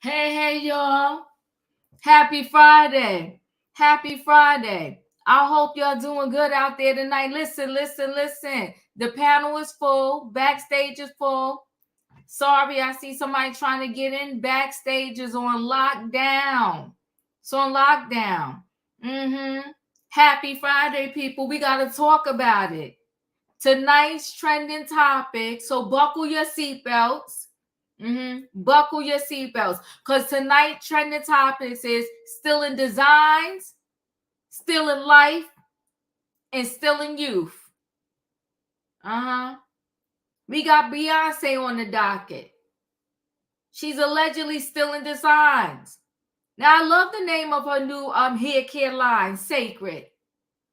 Hey, y'all. Happy Friday. Happy Friday. I hope y'all doing good out there tonight. Listen. The panel is full. Backstage is full. Sorry, I see somebody trying to get in. Backstage is on lockdown. It's on lockdown. Happy Friday, people. We got to talk about it. Tonight's trending topic. So buckle your seatbelts. Buckle your seatbelts, because tonight trending topics is still in designs, still in life, and still in youth. We got Beyonce on the docket. She's allegedly still in designs. Now, I love the name of her new hair care line, Sacred.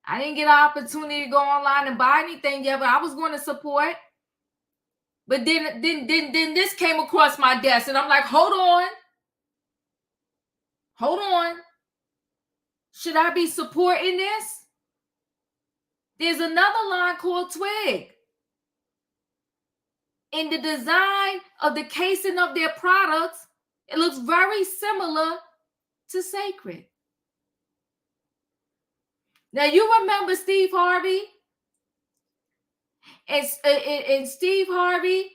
I didn't get an opportunity to go online and buy anything yet, but I was going to support. But then this came across my desk, and I'm like, hold on. Should I be supporting this? There's another line called Twig. In the design of the casing of their products, it looks very similar to Sacred. Now, you remember Steve Harvey? And Steve Harvey,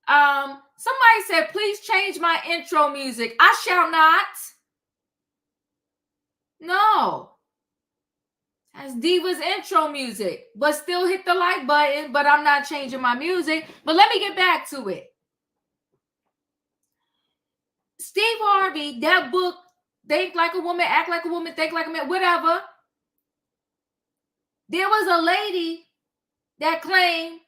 somebody said, please change my intro music. I shall not. No. That's Diva's intro music, but still hit the like button, but I'm not changing my music. But let me get back to it. Steve Harvey, that book, Think Like a Woman, Act Like a Woman, Think Like a Man, whatever. There was a lady that claimed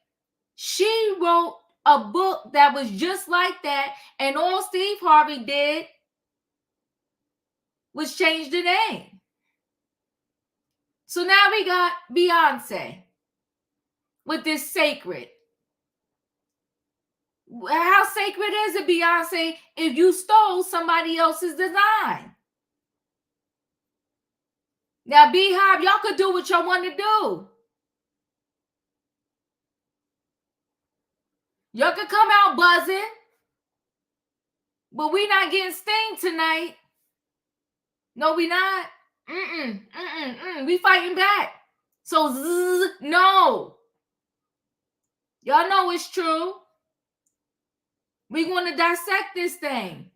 she wrote a book that was just like that, and all Steve Harvey did was change the name. So now we got Beyonce with this Sacred. How sacred is it, Beyonce, if you stole somebody else's design? Now, Beehive, y'all could do what y'all want to do. Y'all could come out buzzing, but we not getting sting tonight. No, we not. We fighting back. So, no. Y'all know it's true. We want to dissect this thing.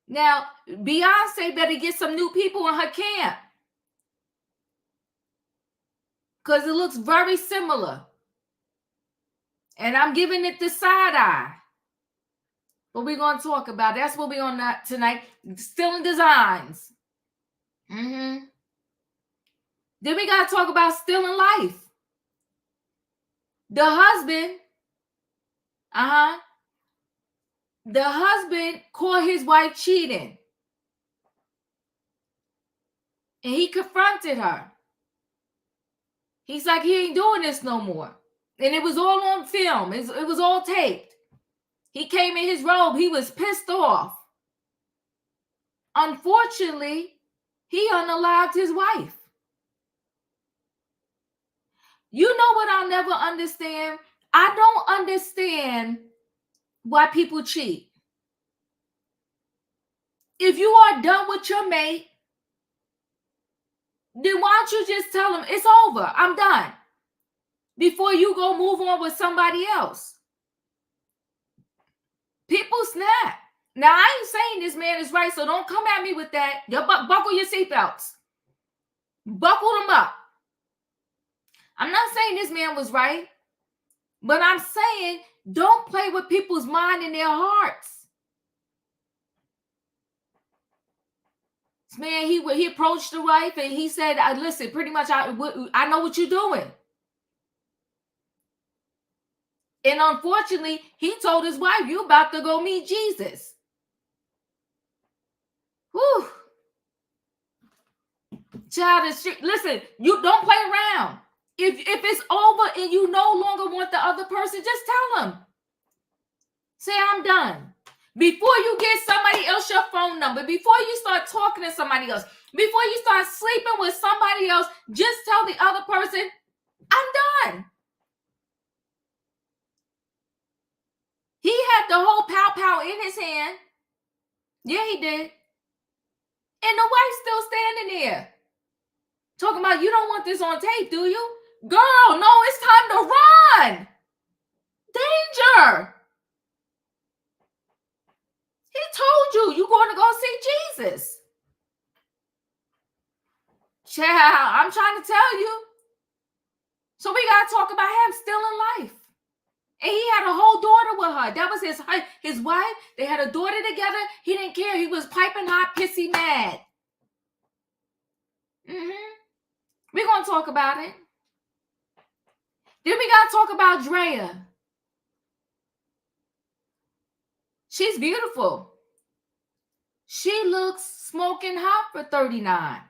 Now, Beyonce better get some new people in her camp, because it looks very similar. And I'm giving it the side eye. But we're going to talk about it. That's what we're on tonight. Still in designs. Then we got to talk about still in life. The husband, the husband caught his wife cheating. And he confronted her. He's like, he ain't doing this no more. And it was all on film. It was all taped. He came in his robe. He was pissed off. Unfortunately, he unalived his wife. You know what I'll never understand? I don't understand why people cheat. If you are done with your mate, then why don't you just tell him, it's over, I'm done, before you go move on with somebody else? People snap. Now, I ain't saying this man is right, so don't come at me with that. Buckle your seatbelts. Buckle them up. I'm not saying this man was right, but I'm saying don't play with people's mind and their hearts. This man, he approached the wife and he said, listen, pretty much, I know what you're doing. And unfortunately, he told his wife, you about to go meet Jesus. Whew. Child is, listen, you don't play around. If it's over and you no longer want the other person, just tell them. Say, I'm done. Before you get somebody else your phone number, before you start talking to somebody else, before you start sleeping with somebody else, just tell the other person, I'm done. He had the whole pow in his hand. Yeah, he did. And the wife's still standing there. Talking about, you don't want this on tape, do you? Girl, no, it's time to run. Danger. He told you, you're going to go see Jesus. Child, I'm trying to tell you. So we got to talk about him still in life. And he had a whole daughter with her. That was his wife. They had a daughter together. He didn't care. He was piping hot, pissy mad. We're going to talk about it. Then we got to talk about Draya. She's beautiful. She looks smoking hot for 39.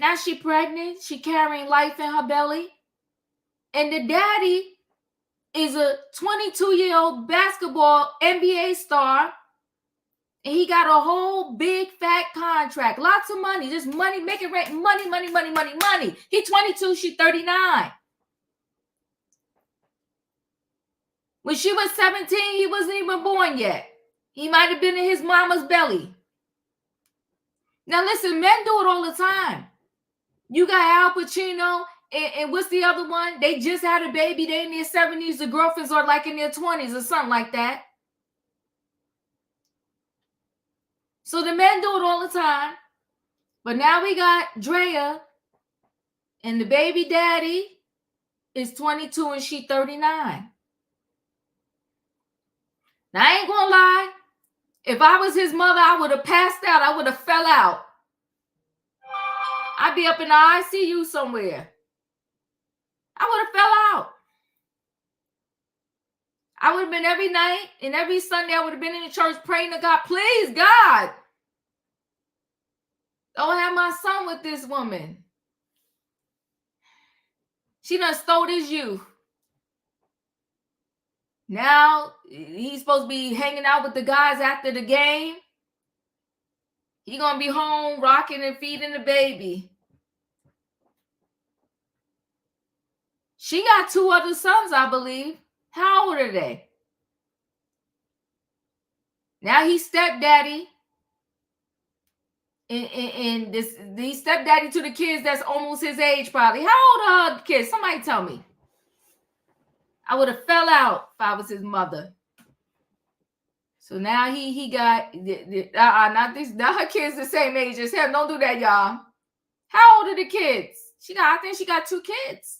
Now she pregnant. She carrying life in her belly. And the daddy is a 22-year-old basketball NBA star. And he got a whole big fat contract. Lots of money. Just money, making rent. Money. He 22, she 39. When she was 17, he wasn't even born yet. He might have been in his mama's belly. Now listen, men do it all the time. You got Al Pacino and what's the other one? They just had a baby. They in their 70s. The girlfriends are like in their 20s or something like that. So the men do it all the time. But now we got Draya, and the baby daddy is 22 and she 39. Now I ain't gonna lie. If I was his mother, I would have passed out. I would have fell out. I'd be up in the ICU somewhere. I would have fell out. I would have been every night and every Sunday, I would have been in the church praying to God, please, God, don't have my son with this woman. She done stole his youth. Now he's supposed to be hanging out with the guys after the game. He gonna be home rocking and feeding the baby. She got 2 other sons, I believe. How old are they? Now he's stepdaddy. And he's stepdaddy to the kids that's almost his age, probably. How old are the kids? Somebody tell me. I would have fell out if I was his mother. So now he got not this. Now her kids the same age as him. Don't do that, y'all. How old are the kids? I think she got 2 kids.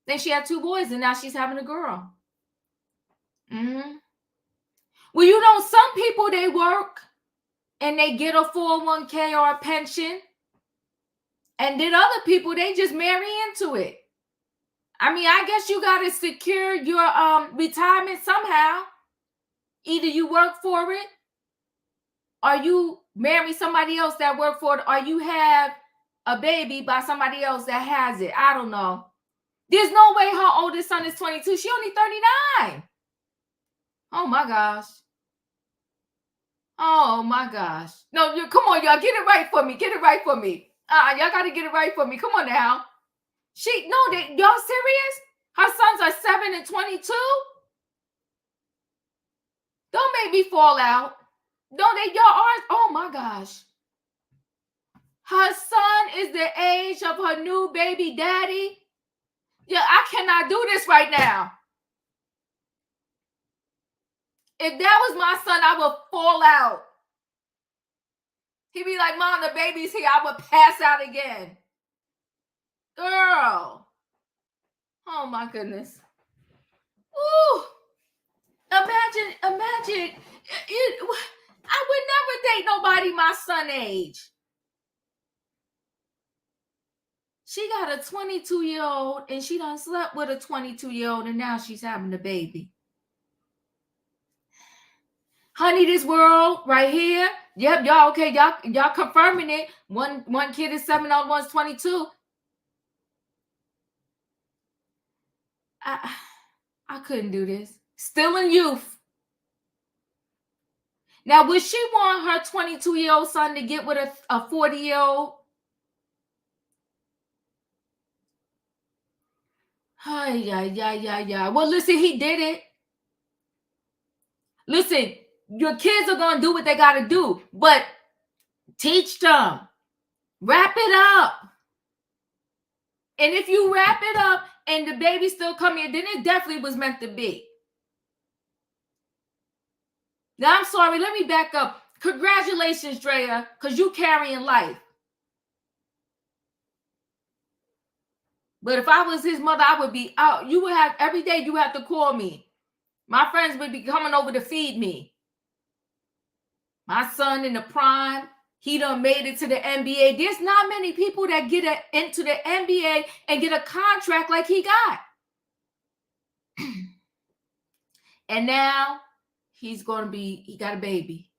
Then she had 2 boys, and now she's having a girl. Well, you know, some people, they work and they get a 401k or a pension. And then other people, they just marry into it. I mean, I guess you got to secure your retirement somehow. Either you work for it, or you marry somebody else that work for it, or you have a baby by somebody else that has it. I don't know. There's no way her oldest son is 22. She only 39. Oh, my gosh. Oh, my gosh. No, come on, y'all. Get it right for me. Get it right for me. Y'all got to get it right for me. Come on now. Y'all serious? Her sons are 7 and 22? Don't make me fall out. Y'all are. Oh, my gosh. Her son is the age of her new baby daddy. Yeah, I cannot do this right now. If that was my son, I would fall out. He'd be like, Mom, the baby's here. I would pass out again. Girl. Oh, my goodness. Ooh. Imagine. I would never date nobody my son's age. She got a 22-year-old and she done slept with a 22-year-old and now she's having a baby. Honey, this world right here. Yep, y'all okay. Y'all confirming it. One kid is 7, other one's 22. I couldn't do this. Still in youth. Now, would she want her 22-year-old son to get with a 40-year-old? Yeah. Well, listen, he did it. Listen, your kids are going to do what they got to do, but teach them. Wrap it up. And if you wrap it up and the baby still coming, then it definitely was meant to be. Now, I'm sorry. Let me back up. Congratulations, Draya, because you carrying life. But if I was his mother, I would be out. You would have, every day you have to call me. My friends would be coming over to feed me. My son in the prime, he done made it to the NBA. There's not many people that get into the NBA and get a contract like he got. And now he got a baby.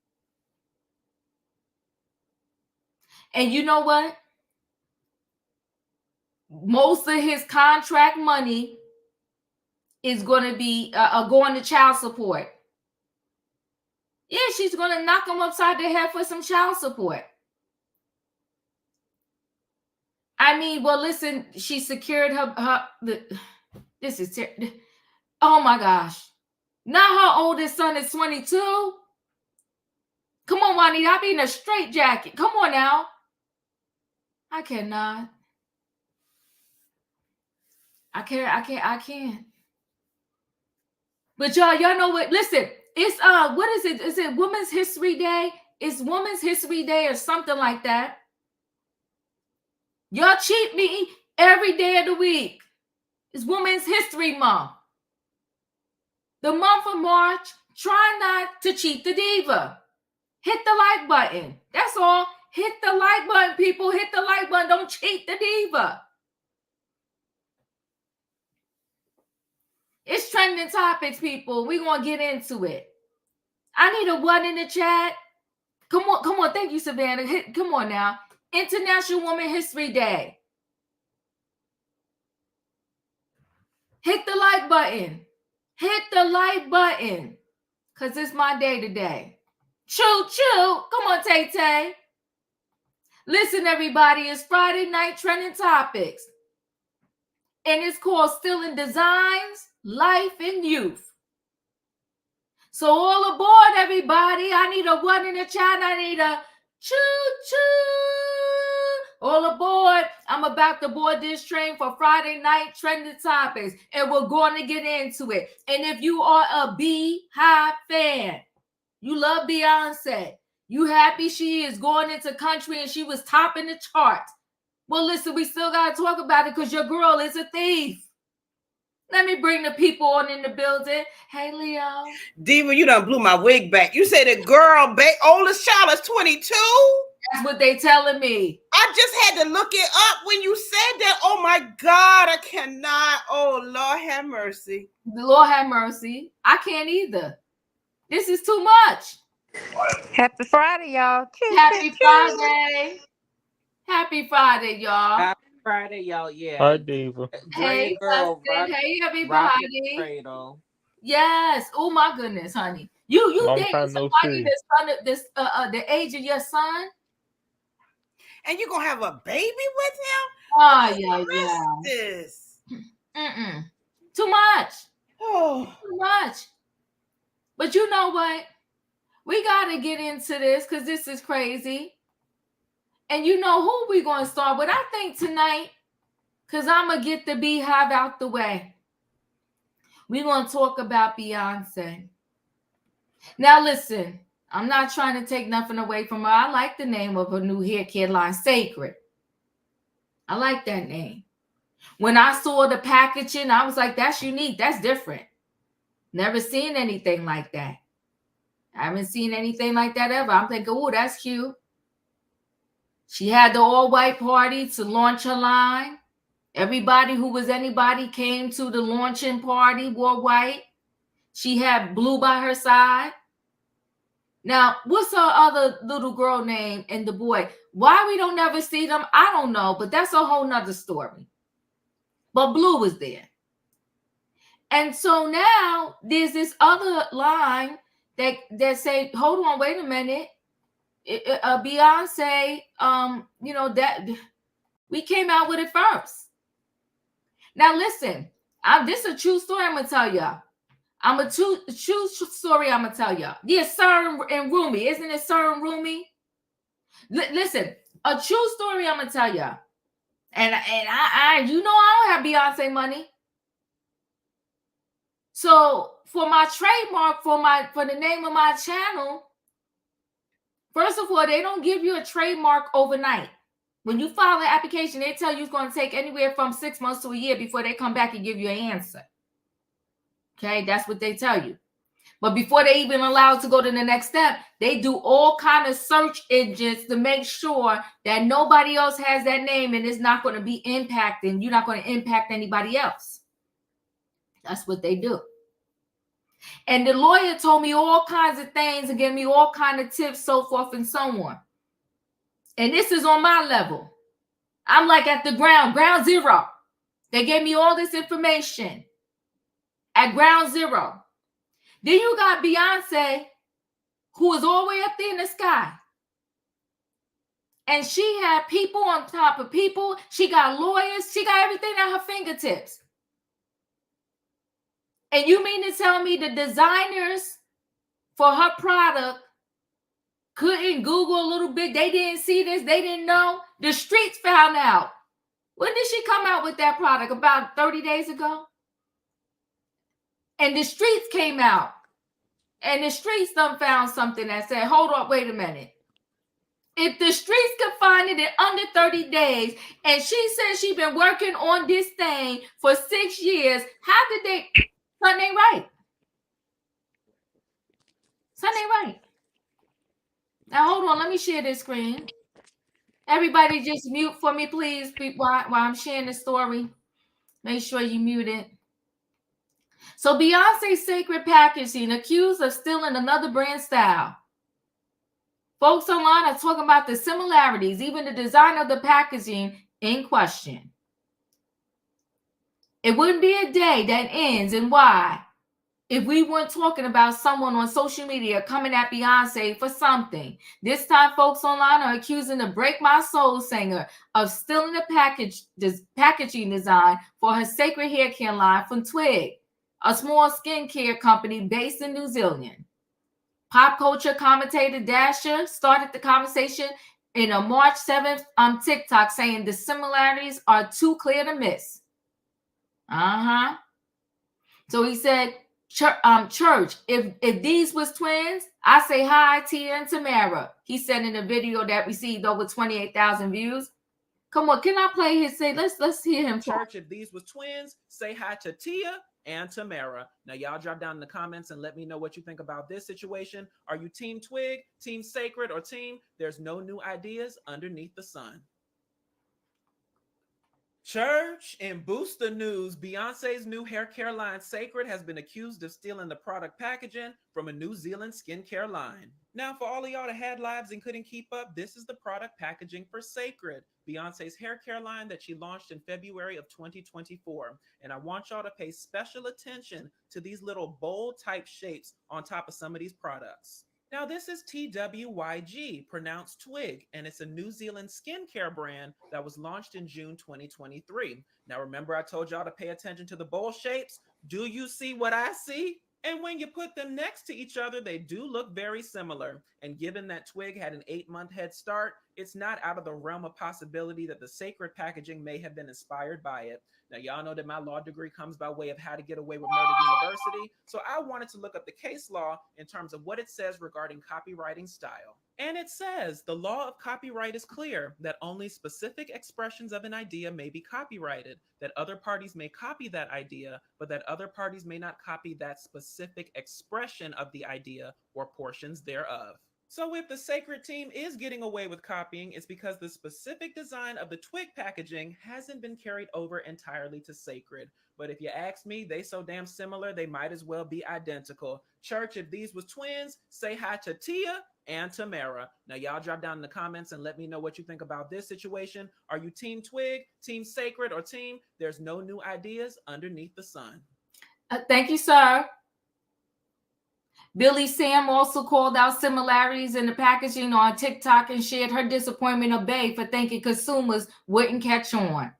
And you know what? Most of his contract money is going to be going to child support. Yeah, she's going to knock him upside the head for some child support. I mean, well, listen, she secured this is, oh my gosh. Now her oldest son is 22. Come on, Juanita, I'll be in a straitjacket. Come on now. I cannot. I can't. But y'all know what? Listen, it's what is it? Is it Women's History Day? It's Women's History Day or something like that. Y'all cheat me every day of the week. It's Women's History Month. The month of March, try not to cheat the diva. Hit the like button. That's all. Hit the like button, people. Hit the like button. Don't cheat the diva. It's trending topics, people. We're going to get into it. I need a one in the chat. Come on. Thank you, Savannah. Come on now. International Women's History Day. Hit the like button. Hit the like button. Because it's my day today. Choo. Come on, Tay. Listen, everybody. It's Friday night trending topics. And it's called Still in Designs, Life and Youth. So all aboard, everybody. I need a one in the chat. I need a choo. All aboard. I'm about to board this train for Friday night trending topics. And we're going to get into it. And if you are a Beehive fan, you love Beyonce, you happy she is going into country and she was topping the charts. Well, listen, we still got to talk about it because your girl is a thief. Let me bring the people on in the building. Hey, Leo. Diva, you done blew my wig back. You say the girl, oldest child is 22? That's what they telling me. I just had to look it up when you said that. Oh, my God, I cannot. Oh, Lord have mercy. The Lord have mercy. I can't either. This is too much. Happy Friday, y'all. Happy Friday. Happy Friday, y'all. Happy Friday, y'all. Yeah. Hi, Diva. Hey, girl, hey, everybody. Cradle. Yes. Oh my goodness, honey. You dating somebody that's the age of your son? And you gonna have a baby with him? Oh yeah. This. Too much. Oh. Too much. But you know what? We gotta get into this because this is crazy. And you know who we gonna start with? I think tonight, because I'm gonna get the Beehive out the way. We're gonna talk about Beyonce. Now listen, I'm not trying to take nothing away from her. I like the name of her new hair care line, Sacred. I like that name. When I saw the packaging, I was like, that's unique. That's different. Never seen anything like that. I haven't seen anything like that ever. I'm thinking, oh, that's cute. She had the all-white party to launch her line. Everybody who was anybody came to the launching party, wore white. She had blue by her side. Now, what's her other little girl name and the boy? Why we don't never see them, I don't know, but that's a whole nother story. But Blue was there. And so now there's this other line that say, hold on, wait a minute. Beyonce, that we came out with it first. Now listen, this is a true story. I'm gonna tell y'all. I'm a true story I'm going to tell y'all. Yeah, Sir and Rumi. Isn't it Sir and Rumi? Listen, a true story I'm going to tell y'all. And I you know I don't have Beyonce money. So for my trademark, for the name of my channel, first of all, they don't give you a trademark overnight. When you file an application, they tell you it's going to take anywhere from 6 months to a year before they come back and give you an answer. Okay, that's what they tell you. But before they even allow it to go to the next step, they do all kind of search engines to make sure that nobody else has that name and it's not going to be impacting. You're not going to impact anybody else. That's what they do. And the lawyer told me all kinds of things and gave me all kinds of tips, so forth and so on. And this is on my level. I'm like at the ground zero. They gave me all this information at ground zero. Then you got Beyonce, who is all the way up there in the sky. And she had people on top of people. She got lawyers. She got everything at her fingertips. And you mean to tell me the designers for her product couldn't Google a little bit? They didn't see this. They didn't know. The streets found out. When did she come out with that product? About 30 days ago? And the streets came out. And the streets done found something that said, hold up, wait a minute. If the streets could find it in under 30 days, and she said she's been working on this thing for 6 years, how did they... Something ain't right. Something ain't right. Now, hold on. Let me share this screen. Everybody just mute for me, please, while I'm sharing the story. Make sure you mute it. So Beyonce's sacred packaging accused of stealing another brand style. Folks online are talking about the similarities, even the design of the packaging in question. It wouldn't be a day that ends, and why, if we weren't talking about someone on social media coming at Beyonce for something. This time, folks online are accusing the Break My Soul singer of stealing the packaging design for her sacred hair care line from Twig, a small skincare company based in New Zealand. Pop culture commentator Dasher started the conversation in a March 7th TikTok saying the similarities are too clear to miss. So he said, church, if these was twins, I say hi, Tia and Tamara. He said in a video that received over 28,000 views. Come on, can I play his say? Let's hear him talk. Church, if these was twins, say hi to Tia and Tamara. Now, y'all drop down in the comments and let me know what you think about this situation. Are you Team Twig, Team Sacred, or Team There's No New Ideas Underneath the Sun? Church, in booster news, Beyonce's new hair care line Sacred has been accused of stealing the product packaging from a New Zealand skincare line. Now, for all of y'all that had lives and couldn't keep up, this is the product packaging for Sacred, Beyonce's hair care line that she launched in February of 2024. And I want y'all to pay special attention to these little bold type shapes on top of some of these products. Now, this is TWYG, pronounced Twig, and it's a New Zealand skincare brand that was launched in June 2023. Now, remember I told y'all to pay attention to the bowl shapes? Do you see what I see? And when you put them next to each other, they do look very similar. And given that Twig had an 8-month head start, it's not out of the realm of possibility that the Sacred packaging may have been inspired by it. Now, y'all know that my law degree comes by way of How to Get Away with Murder University. So I wanted to look up the case law in terms of what it says regarding copywriting style. And it says the law of copyright is clear that only specific expressions of an idea may be copyrighted, that other parties may copy that idea, but that other parties may not copy that specific expression of the idea or portions thereof. So if the Sacred team is getting away with copying, it's because the specific design of the Twig packaging hasn't been carried over entirely to Sacred. But if you ask me, they so damn similar, they might as well be identical. Church, if these was twins, say hi to Tia and Tamara. Now, y'all drop down in the comments and let me know what you think about this situation. Are you Team Twig, Team Sacred, or Team There's No New Ideas Underneath the Sun? Thank you, sir. Billy Sam also called out similarities in the packaging on TikTok and shared her disappointment of Bey for thinking consumers wouldn't catch on.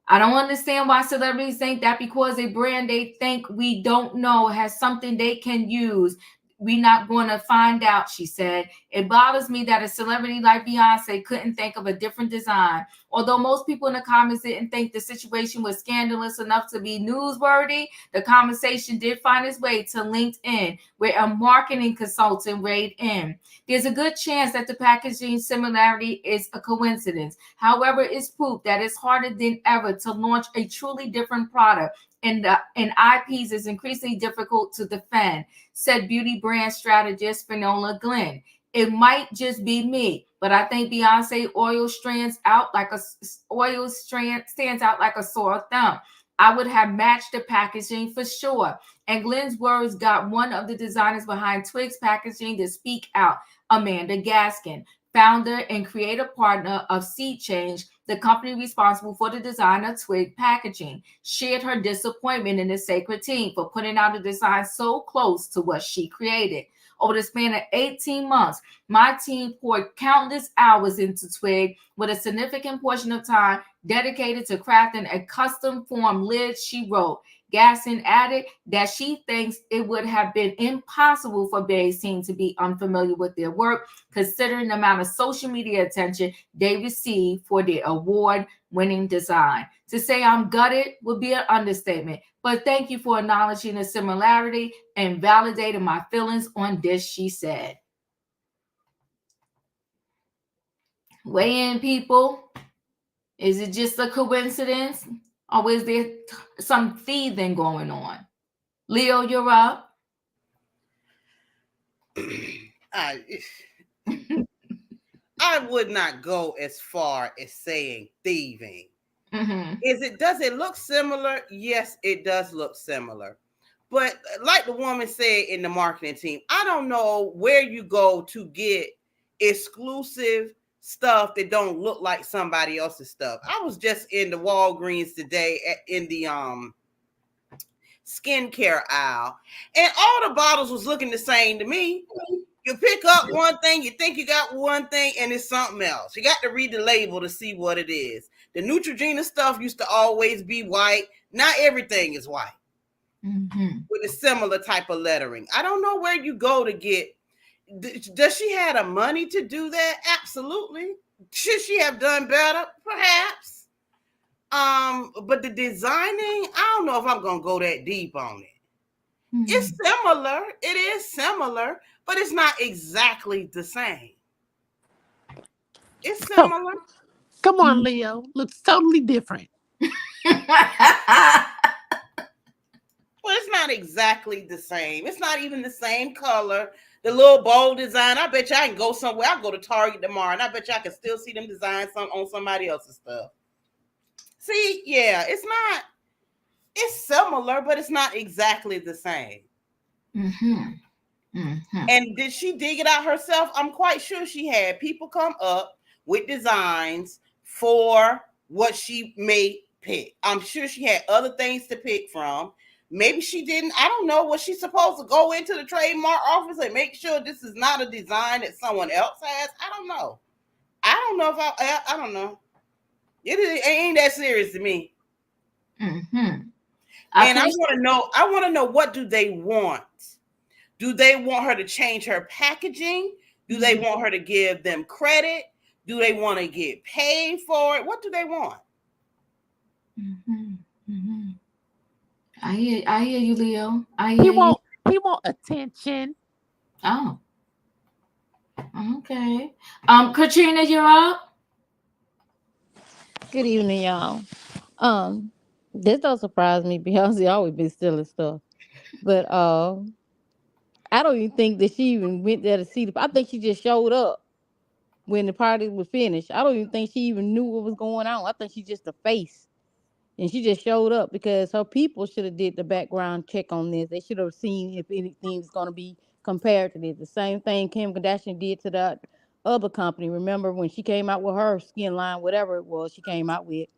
I don't understand why celebrities think that because a brand they think we don't know has something they can use, we're not going to find out, she said. It bothers me that a celebrity like Beyonce couldn't think of a different design. Although most people in the comments didn't think the situation was scandalous enough to be newsworthy, the conversation did find its way to LinkedIn, where a marketing consultant weighed in. There's a good chance that the packaging similarity is a coincidence. However, it's proof that it's harder than ever to launch a truly different product, and IPs is increasingly difficult to defend, said beauty brand strategist Finola Glenn. It might just be me, but I think Beyonce oil strand stands out like a sore thumb. I would have matched the packaging for sure. And Glenn's words got one of the designers behind Twig's packaging to speak out, Amanda Gaskin, founder and creative partner of Sea Change, the company responsible for the design of Twig packaging, shared her disappointment in the Sacred team for putting out a design so close to what she created. Over the span of 18 months, my team poured countless hours into Twig, with a significant portion of time dedicated to crafting a custom form lid, she wrote. Gasson added that she thinks it would have been impossible for Bay's team to be unfamiliar with their work, considering the amount of social media attention they received for their award-winning design. To say I'm gutted would be an understatement, but thank you for acknowledging the similarity and validating my feelings on this, she said. Weigh in, people. Is it just a coincidence? Or is there some thieving going on? Leo, you're up. I would not go as far as saying thieving. Does it look similar? Yes, it does look similar. But like the woman said in the marketing team, I don't know where you go to get exclusive stuff that don't look like somebody else's stuff. I was just in the Walgreens today in the skincare aisle, and all the bottles was looking the same to me. You pick up one thing, you think you got one thing, and it's something else. You got to read the label to see what it is. The Neutrogena stuff used to always be white. Not everything is white. With a similar type of lettering. I don't know where you go to get. Does she have the money to do that? Absolutely. Should she have done better? Perhaps. But the designing, I don't know if I'm gonna go that deep on it. It's similar. It is similar, but it's not exactly the same. It's similar. Come on, Leo. Looks totally different. Well, it's not exactly the same. It's not even the same color. The little bold design. I bet you I can go somewhere. I'll go to Target tomorrow, and I bet you I can still see them designs on somebody else's stuff. See, yeah, it's not. It's similar, but it's not exactly the same. And did she dig it out herself? I'm quite sure she had people come up with designs for what she may pick. I'm sure she had other things to pick from. Maybe she didn't. I don't know. Was she supposed to go into the trademark office and make sure this is not a design that someone else has? I don't know. I don't know if I don't know. It ain't that serious to me. And I want to know, what do they want? Do they want her to change her packaging? Do they want her to give them credit? Do they want to get paid for it? What do they want? I hear you, Leo. He want attention. Oh. Okay. Katrina, you're up. Good evening, y'all. This don't surprise me. Beyonce always been stealing stuff, but I don't even think that she even went there to see the. I think she just showed up when the party was finished. I don't even think she even knew what was going on. I think she's just a face, and she just showed up because her people should have did the background check on this. They should have seen if anything's going to be compared to this. The same thing Kim Kardashian did to that other company. Remember when she came out with her skin line, whatever it was she came out with.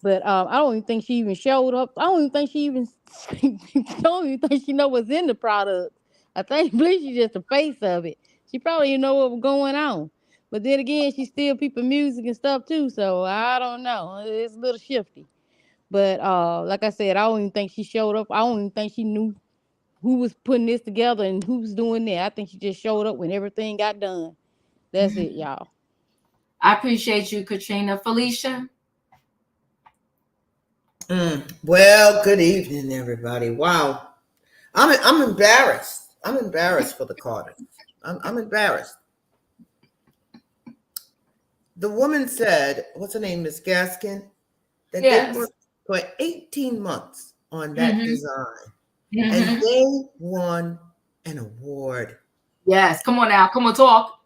But I don't even think she even showed up. I don't even think she even. I don't even think she know what's in the product. Believe she's just the face of it. She probably didn't know what was going on. But then again, she steal people music and stuff too. So I don't know. It's a little shifty. But like I said, I don't even think she showed up. I don't even think she knew who was putting this together and who was doing that. I think she just showed up when everything got done. That's it, y'all. I appreciate you, Katrina. Felicia? Well, good evening, everybody. Wow, I'm embarrassed. I'm embarrassed for the Carters. I'm embarrassed. The woman said, "What's her name, Miss Gaskin?" That they Yes. worked for 18 months on that Mm-hmm. design, and Mm-hmm. they won an award. Yes. Come on now. Come on, talk.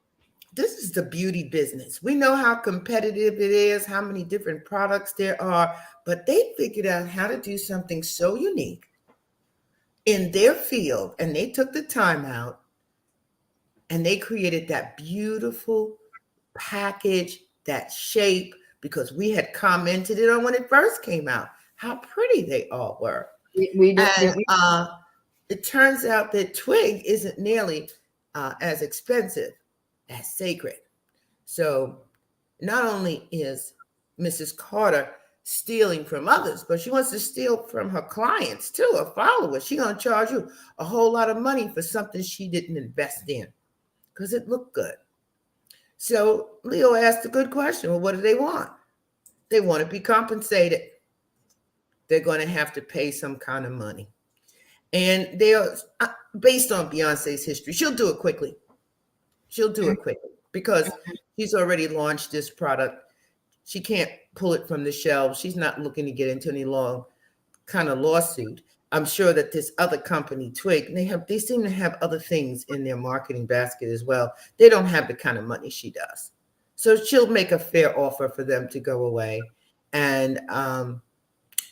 This is the beauty business. We know how competitive it is, how many different products there are, but they figured out how to do something so unique in their field, and they took the time out and they created that beautiful package, that shape, because we had commented it on when it first came out, how pretty they all were. We do. And it turns out that twig isn't nearly as expensive as sacred. So not only is Mrs. Carter stealing from others, but she wants to steal from her clients too, her followers. She's going to charge you a whole lot of money for something she didn't invest in because it looked good. So Leo asked a good question. Well, what do they want? They want to be compensated. They're going to have to pay some kind of money. And they're based on Beyonce's history. She'll do it quickly. She'll do it quickly because she's already launched this product. She can't pull it from the shelves. She's not looking to get into any long kind of lawsuit. I'm sure that this other company, Twig, they seem to have other things in their marketing basket as well. They don't have the kind of money she does. So she'll make a fair offer for them to go away, and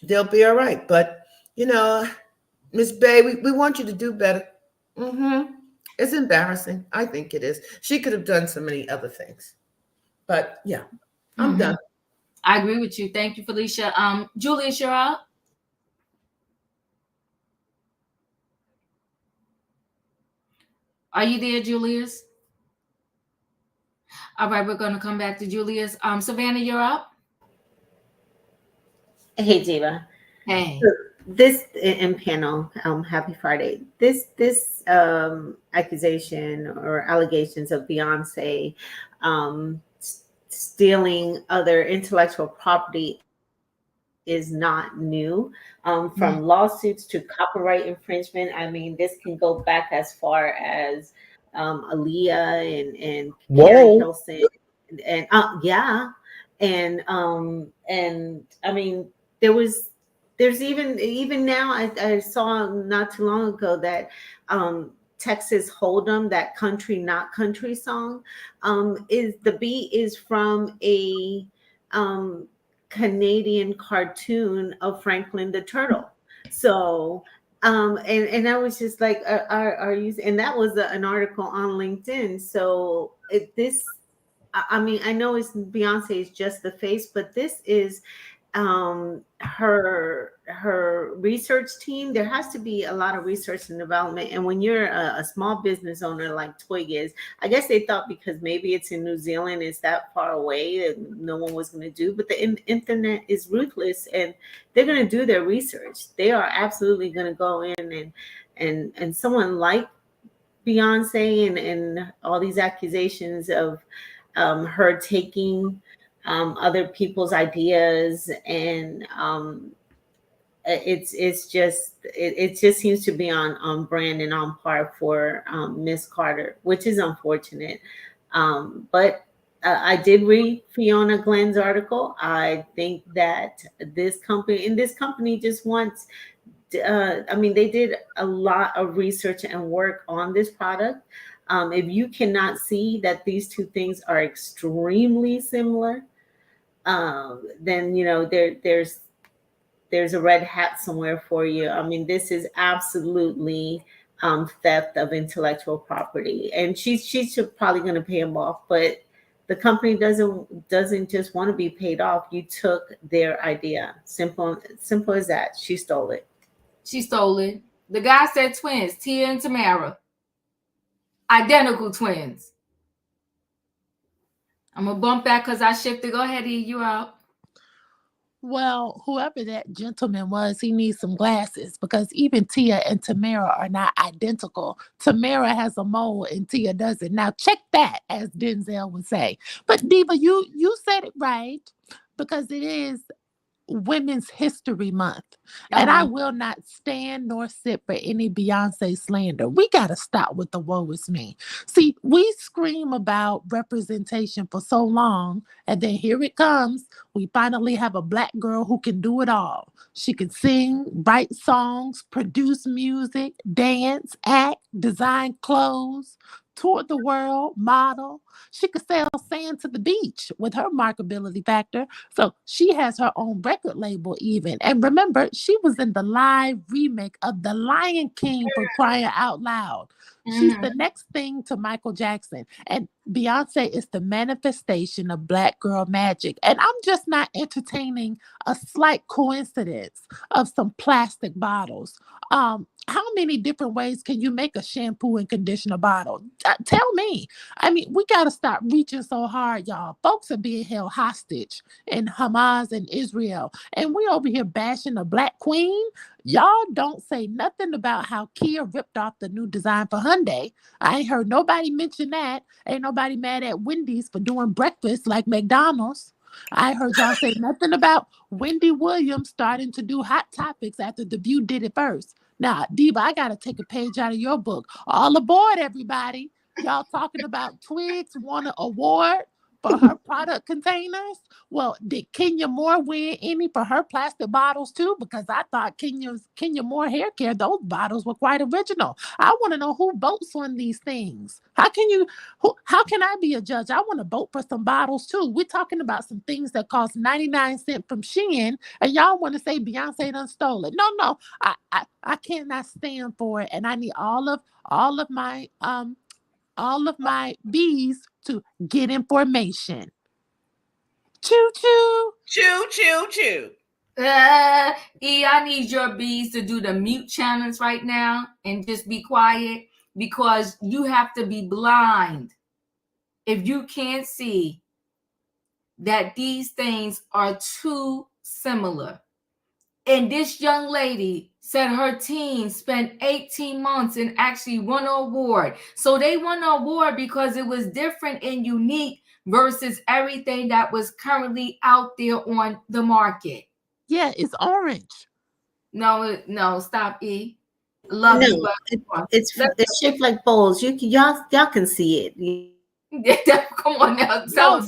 they'll be all right. But, Miss Bay, we want you to do better. It's embarrassing. I think it is. She could have done so many other things. But, yeah, I'm done. I agree with you. Thank you, Felicia. Julius, you're up. Are you there, Julius? All right, we're going to come back to Julius. Savannah, you're up. Hey, Diva. Hey. This in panel, happy Friday. This accusation or allegations of Beyonce stealing other intellectual property is not new. From lawsuits to copyright infringement, I mean, this can go back as far as Aaliyah and Carrie Hilson, and yeah, and I mean, there's even now I saw not too long ago that Texas Hold'em, that country not country song, is the beat is from a Canadian cartoon of Franklin the Turtle. So and I was just like, are you? And that was an article on LinkedIn. So I mean, I know it's Beyonce is just the face, but this is her research team. There has to be a lot of research and development, and when you're a small business owner like Twig is, I guess they thought because maybe it's in New Zealand, it's that far away that no one was going to do, but the internet is ruthless and they're going to do their research. They are absolutely going to go in and someone like Beyonce and all these accusations of her taking other people's ideas, and it just seems to be on brand and on par for Miss Carter, which is unfortunate. But I did read Fiona Glenn's article. I think that this company just wants. I mean, they did a lot of research and work on this product. If you cannot see that these two things are extremely similar, then there's a red hat somewhere for you. I mean, this is absolutely theft of intellectual property, and she's probably going to pay him off, but the company doesn't just want to be paid off. You took their idea. Simple as that. She stole it. She stole it. The guy said twins, Tia and Tamara. Identical twins. I'm going to bump back because I shifted. Go ahead, E. You're out. Well, whoever that gentleman was, he needs some glasses because even Tia and Tamara are not identical. Tamara has a mole and Tia doesn't. Now check that, as Denzel would say. But Diva, you said it right because it is Women's History Month. And I will not stand nor sit for any Beyonce slander. We got to stop with the woe is me. See, we scream about representation for so long, and then here it comes. We finally have a black girl who can do it all. She can sing, write songs, produce music, dance, act, design clothes, tour the world, model. She could sail sand to the beach with her markability factor. So she has her own record label, even. And remember, she was in the live remake of The Lion King, for crying out loud. She's the next thing to Michael Jackson. And Beyonce is the manifestation of black girl magic. And I'm just not entertaining a slight coincidence of some plastic bottles. How many different ways can you make a shampoo and conditioner bottle? Tell me. I mean, we got to stop reaching so hard, y'all. Folks are being held hostage in Hamas and Israel. And we over here bashing a black queen. Y'all don't say nothing about how Kia ripped off the new design for Hyundai. I ain't heard nobody mention that. Ain't nobody mad at Wendy's for doing breakfast like McDonald's. I heard y'all say nothing about Wendy Williams starting to do Hot Topics after the View did it first. Now, Diva, I got to take a page out of your book. All aboard, everybody. Y'all talking about Twigs won an award for her product containers. Well, did Kenya Moore win any for her plastic bottles too? Because I thought Kenya Moore hair care, those bottles were quite original. I want to know who votes on these things. How can I be a judge? I want to vote for some bottles too. We're talking about some things that cost 99 cents from Shein, and y'all want to say Beyonce done stole it. No. I cannot stand for it. And I need all of my bees to get information. Choo choo. Choo, choo, choo. I need your bees to do the mute challenge right now and just be quiet because you have to be blind if you can't see that these things are too similar. And this young lady said her team spent 18 months and actually won an award. So they won an award because it was different and unique versus everything that was currently out there on the market. Yeah, it's orange. No, stop, E. Love No, you, but it's shaped like bowls. Y'all can see it. come on now. No,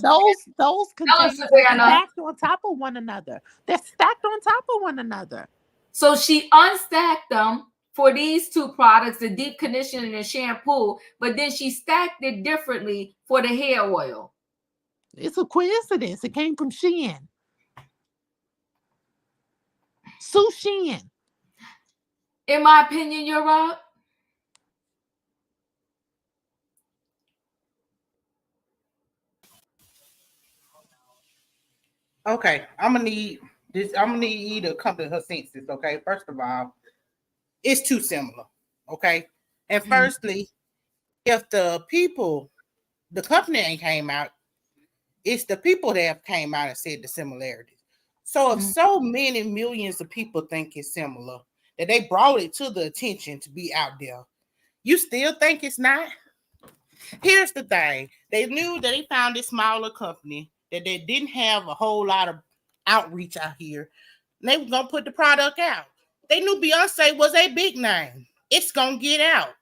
those containers are Susanna. stacked on top of one another. They're stacked on top of one another. So she unstacked them for these two products, the deep conditioner and shampoo, but then she stacked it differently for the hair oil. It's a coincidence. It came from Shein. Sue Shein. In my opinion, you're right. Okay, I'm gonna need you to come to her senses. Okay, first of all, it's too similar. Okay, and firstly, if the company ain't came out, it's the people that have came out and said the similarities. So if so many millions of people think it's similar, that they brought it to the attention to be out there, you still think it's not? Here's the thing. They knew that they found this smaller company that they didn't have a whole lot of outreach out here. And they were going to put the product out. They knew Beyonce was a big name. It's going to get out.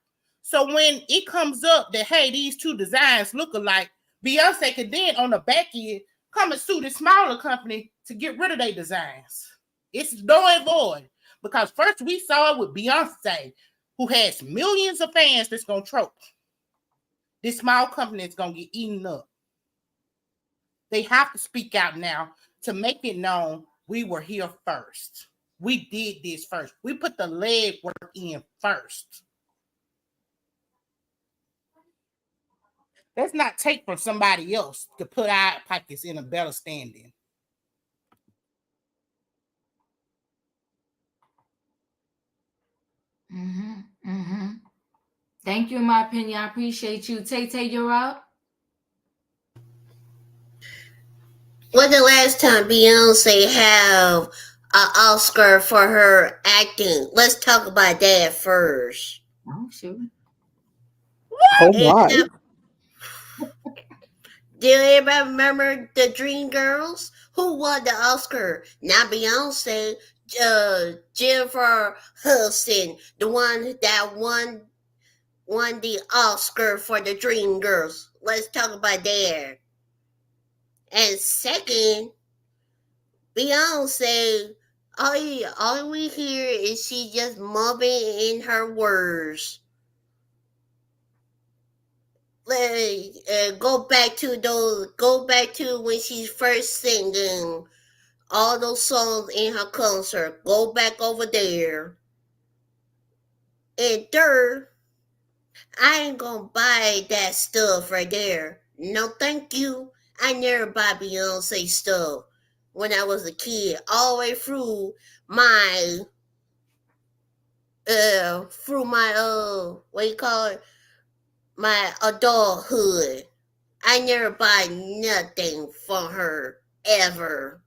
So when it comes up that, hey, these two designs look alike, Beyonce could then on the back end come and sue the smaller company to get rid of their designs. It's null and void. Because first we saw it with Beyonce, who has millions of fans that's going to trope. This small company is going to get eaten up. They have to speak out now to make it known we were here first. We did this first. We put the legwork in first. Let's not take from somebody else to put our pockets in a better standing. Thank you, in my opinion. I appreciate you. Tay, you're up. When the last time Beyonce have an Oscar for her acting? Let's talk about that first. Oh shoot. Oh And my. do anybody remember the Dream Girls? Who won the Oscar? Not Beyonce. Jennifer Hudson, the one that won the Oscar for the Dream Girls. Let's talk about that. And second, Beyonce, all we hear is she just mumbling in her words. Go back to when she's first singing all those songs in her concert. Go back over there. And third, I ain't gonna buy that stuff right there. No, thank you. I never buy Beyonce stuff when I was a kid, all the way through my what you call it, my adulthood. I never buy nothing from her ever.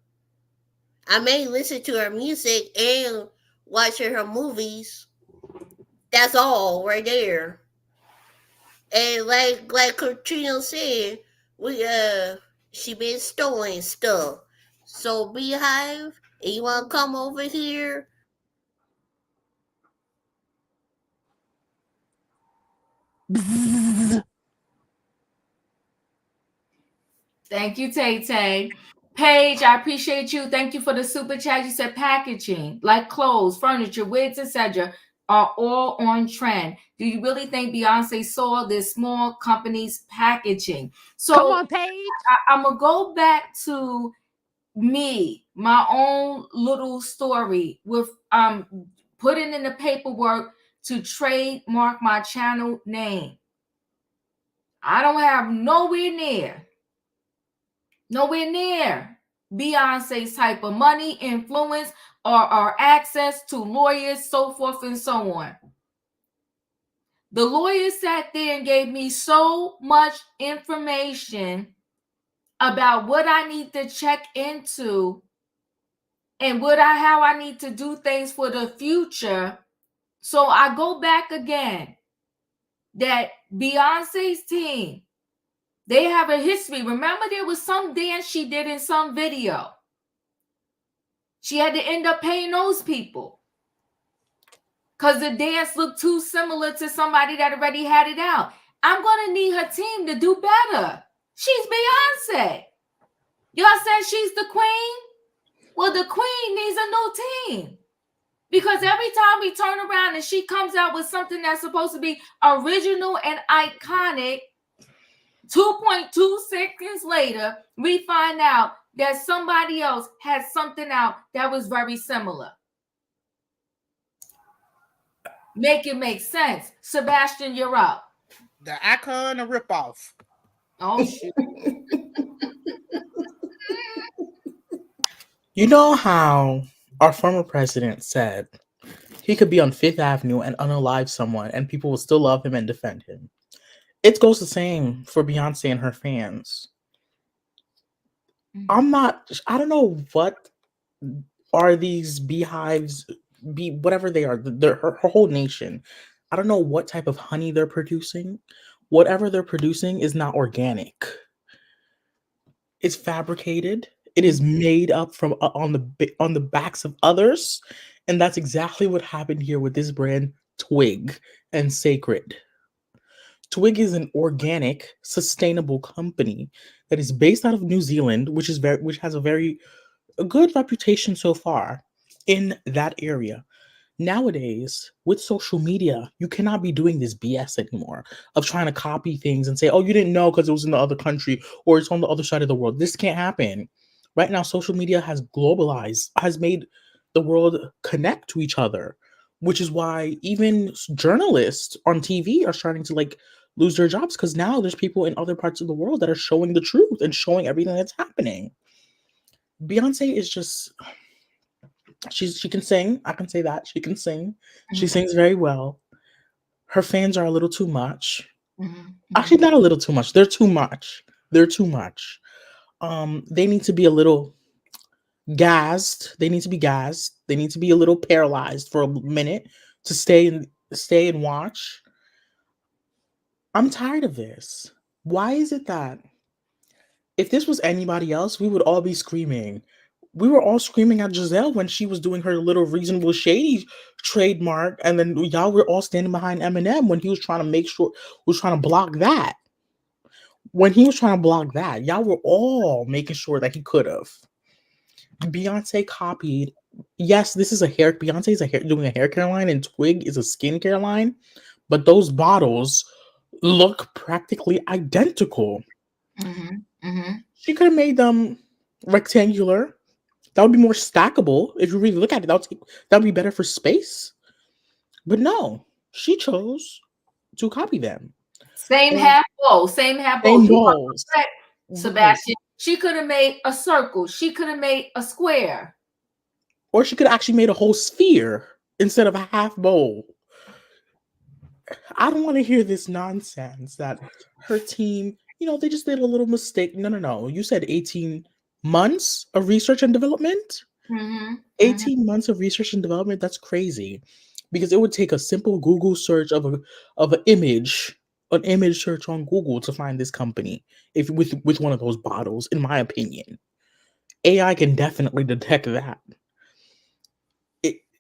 I may listen to her music and watch her movies. That's all right there. And like Katrina said, she been storing stuff. So Beehive, if you wanna come over here, Bzzz. Thank you, Tay Tay. Paige, I appreciate you. Thank you for the super chat. You said packaging, like clothes, furniture, wigs, etc., are all on trend. Do you really think Beyonce saw this small company's packaging? Come So on, Paige. I'm gonna go back to my own little story with putting in the paperwork to trademark my channel name. I don't have nowhere near Beyonce's type of money, influence, or access to lawyers, so forth and so on. The lawyers sat there and gave me so much information about what I need to check into and how I need to do things for the future. So I go back again that Beyonce's team, they have a history. Remember, there was some dance she did in some video. She had to end up paying those people because the dance looked too similar to somebody that already had it out. I'm going to need her team to do better. She's Beyonce. Y'all said she's the queen? Well, the queen needs a new team. Because every time we turn around and she comes out with something that's supposed to be original and iconic, 2.2 seconds later, we find out that somebody else had something out that was very similar. Make it make sense. Sebastian, you're up. The icon of ripoff. Oh, shoot. You know how our former president said he could be on Fifth Avenue and unalive someone and people will still love him and defend him? It goes the same for Beyonce and her fans. I don't know what are these beehives, whatever they are, her whole nation. I don't know what type of honey they're producing. Whatever they're producing is not organic. It's fabricated. It is made up from on the backs of others, and that's exactly what happened here with this brand Twig and Sacred. Twig is an organic, sustainable company that is based out of New Zealand, which has a good reputation so far in that area. Nowadays, with social media, you cannot be doing this BS anymore of trying to copy things and say, oh, you didn't know because it was in the other country or it's on the other side of the world. This can't happen. Right now, social media has globalized, has made the world connect to each other, which is why even journalists on TV are starting to lose their jobs because now there's people in other parts of the world that are showing the truth and showing everything that's happening. Beyonce is just she can sing. I can say that. She can sing. She sings very well. Her fans are a little too much. Actually, not a little too much. They're too much. They're too much. They need to be a little gassed. They need to be gassed. They need to be a little paralyzed for a minute to stay and watch. I'm tired of this. Why is it that if this was anybody else, we would all be screaming? We were all screaming at Giselle when she was doing her little reasonable shady trademark, and then y'all were all standing behind Eminem when he was trying to make sure was trying to block that. When he was trying to block that, y'all were all making sure that he could have. Beyonce copied. Yes, this is a hair. Beyonce is doing a hair care line, and Twig is a skincare line. But those bottles look practically identical. She could have made them rectangular. That would be more stackable. If you really look at it, that would be better for space. But no, she chose to copy them. Same And half bowl, same half bowl. same You are balls. correct, Right. Sebastian. She could have made a circle. She could have made a square. Or she could have actually made a whole sphere instead of a half bowl. I don't want to hear this nonsense that her team, they just did a little mistake. No. You said 18 months of research and development? 18 months of research and development? That's crazy. Because it would take a simple Google search of an image search on Google to find this company if with one of those bottles, in my opinion. AI can definitely detect that.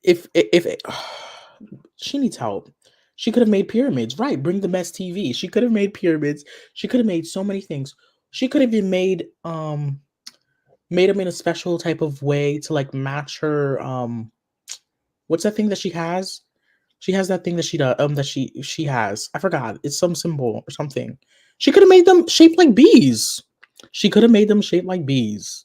If she needs help. She could have made pyramids, right? Bring the best TV. She could have made pyramids. She could have made so many things. She could have even made them in a special type of way to like match her what's that thing that she has? She has that thing that she has. I forgot. It's some symbol or something. She could have made them shaped like bees. She could have made them shaped like bees.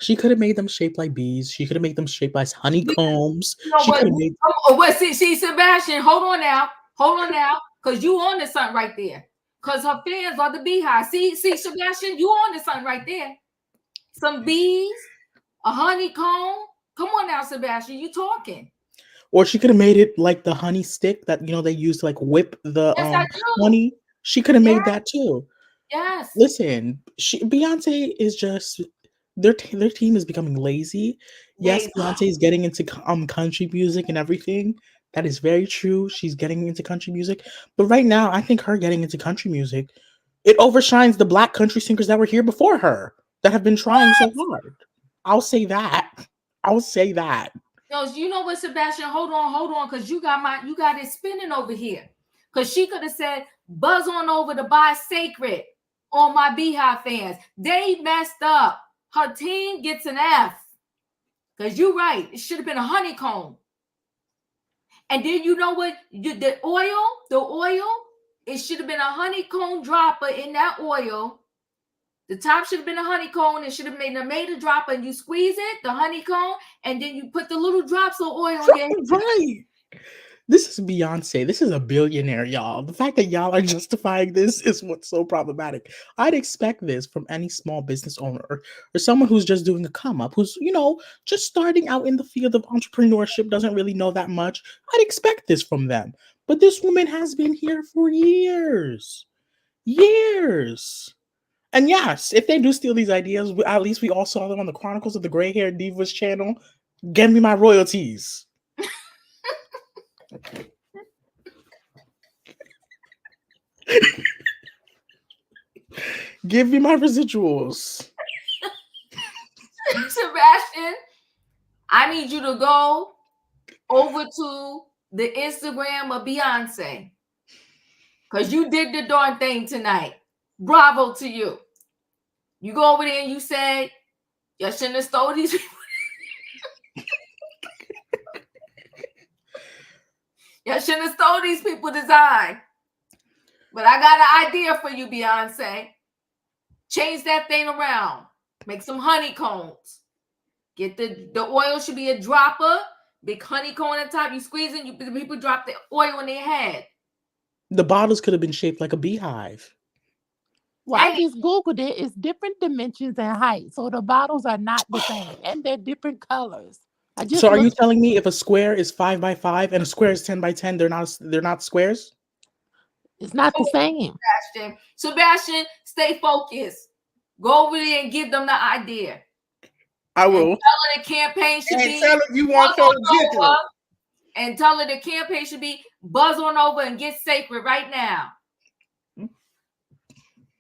She could have made them shaped like bees. She could have made them shaped like honeycombs. You know She what? could have made. See, Sebastian, hold on now, because you on to something right there. Because her fans are the beehive. See, Sebastian, you on to something right there. Some bees, a honeycomb. Come on now, Sebastian, you talking? Or she could have made it like the honey stick that they use to like whip the Yes, I do. honey. She could have Yes. made that too. Yes. Listen, Beyonce is just their team is becoming lazy. Yes, Beyonce is getting into country music and everything. That is very true. She's getting into country music, but right now, I think her getting into country music it overshines the black country singers that were here before her that have been trying so hard. I'll say that. I'll say that. No, you know what, Sebastian? Hold on, because you got it spinning over here. Because she could have said, "Buzz on over to buy Sacred on my Beehive fans." They messed up. Her team gets an F. Because you're right. It should have been a honeycomb. And then you know what? The oil, it should have been a honeycomb dropper in that oil. The top should have been a honeycomb. It should have made a dropper, and you squeeze it, the honeycomb, and then you put the little drops of oil on your head. Right. This is Beyonce. This is a billionaire, y'all. The fact that y'all are justifying this is what's so problematic. I'd expect this from any small business owner or someone who's just doing a come up, who's, just starting out in the field of entrepreneurship, doesn't really know that much. I'd expect this from them. But this woman has been here for years. Years. And yes, if they do steal these ideas, at least we all saw them on the Chronicles of the Gray Hair Divas channel. Get me my royalties. Give me my residuals. Sebastian, I need you to go over to the Instagram of Beyonce. Because you did the darn thing tonight. Bravo to you. You go over there and you say, "You shouldn't have stole these people." You shouldn't have stole these people design. But I got an idea for you, Beyonce. Change that thing around. Make some honeycombs. Get the oil should be a dropper. Big honeycomb on the top. You squeeze it, the people drop the oil in their head. The bottles could have been shaped like a beehive. Well, I just Googled it. It's different dimensions and height. So the bottles are not the same. And they're different colors. So are you telling me if a square is 5 by 5 and a square is 10 by 10, they're not squares? It's not the same. Sebastian, stay focused. Go over there and give them the idea. I will. And tell her the campaign should And be tell her you want your jiggler. and tell her the campaign should be buzz on over and get sacred right now.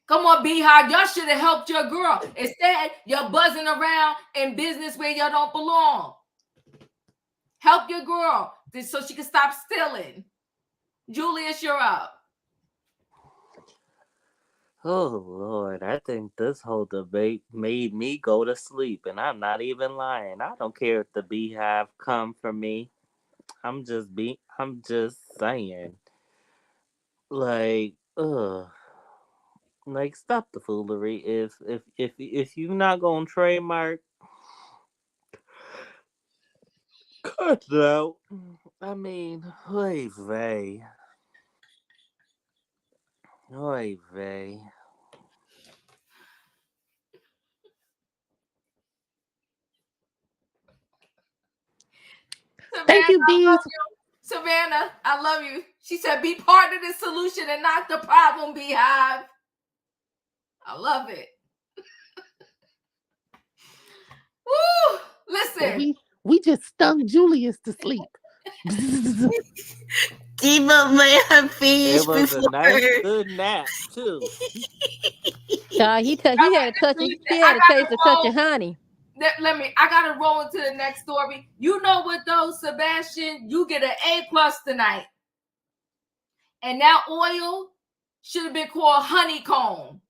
Come on, Beehive. Y'all should have helped your girl. Instead, you're buzzing around in business where y'all don't belong. Help your girl so she can stop stealing. Julius, you're up. Oh Lord, I think this whole debate made me go to sleep, and I'm not even lying. I don't care if the beehive come for me. I'm just saying. Like, like stop the foolery. If you're not gonna trademark, cut it out. I mean, oy vey. Oy vey. Thank you, Bees. Savannah, I love you. She said, be part of the solution and not the problem, Beehive. I love it. Woo! Listen. We just stung Julius to sleep. Diva may have finished It was before a nice her. good nap too. He had a touch. He had a taste of touching honey. I gotta roll into the next story. You know what though, Sebastian? You get an A+ tonight. And that oil should have been called honeycomb.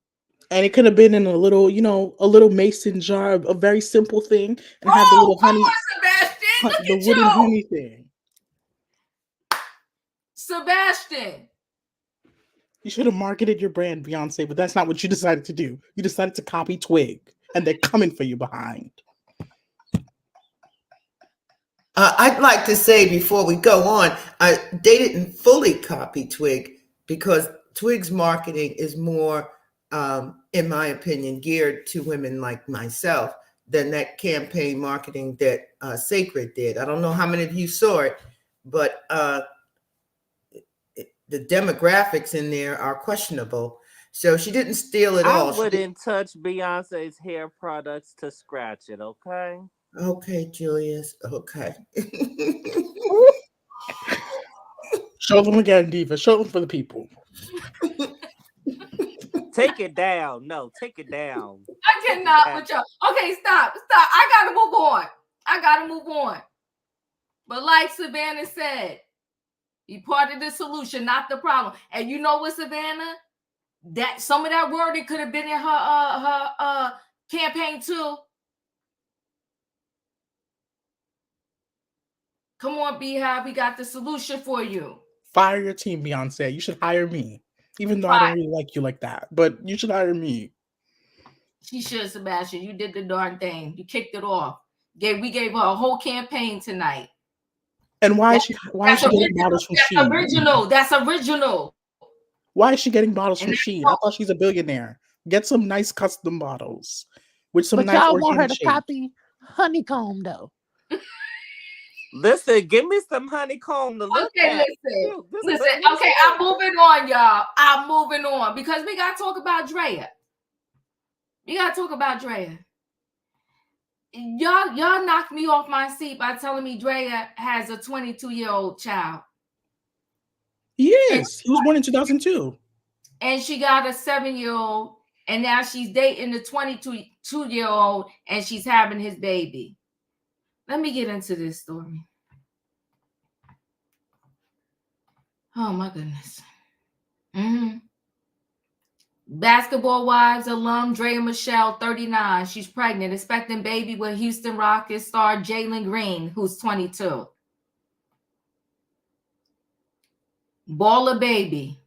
And it could have been in a little, a little mason jar, a very simple thing, and have the little honey, Sebastian, the wooden honey thing. Sebastian. You should have marketed your brand, Beyonce, but that's not what you decided to do. You decided to copy Twig, and they're coming for you behind. I'd like to say before we go on, they didn't fully copy Twig because Twig's marketing is more, in my opinion, geared to women like myself than that campaign marketing that Sacred did. I don't know how many of you saw it, but the demographics in there are questionable. So she didn't steal it all. I wouldn't touch Beyonce's hair products to scratch it, okay? Okay, Julius. Okay. Show them again, Diva. Show them for the people. Take it down. No, take it down. I cannot with y'all. Okay, stop. I gotta move on. But like Savannah said, be part of the solution, not the problem. And you know what, Savannah? That some of that wording could have been in her campaign too. Come on, Beehive, we got the solution for you. Fire your team, Beyonce. You should hire me. Even though I don't really like you like that. But you should hire me. She should, Sebastian. You did the darn thing. You kicked it off. We gave her a whole campaign tonight. And why is she getting bottles from Shein? That's original. Why is she getting bottles from Shein? I thought she's a billionaire. Get some nice custom bottles with some nice y'all want her to shapes. copy honeycomb though. Listen, give me some honeycomb to look at. Listen. Okay, I'm moving on, y'all. I'm moving on because we gotta talk about Draya. Y'all knocked me off my seat by telling me Draya has a 22-year-old child. Yes, he was born in 2002. And she got a 7-year-old, and now she's dating the 22-year-old, and she's having his baby. Let me get into this story. Oh my goodness. Basketball Wives alum Drea Michelle, 39. She's pregnant, expecting baby with Houston Rockets star Jalen Green, who's 22. Baller baby.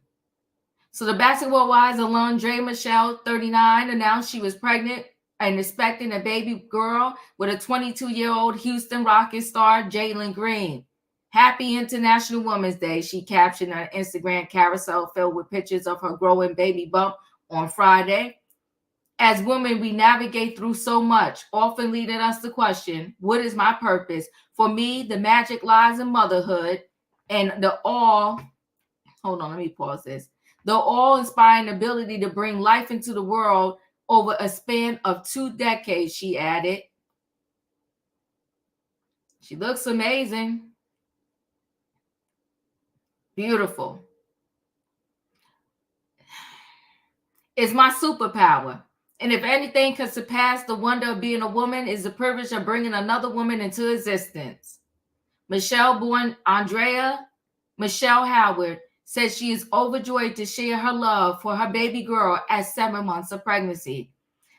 So the Basketball Wives alum Drea Michelle, 39, announced she was pregnant and expecting a baby girl with a 22-year-old Houston Rockets star Jalen Green. Happy International Women's Day, she captioned on Instagram carousel filled with pictures of her growing baby bump on Friday. As women, we navigate through so much, often leading us to question, what is my purpose? For me, the magic lies in motherhood and the awe-inspiring ability to bring life into the world over a span of 2 decades, she added. She looks amazing. Beautiful. It's my superpower. And if anything could surpass the wonder of being a woman, is the privilege of bringing another woman into existence. Michelle, born Andrea Michelle Howard, says she is overjoyed to share her love for her baby girl at 7 months of pregnancy.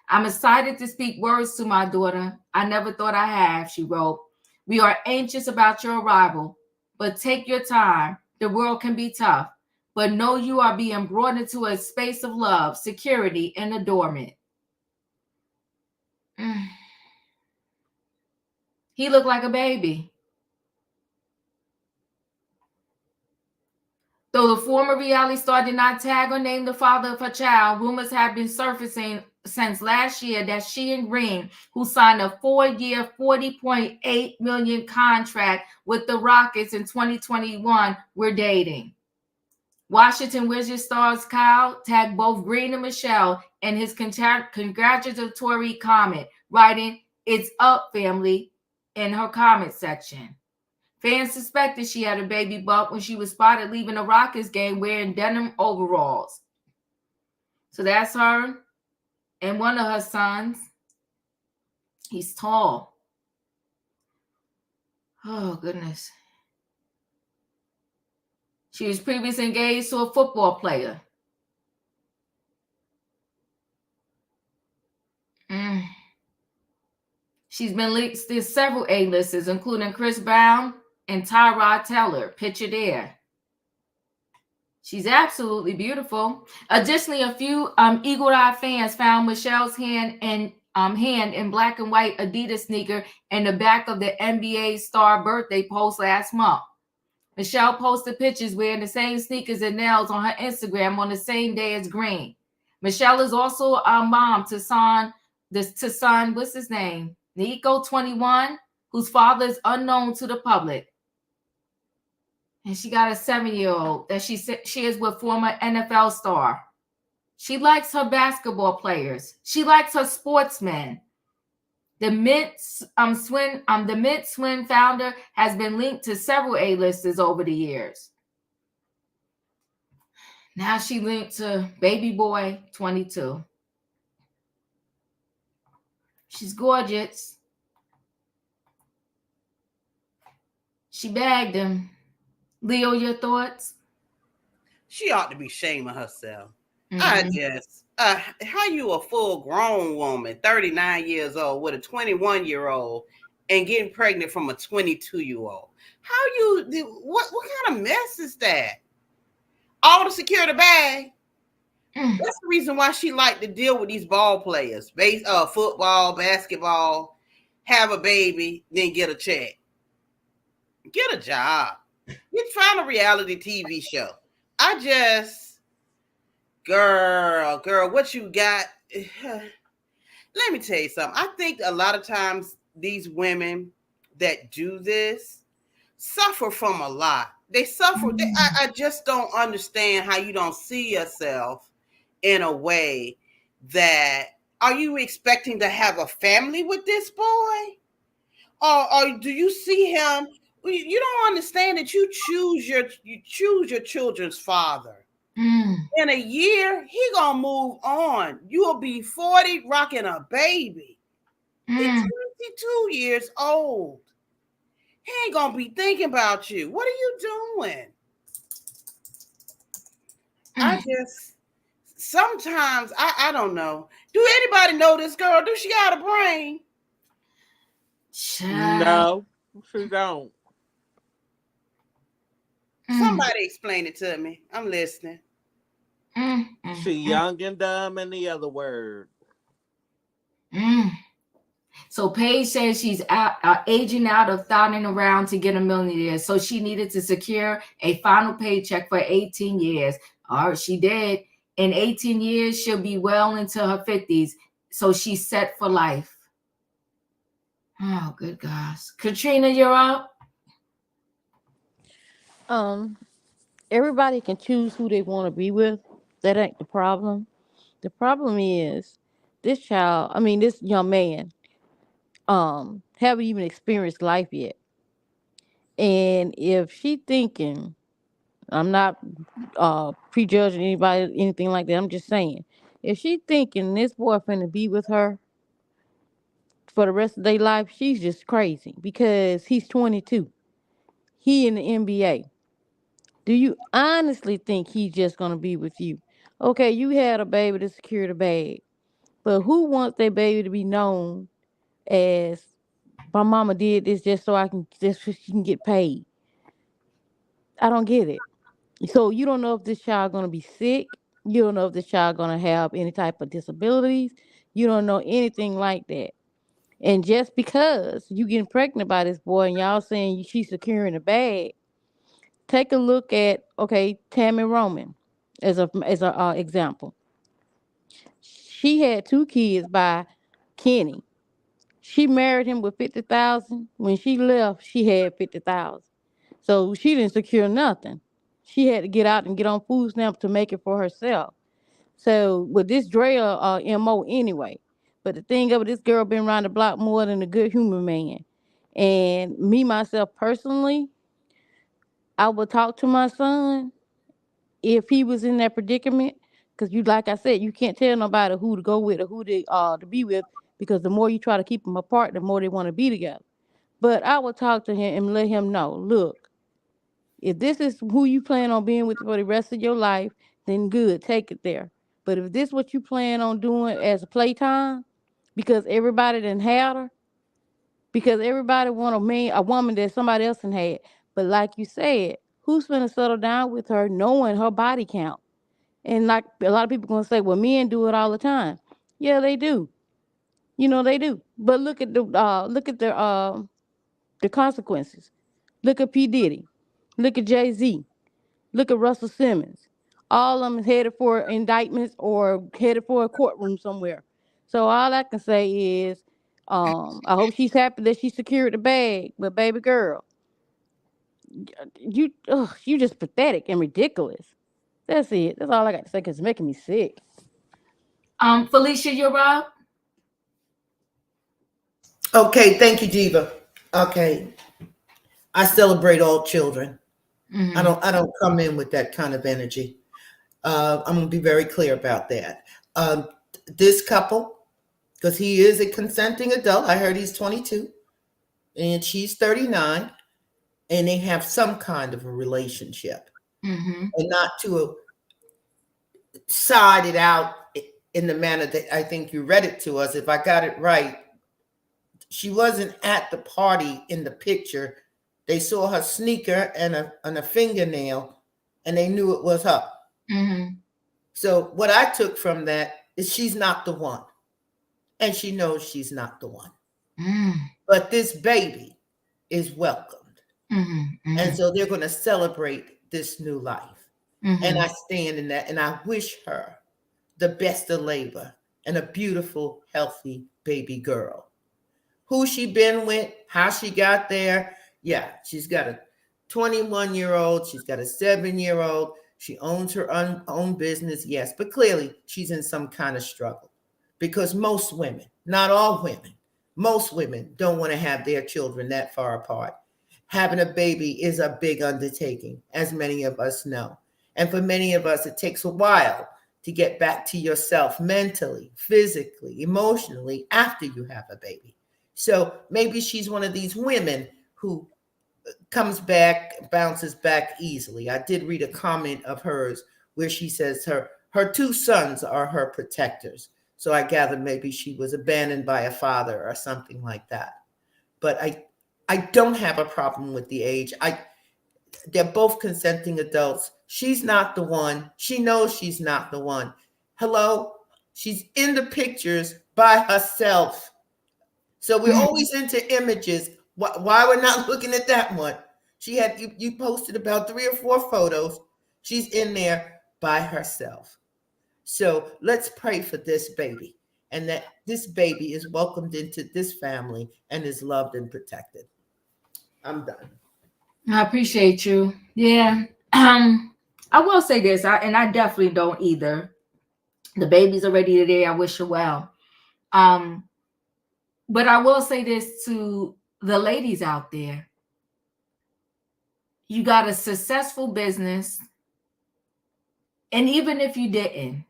I'm excited to speak words to my daughter I never thought I have, she wrote. We are anxious about your arrival, but take your time. The world can be tough, but know you are being brought into a space of love, security, and adornment. He looked like a baby. Though the former reality star did not tag or name the father of her child, rumors have been surfacing since last year that she and Green, who signed a 4-year, $40.8 million contract with the Rockets in 2021, were dating. Washington Wizards stars Kyle tagged both Green and Michelle in his congratulatory comment, writing, "It's up, family," in her comment section. Fans suspected she had a baby bump when she was spotted leaving a Rockets game wearing denim overalls. So that's her and one of her sons. He's tall. Oh, goodness. She was previously engaged to a football player. She's been linked to several A-listers, including Chris Brown and Tyrod Taylor. Picture there. She's absolutely beautiful. Additionally, a few eagle-eyed fans found Michelle's hand in black and white Adidas sneaker in the back of the NBA star birthday post last month. Michelle posted pictures wearing the same sneakers and nails on her Instagram on the same day as Green. Michelle is also a mom to son, what's his name? Nico, 21, whose father is unknown to the public. And she got a 7-year-old that she is with former NFL star. She likes her basketball players. She likes her sportsmen. The Mint Swim founder has been linked to several A-listers over the years. Now she linked to baby boy 22. She's gorgeous. She bagged him. Leo, your thoughts? She ought to be shaming herself. How you a full grown woman, 39 years old, with a 21-year-old and getting pregnant from a 22-year-old? What kind of mess is that? All to secure the bag. That's the reason why she like to deal with these ball players. Football, basketball, have a baby, then get a check. Get a job. Find a reality TV show. Girl, what you got? Let me tell you something. I think a lot of times these women that do this suffer from a lot. They suffer. I just don't understand how you don't see yourself in a way that, are you expecting to have a family with this boy? Or do you see him? You don't understand that you choose your children's father. In a year, he gonna move on. You'll be 40 rocking a baby. He's 22 years old. He ain't gonna be thinking about you. What are you doing? Sometimes I don't know. Do anybody know this girl? Do she got a brain? No, she don't. Somebody explain it to me. I'm listening. She young and dumb, and the other word. So Paige says she's aging out of thotting around to get a millionaire. So she needed to secure a final paycheck for 18 years. All right, she did. In 18 years, she'll be well into her 50s. So she's set for life. Oh, good gosh. Katrina, you're up. Everybody can choose who they want to be with. That ain't the problem. The problem is this child, I mean, this young man, haven't even experienced life yet. And if she thinking, I'm not prejudging anybody, anything like that. I'm just saying, if she thinking this boy finna be with her for the rest of their life, she's just crazy because he's 22. He in the NBA. Do you honestly think he's just gonna be with you? Okay, you had a baby to secure the bag, but who wants their baby to be known as my mama did this just so I can just so she can get paid? I don't get it. So you don't know if this child gonna be sick. You don't know if this child gonna have any type of disabilities. You don't know anything like that. And just because you getting pregnant by this boy and y'all saying she's securing the bag, take a look at Tammy Roman as a example. She had 2 kids by Kenny. She married him with 50,000. When she left, she had 50,000. So she didn't secure nothing. She had to get out and get on food stamps to make it for herself. So with this Drea MO anyway. But the thing of it, this girl been around the block more than a good human man. And me myself personally, I would talk to my son if he was in that predicament. Because you, like I said, you can't tell nobody who to go with or who to be with. Because the more you try to keep them apart, the more they want to be together. But I would talk to him and let him know, look, if this is who you plan on being with for the rest of your life, then good, take it there. But if this is what you plan on doing as a playtime, because everybody done had her, because everybody want a woman that somebody else done had. But like you said, who's gonna settle down with her knowing her body count? And like a lot of people gonna say, well, men do it all the time. Yeah, they do. You know they do. But look at the consequences. Look at P Diddy. Look at Jay-Z. Look at Russell Simmons. All of them is headed for indictments or headed for a courtroom somewhere. So all I can say is, I hope she's happy that she secured the bag. But baby girl, you just pathetic and ridiculous. That's it. That's all I got to say because it's making me sick. Felicia, you're up. Okay, thank you, Diva. Okay, I celebrate all children. Mhm. I don't come in with that kind of energy. I'm gonna be very clear about that. This couple, because he is a consenting adult. I heard he's 22 and she's 39, and they have some kind of a relationship, Mhm. and not to side it out in the manner that I think you read it to us. If I got it right, she wasn't at the party in the picture. They saw her sneaker and a fingernail, and they knew it was her. Mhm. So what I took from that is she's not the one, and she knows she's not the one. Mm. But this baby is welcomed, Mhm. and Mhm. so they're going to celebrate this new life. And Mhm. I stand in that, and I wish her the best of labor and a beautiful, healthy baby girl. Who she been with, how she got there. Yeah, she's got a 21-year-old, she's got a 7-year-old, she owns her own business, yes, but clearly she's in some kind of struggle because most women, not all women, most women don't want to have their children that far apart. Having a baby is a big undertaking, as many of us know. And for many of us, it takes a while to get back to yourself mentally, physically, emotionally after you have a baby. So maybe she's one of these women who comes back, bounces back easily. I did read a comment of hers where she says her 2 sons are her protectors. So I gather maybe she was abandoned by a father or something like that. But I don't have a problem with the age. They're both consenting adults. She's not the one. She knows she's not the one. Hello? She's in the pictures by herself. So we're always into images. Why we're not looking at that one? She had you posted about 3 or 4 photos. She's in there by herself. So let's pray for this baby and that this baby is welcomed into this family and is loved and protected. I'm done. I appreciate you. Yeah. I will say this, I definitely don't either. The baby's already there. I wish her well. Um, but I will say this to the ladies out there. You got a successful business, and even if you didn't,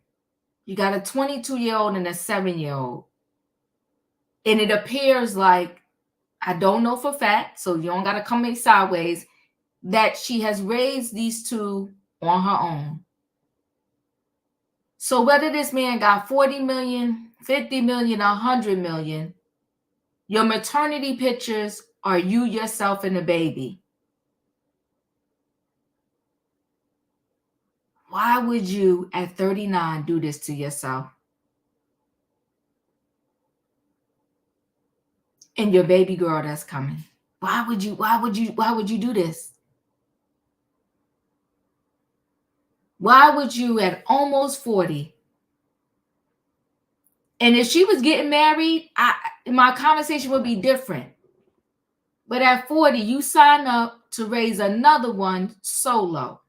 you got a 22-year-old and a 7-year-old, and it appears like, I don't know for fact, so you don't got to come in sideways, that she has raised these two on her own. So whether this man got 40 million, 50 million, 100 million, your maternity pictures are you, yourself, and the baby. Why would you at 39 do this to yourself? And your baby girl that's coming. Why would you do this? Why would you at almost 40? And if she was getting married, my conversation would be different. But at 40, you sign up to raise another one solo.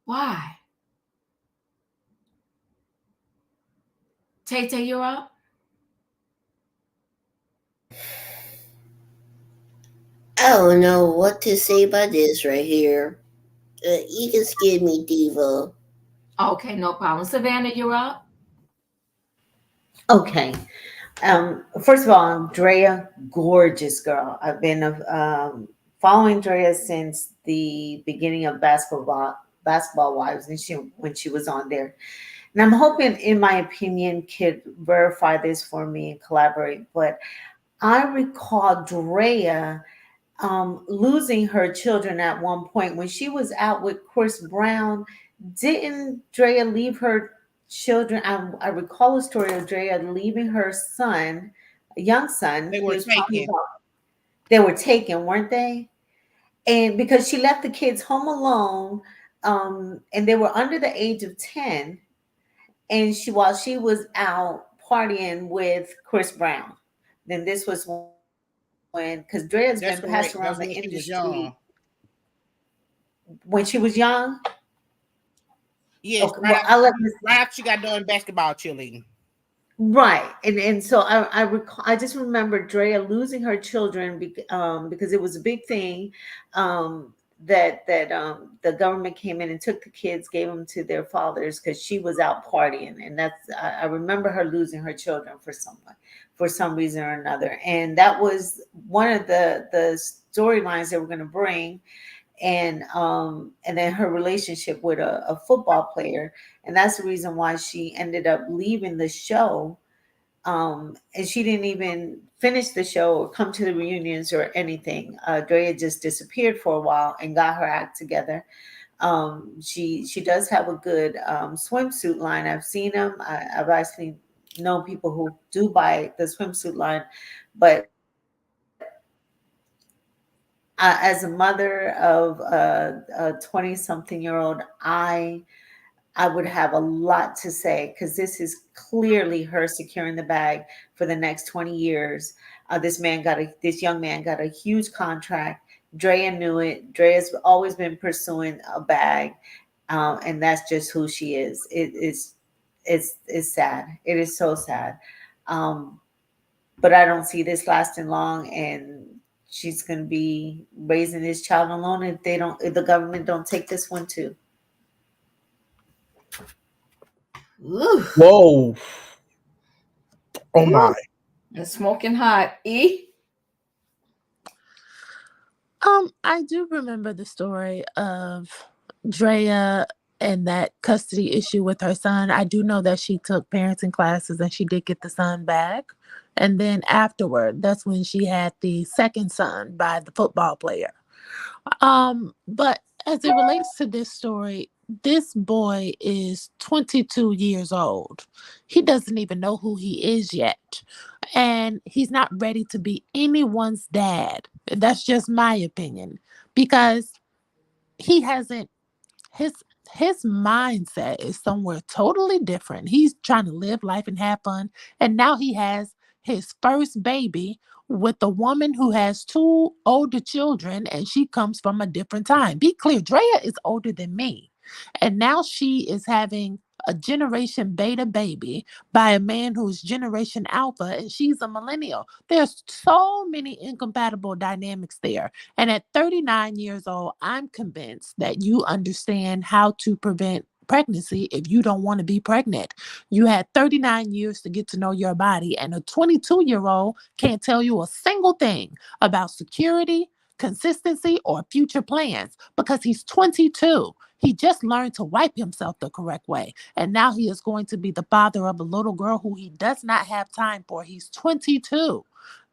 Why? Tay, you're up. I don't know what to say about this right here. You can skip me, Diva. Okay, no problem. Savannah, you're up. Okay. First of all, Drea, gorgeous girl. I've been following Drea since the beginning of Basketball Wives, and when she was on there. And I'm hoping, in my opinion, could verify this for me and collaborate. But I recall Drea losing her children at one point when she was out with Chris Brown. Didn't Drea leave her children? I recall a story of Drea leaving her son, a young son. They He were was probably taken. they were taken, weren't they? And because she left the kids home alone, and they were under the age of 10, and while she was out partying with Chris Brown. Then this was when, because Drea's That's been passed correct. around That's the when she was industry young. when she was young. Yes, Okay, well, I'll let this. right after she got done basketball cheerleading. Right, and so I recall, I just remember Drea losing her children because it was a big thing, that the government came in and took the kids, gave them to their fathers because she was out partying, and I remember her losing her children for some reason or another, and that was one of the storylines they were going to bring. And then her relationship with a football player, and that's the reason why she ended up leaving the show. And she didn't even finish the show or come to the reunions or anything. Drea just disappeared for a while and got her act together. She does have a good swimsuit line. I've seen them. I've actually known people who do buy the swimsuit line, but as a mother of a 20-something-year-old, I would have a lot to say because this is clearly her securing the bag for the next 20 years. This young man got a huge contract. Drea knew it. Drea's always been pursuing a bag, and that's just who she is. It's sad. It is so sad. But I don't see this lasting long, and she's going to be raising this child alone if the government don't take this one too. Ooh, Whoa. Oh my. it's smoking hot. E. I do remember the story of Drea and that custody issue with her son. I do know that she took parenting classes and she did get the son back. And then afterward, that's when she had the second son by the football player. But as it relates to this story, this boy is 22 years old. He doesn't even know who he is yet. And he's not ready to be anyone's dad. That's just my opinion. Because he hasn't his his mindset is somewhere totally different. He's trying to live life and have fun. And now he has his first baby with a woman who has two older children, and she comes from a different time. Be clear, Drea is older than me. And now she is having a generation beta baby by a man who's generation alpha and she's a millennial. There's so many incompatible dynamics there. And at 39 years old, I'm convinced that you understand how to prevent pregnancy if you don't want to be pregnant. You had 39 years to get to know your body, and a 22-year-old can't tell you a single thing about security, consistency, or future plans because he's 22. He just learned to wipe himself the correct way. And now he is going to be the father of a little girl who he does not have time for. He's 22.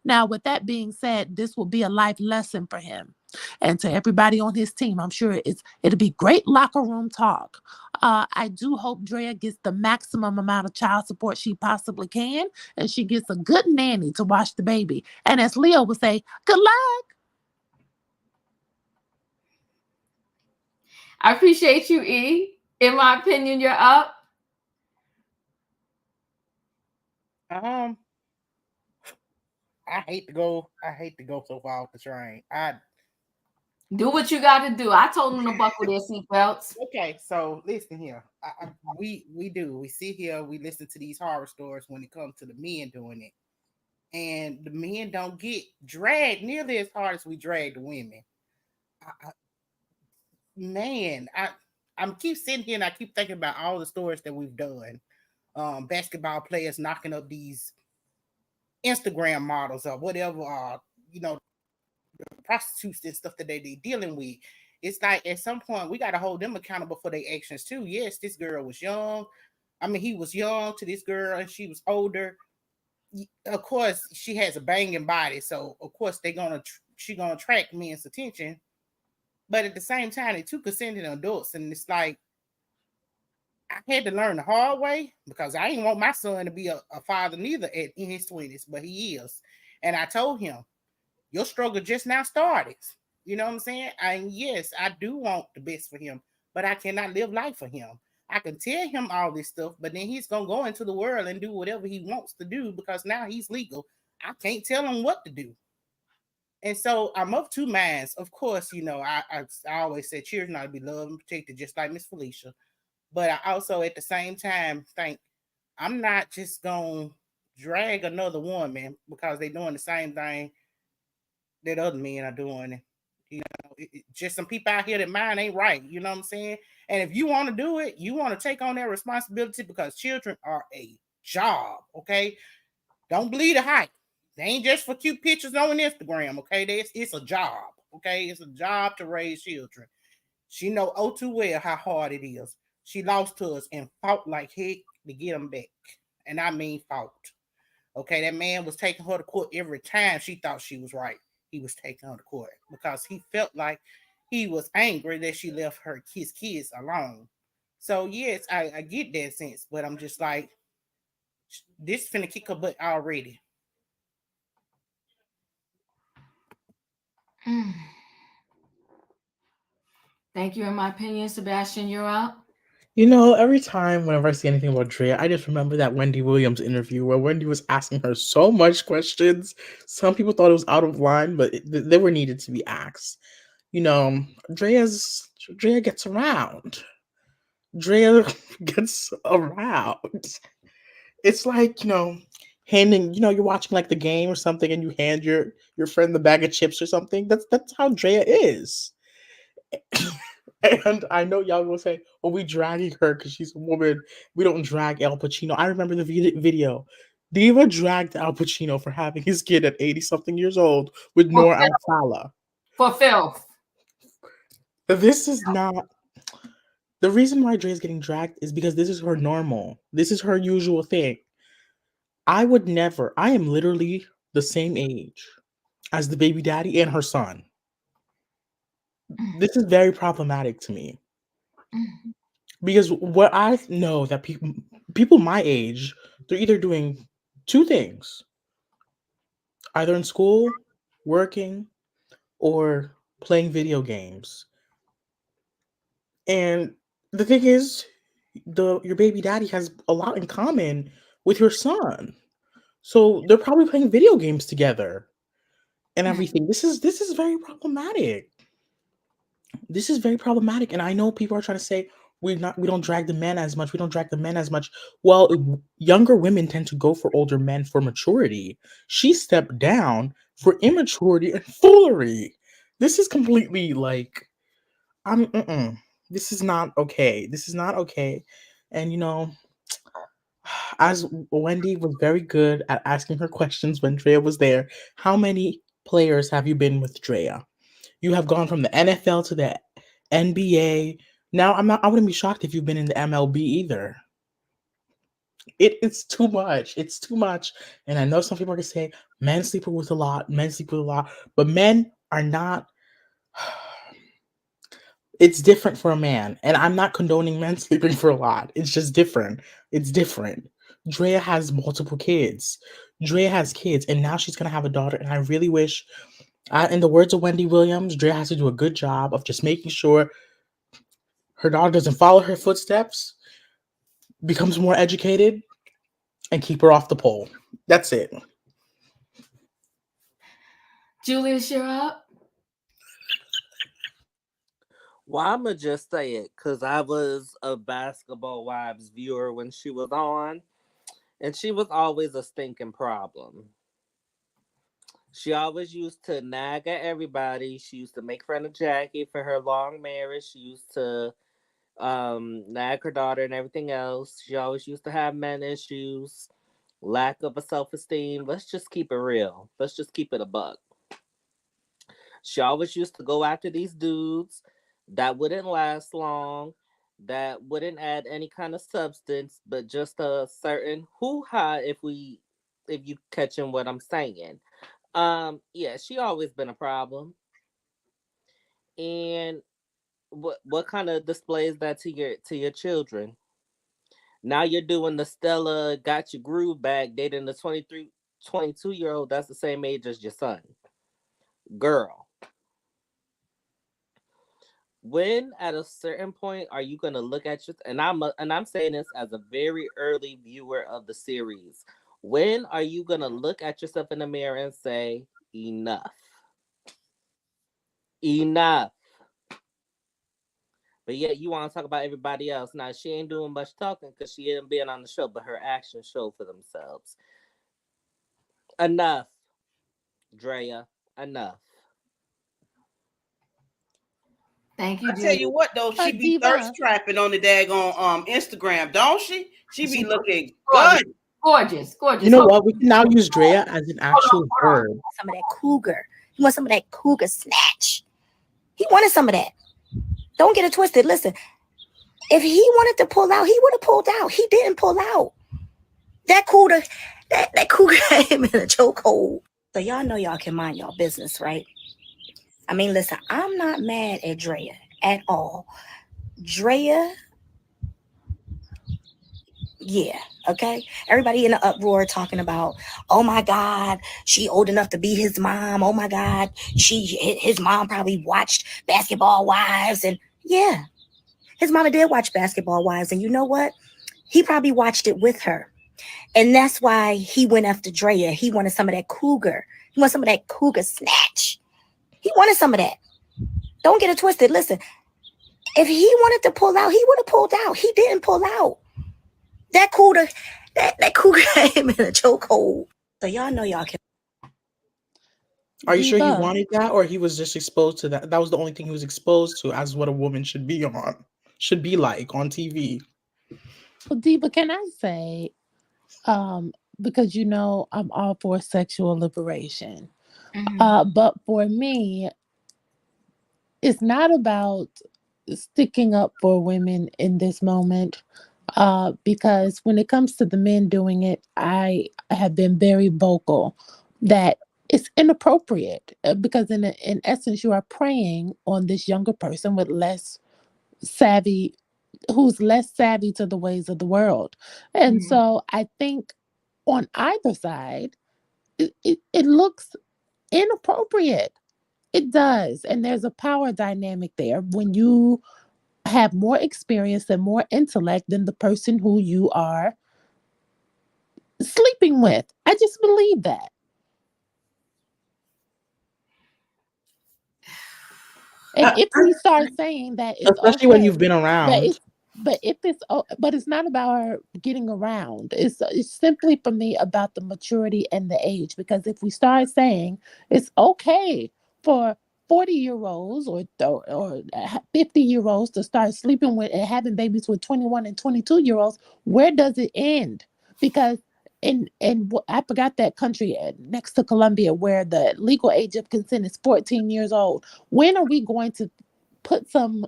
Now, with that being said, this will be a life lesson for him. And to everybody on his team, I'm sure it'll be great locker room talk. I do hope Drea gets the maximum amount of child support she possibly can, and she gets a good nanny to watch the baby. And as Leo would say, good luck. I appreciate you, E. In my opinion, you're up. I hate to go so far off the train. Do what you got to do. I told them to buckle their seatbelts. Okay, so listen here. We sit here, we listen to these horror stories when it comes to the men doing it, and the men don't get dragged nearly as hard as we drag the women. I'm keep sitting here and I keep thinking about all the stories that we've done. Basketball players knocking up these Instagram models or whatever, prostitutes and stuff that they dealing with. It's like at some point we got to hold them accountable for their actions too. Yes, this girl was young. I mean, he was young to this girl and she was older. Of course, she has a banging body, so of course she gonna attract men's attention. But at the same time, they two consenting adults, and it's like I had to learn the hard way because I didn't want my son to be a father neither in his 20s, but he is. And I told him, your struggle just now started. You know what I'm saying? And yes, I do want the best for him, but I cannot live life for him. I can tell him all this stuff, but then he's going to go into the world and do whatever he wants to do because now he's legal. I can't tell him what to do. And so I'm of two minds. Of course, I always say children ought to be loved and protected, just like Miss Felicia. But I also, at the same time, think I'm not just going to drag another woman because they're doing the same thing that other men are doing. Just some people out here that mine ain't right. You know what I'm saying? And if you want to do it, you want to take on that responsibility because children are a job. Okay, don't believe the hype. They ain't just for cute pictures on Instagram. Okay, it's a job. Okay, it's a job to raise children. She know oh too well how hard it is. She lost to us and fought like heck to get them back, and I mean fought. Okay, that man was taking her to court every time she thought she was right. He was taking her to court because he felt like he was angry that she left his kids alone. So yes, I get that sense, but I'm just like, this finna kick her butt already. Thank you. In my opinion, Sebastian, you're up. Every time whenever I see anything about Drea, I just remember that Wendy Williams interview where Wendy was asking her so much questions. Some people thought it was out of line, but they were needed to be asked. Drea gets around. Drea gets around. It's like, handing, you're watching like the game or something and you hand your friend the bag of chips or something. That's how Drea is. And I know y'all will say, "Oh, we dragging her because she's a woman. We don't drag Al Pacino." I remember the video. Diva dragged Al Pacino for having his kid at 80 something years old with For Noor filth. Al-Fala. For filth. This is not the reason why Dre is getting dragged is because this is her normal. This is her usual thing. I would never. I am literally the same age as the baby daddy and her son. This is very problematic to me. Because what I know that people my age, they're either doing two things. Either in school, working, or playing video games. And the thing is, your baby daddy has a lot in common with your son. So they're probably playing video games together and everything. This is very problematic. This is very problematic. And I know people are trying to say, We don't drag the men as much. We don't drag the men as much. Well, younger women tend to go for older men for maturity. She stepped down for immaturity and foolery. This is completely like this is not okay. This is not okay. And as Wendy was very good at asking her questions when Drea was there, how many players have you been with Drea? You have gone from the NFL to the NBA. Now I wouldn't be shocked if you've been in the MLB either. It's too much. It's too much. And I know some people are gonna say men sleep with a lot, men sleep with a lot, but men are not it's different for a man. And I'm not condoning men sleeping for a lot. It's just different. It's different. Drea has multiple kids. Drea has kids, and now she's gonna have a daughter. And I really wish, in the words of Wendy Williams, Drea has to do a good job of just making sure her daughter doesn't follow her footsteps, becomes more educated, and keep her off the pole. That's it. Julius, you're up. Well, I'ma just say it because I was a Basketball Wives viewer when she was on, and she was always a stinking problem. She always used to nag at everybody. She used to make fun of Jackie for her long marriage. She used to nag her daughter and everything else. She always used to have men issues, lack of a self esteem. Let's just keep it real. Let's just keep it a buck. She always used to go after these dudes that wouldn't last long, that wouldn't add any kind of substance, but just a certain hoo ha if you catching what I'm saying. Yeah, she always been a problem. And what kind of displays that to your children? Now you're doing the Stella got your groove back, dating the 23, 22-year-old that's the same age as your son. Girl, when at a certain point are you gonna look at your and I'm saying this as a very early viewer of the series. When are you gonna look at yourself in the mirror and say, enough? Enough. But yet you want to talk about everybody else. Now she ain't doing much talking because she ain't being on the show, but her actions show for themselves. Enough, Drea. Enough. Thank you, I tell Julius. you what though, she be thirst Diva. trapping on the daggone Instagram, don't she? She be She looking gorgeous, good. gorgeous, You gorgeous. know Hold what? We can now use Drea as an actual on. verb. Some of that cougar. He wants some of that cougar snatch. He wanted some of that. Don't get it twisted. Listen, if he wanted to pull out, he would have pulled out. He didn't pull out. That cougar, that cougar had him in a chokehold. So y'all know y'all can mind y'all business, right? I mean, listen, I'm not mad at Drea at all. Drea, yeah, okay. Everybody in the uproar talking about, oh my God, she old enough to be his mom. Oh my God, his mom probably watched Basketball Wives, and yeah, his mama did watch Basketball Wives, and you know what? He probably watched it with her, and that's why he went after Drea. He wanted some of that cougar. He wanted some of that cougar snatch. He wanted some of that. Don't get it twisted. Listen, if he wanted to pull out, he would have pulled out. He didn't pull out. That cougar, that cougar had him in a chokehold. So y'all know y'all can. Are you sure he Diva. wanted that, or he was just exposed to that? That was the only thing he was exposed to as what a woman should be like on TV. Well, Diva, can I say, because I'm all for sexual liberation. But for me, it's not about sticking up for women in this moment. Because when it comes to the men doing it, I have been very vocal that it's inappropriate because in essence you are preying on this younger person with less savvy who's less savvy to the ways of the world. And so I think on either side, it looks inappropriate. It does. And there's a power dynamic there when you have more experience and more intellect than the person who you are sleeping with. I just believe that. And if we start saying that it's Especially when okay, you've been that it's around. But if it's but it's not about her getting around. It's simply for me about the maturity and the age. Because if we start saying it's okay for 40-year-olds or 50-year-olds to start sleeping with and having babies with 21 and 22-year-olds, where does it end? Because I forgot that country next to Colombia where the legal age of consent is 14 years old. When are we going to put some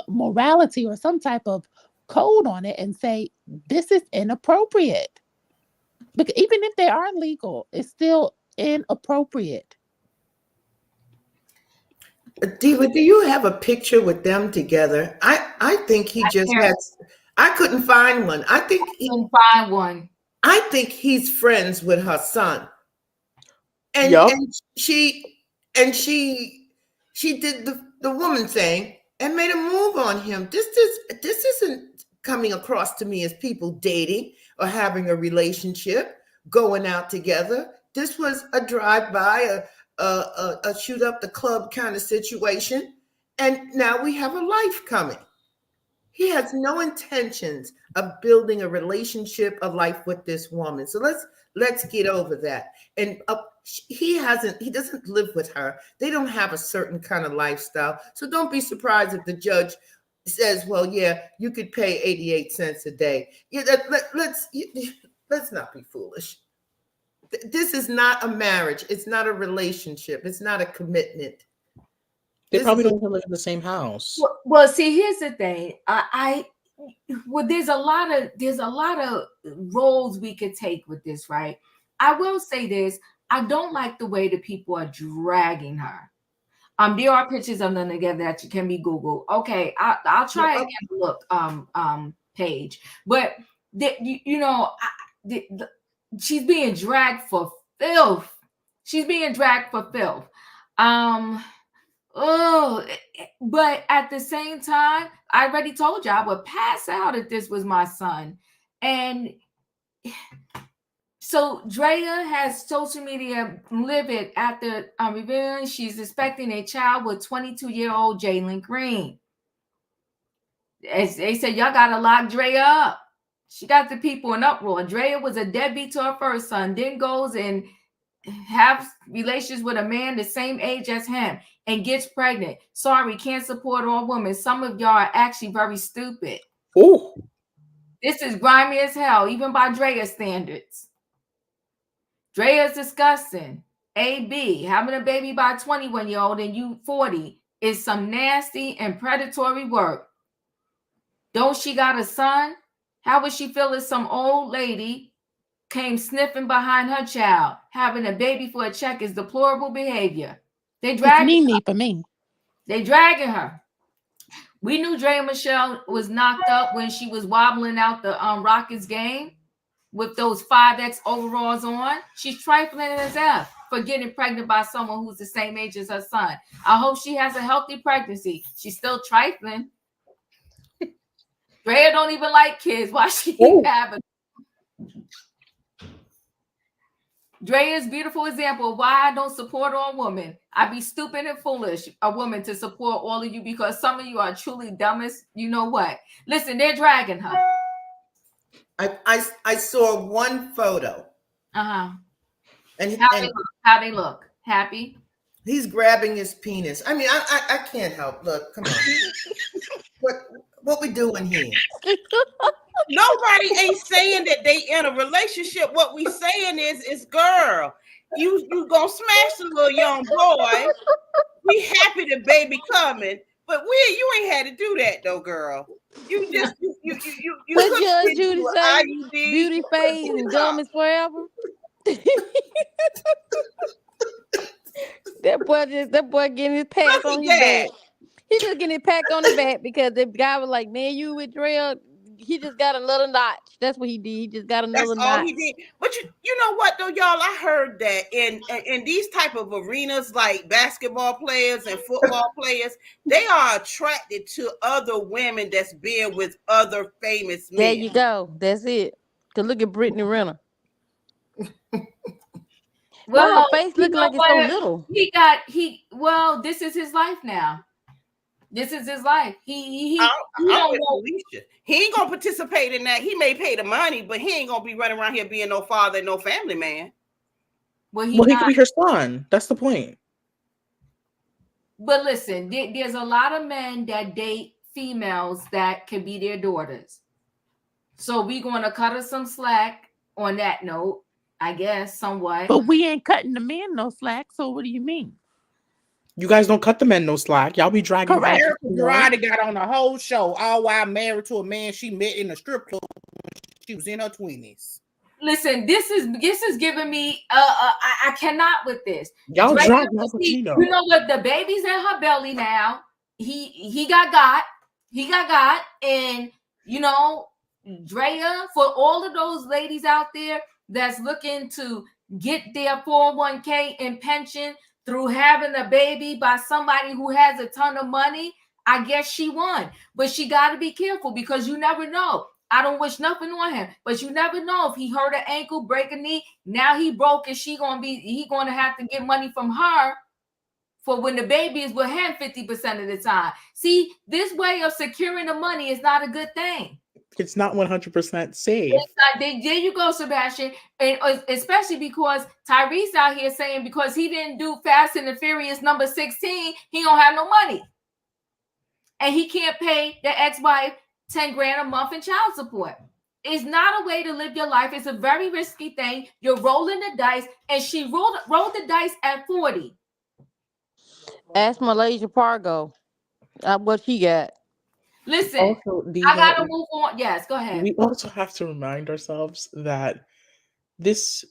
morality or some type of code on it and say this is inappropriate? Because even if they are legal, it's still inappropriate. Diva, do you have a picture with them together? I think he just can't- has. I couldn't find one. Couldn't find one. I think he's friends with her son, and Yup. she did the woman thing and made a move on him. This isn't coming across to me as people dating or having a relationship, going out together. This was a drive by, a shoot up the club kind of situation, and now we have a life coming. He has no intentions of building a relationship, a life with this woman. So let's get over that. And he doesn't live with her. They don't have a certain kind of lifestyle. So don't be surprised if the judge says, well, yeah, you could pay 88 cents a day. Yeah, let's not be foolish. This is not a marriage. It's not a relationship. It's not a commitment. They This probably is don't even live in the same house. Well, see, here's the thing. Well, there's a lot of roles we could take with this, right? I will say this. I don't like the way that people are dragging her. There are pictures of them together that can be Googled. Okay, I'll try again to look page, but she's being dragged for filth. She's being dragged for filth. Oh, but at the same time, I already told you I would pass out if this was my son. And so Draya has social media livid after revealing she's expecting a child with 22-year-old Jalen Green. As they said, y'all gotta lock Draya up. She got the people in uproar. Draya was a deadbeat to her first son, then goes and have relations with a man the same age as him and gets pregnant. Sorry, can't support all women. Some of y'all are actually very stupid. Oh, This is grimy as hell, even by Draya standards. Draya is disgusting. AB, having a baby by a 21-year-old and you 40 is some nasty and predatory work. Don't she got a son? How would she feel if some old lady came sniffing behind her child? Having a baby for a check is deplorable behavior. They It's dragging her. for me. They dragging her. We knew Drea Michelle was knocked up when she was wobbling out the Rockets game with those 5X overalls on. She's trifling as F for getting pregnant by someone who's the same age as her son. I hope she has a healthy pregnancy. She's still trifling. Drea don't even like kids. Why she keep having? Drea's beautiful example of why I don't support all women. I'd be stupid and foolish, a woman, to support all of you because some of you are truly dumbest. You know what? Listen, they're dragging her. I saw one photo. Uh-huh. And how they look? Happy? He's grabbing his penis. I mean, I can't help. Look, come on. what we doing here? Nobody ain't saying that they in a relationship. What we saying is girl, you gonna smash the little young boy. We happy the baby coming, but you ain't had to do that though, girl. You just you What Judge Judy say? IUD. Beauty fades and dumb is forever. That boy getting his pats on his back. He just getting his pack on the back because the guy was like, man, you with Draya. He just got another notch. That's what he did. He just got another notch. All he did. But you know what though, y'all? I heard that in these type of arenas like basketball players and football players, they are attracted to other women that's being with other famous men. There you go. That's it. Cause look at Brittany Renner. Well, her face looking like it's so little. This is his life now. This is his life. He I'm don't with know. Felicia. He ain't gonna participate in that. He may pay the money, but he ain't gonna be running around here being no father and no family man. Well, Well, he could be her son. That's the point. But listen, there's a lot of men that date females that can be their daughters. So we're going to cut her some slack on that note, I guess, somewhat. But we ain't cutting the men no slack. So what do you mean? You guys don't cut the men no slack. Y'all be dragging. Correct. Erica Draya got on the whole show, all while married to a man she met in a strip club when she was in her 20s. Listen, this is giving me I cannot with this. Y'all Draya, drag you know what? The baby's in her belly now. He got, and you know, Draya, for all of those ladies out there that's looking to get their 401k and pension through having a baby by somebody who has a ton of money, I guess she won. But she got to be careful because you never know. I don't wish nothing on him, but you never know if he hurt an ankle, break a knee. Now he broke, and he gonna have to get money from her for when the baby is with him 50% of the time. See, this way of securing the money is not a good thing. It's not 100% safe. It's not, there you go, Sebastian, and especially because Tyrese out here saying because he didn't do Fast and the Furious number 16, he don't have no money, and he can't pay the ex-wife 10 grand a month in child support. It's not a way to live your life. It's a very risky thing. You're rolling the dice, and she rolled the dice at 40. Ask Malaysia Pargo what she got. Listen, Also, I gotta move on. Yes, go ahead. We also have to remind ourselves that this,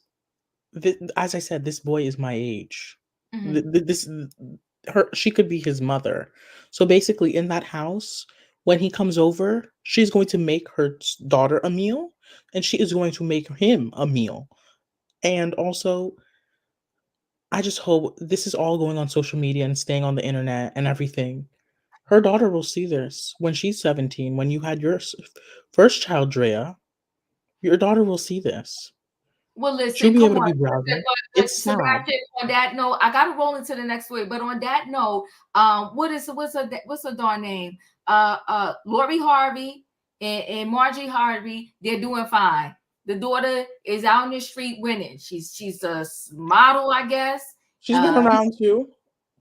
as I said, this boy is my age. She could be his mother. So basically, in that house, when he comes over, she's going to make her daughter a meal, and she is going to make him a meal. And also, I just hope this is all going on social media and staying on the internet and everything. Her daughter will see this when she's 17. When you had your first child, Drea, your daughter will see this. Well, listen, she'll be come able to on. be browsing. But It's sad. Sebastian, on that note, I gotta roll into the next story. But on that note, what's her darn name? Lori Harvey and Margie Harvey, they're doing fine. The daughter is out in the street winning. She's a model, I guess. She's been around too.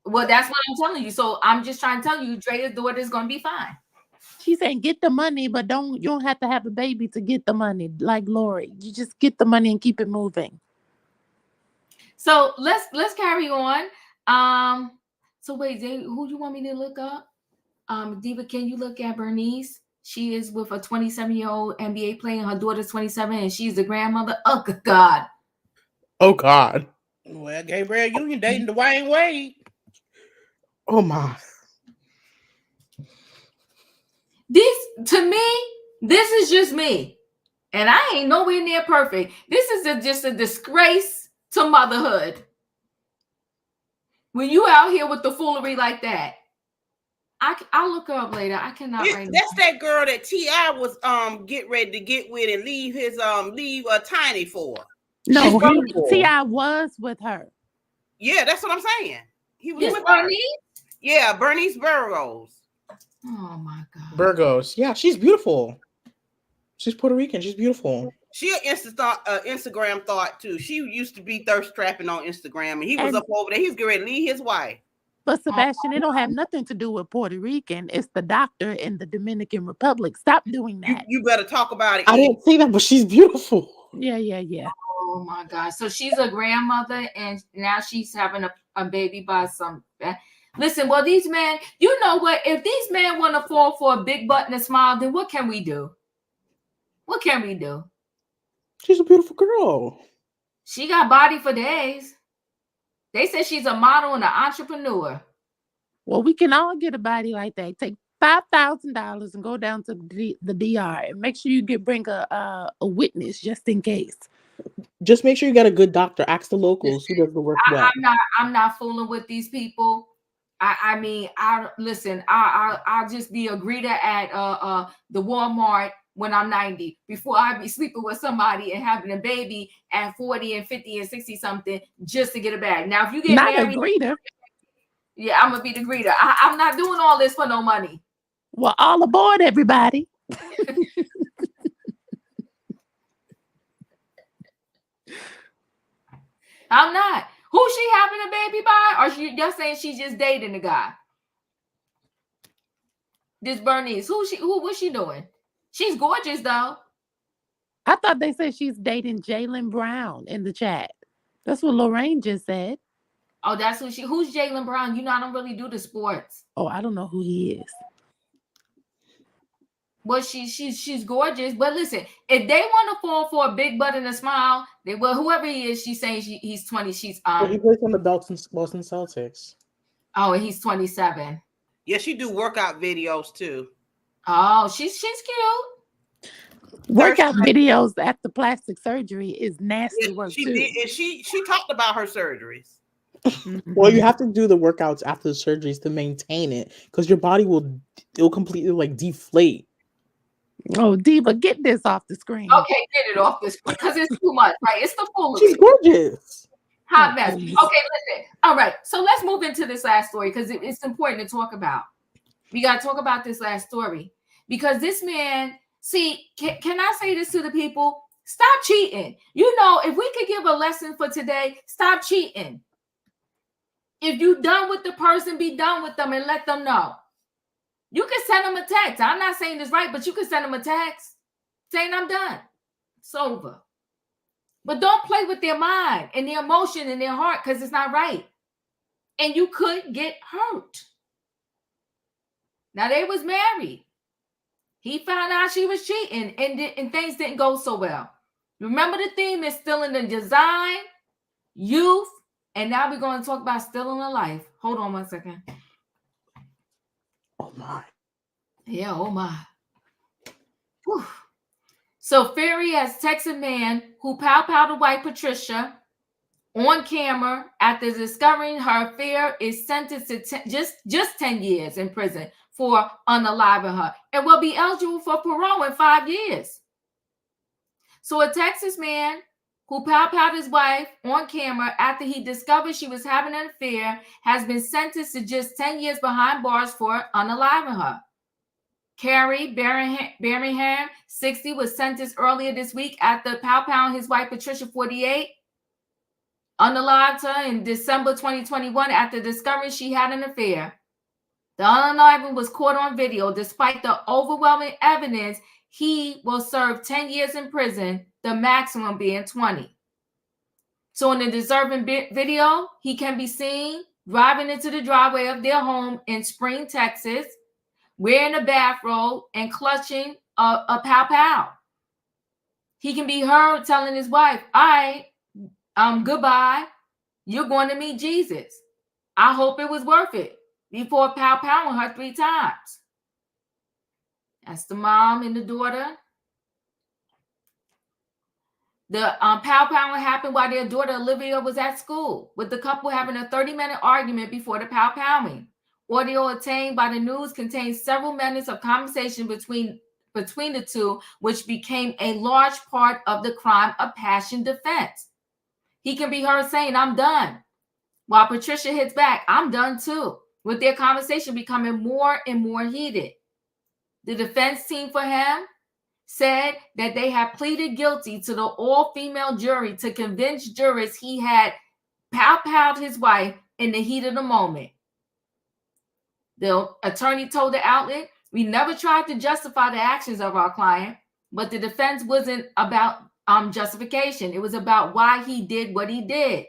Well, that's what I'm telling you. So I'm just trying to tell you, Drea's daughter is gonna be fine. She's saying get the money, but you don't have to have a baby to get the money. Like Lori, you just get the money and keep it moving. So let's carry on. So wait, who do you want me to look up? Diva, can you look at Bernice? She is with a 27-year-old NBA player. Her daughter's 27, and she's the grandmother. Oh God. Oh God. Well, Gabriel Union dating Dwayne Wade. Oh my. To me, this is just me, and I ain't nowhere near perfect. This is just a disgrace to motherhood. When you out here with the foolery like that, I'll look her up later. I cannot right now. That's that girl that T.I. was get ready to get with and leave Tiny for. No, T.I. was with her. Yeah, that's what I'm saying. He was with Bernice? her. Yeah, Bernice Burgos. Oh my God. Burgos. Yeah, she's beautiful. She's Puerto Rican. She's beautiful. She an Instagram thought too. She used to be thirst trapping on Instagram, and he was up over there. He was getting ready to leave his wife. But Sebastian, it don't have nothing to do with Puerto Rican. It's the doctor in the Dominican Republic. Stop doing that. You better talk about it. I didn't say that, but she's beautiful. Yeah. Oh my God. So she's a grandmother, and now she's having a baby by some. Listen, well, these men, you know what? If these men want to fall for a big butt and a smile, then what can we do? What can we do? She's a beautiful girl. She got body for days. They said she's a model and an entrepreneur. Well, we can all get a body like that. Take $5,000 and go down to the DR and make sure you bring a witness just in case. Just make sure you got a good doctor. Ask the locals who does the work well. I'm not fooling with these people. I'll just be a greeter at the Walmart when I'm 90 before I be sleeping with somebody and having a baby at 40 and 50 and 60 something just to get a bag. Now, if you get not married, a greeter. Yeah, I'm gonna be the greeter. I'm not doing all this for no money. Well, all aboard, everybody. I'm not. Who she having a baby by? Or you're saying she's just dating the guy? This Bernice. What's she doing? She's gorgeous though. I thought they said she's dating Jaylen Brown in the chat. That's what Lorraine just said. Oh, that's who's Jaylen Brown? You know, I don't really do the sports. Oh, I don't know who he is. Well, she's gorgeous. But listen, if they want to fall for a big butt and a smile, whoever he is, she's saying he's 20. She's He plays on the Boston Celtics. Oh, and he's 27. Yeah, she do workout videos too. Oh, she's cute. Workout videos after plastic surgery is nasty work she too. did, and she talked about her surgeries. Well, you have to do the workouts after the surgeries to maintain it, because your body will completely like deflate. Oh, Diva, get this off the screen. Okay, get it off the screen because it's too much, right? It's the foolery. She's gorgeous. Hot mess. Okay, listen. All right, so let's move into this last story because it's important to talk about. We got to talk about this last story because this man, see, can I say this to the people? Stop cheating. You know, if we could give a lesson for today, stop cheating. If you done with the person, be done with them and let them know. You can send them a text. I'm not saying this right, but you can send them a text saying I'm done. It's over. But don't play with their mind and their emotion and their heart because it's not right. And you could get hurt. Now, they was married. He found out she was cheating and things didn't go so well. Remember, the theme is still in the design, youth, and now we're going to talk about still in the life. Hold on 1 second. Oh, my. Yeah, oh, my. Whew. So, Ferry has texted man who pow-powed wife Patricia on camera after discovering her affair is sentenced to just 10 years in prison for unaliving her and will be eligible for parole in 5 years. So a Texas man who pow-powed his wife on camera after he discovered she was having an affair has been sentenced to just 10 years behind bars for unaliving her. Carrie Birmingham, 60, was sentenced earlier this week after pow-powing his wife Patricia, 48, unalived her in December 2021 after discovering she had an affair. The unaliving was caught on video. Despite the overwhelming evidence, he will serve 10 years in prison, the maximum being 20. So in the deserving video, he can be seen driving into the driveway of their home in Spring, Texas, wearing a bathrobe and clutching a pow-pow. He can be heard telling his wife, all right, goodbye. You're going to meet Jesus. I hope it was worth it. Before pow-powing her 3 times. That's the mom and the daughter. The pow-powing happened while their daughter Olivia was at school, with the couple having a 30-minute argument before the pow-powing. Audio obtained by the news contains several minutes of conversation between the two, which became a large part of the crime of passion defense. He can be heard saying, I'm done. While Patricia hits back, I'm done too, with their conversation becoming more and more heated. The defense team for him said that they had pleaded guilty to the all-female jury to convince jurors he had pow-powed his wife in the heat of the moment. The attorney told the outlet, we never tried to justify the actions of our client, but the defense wasn't about justification. It was about why he did what he did.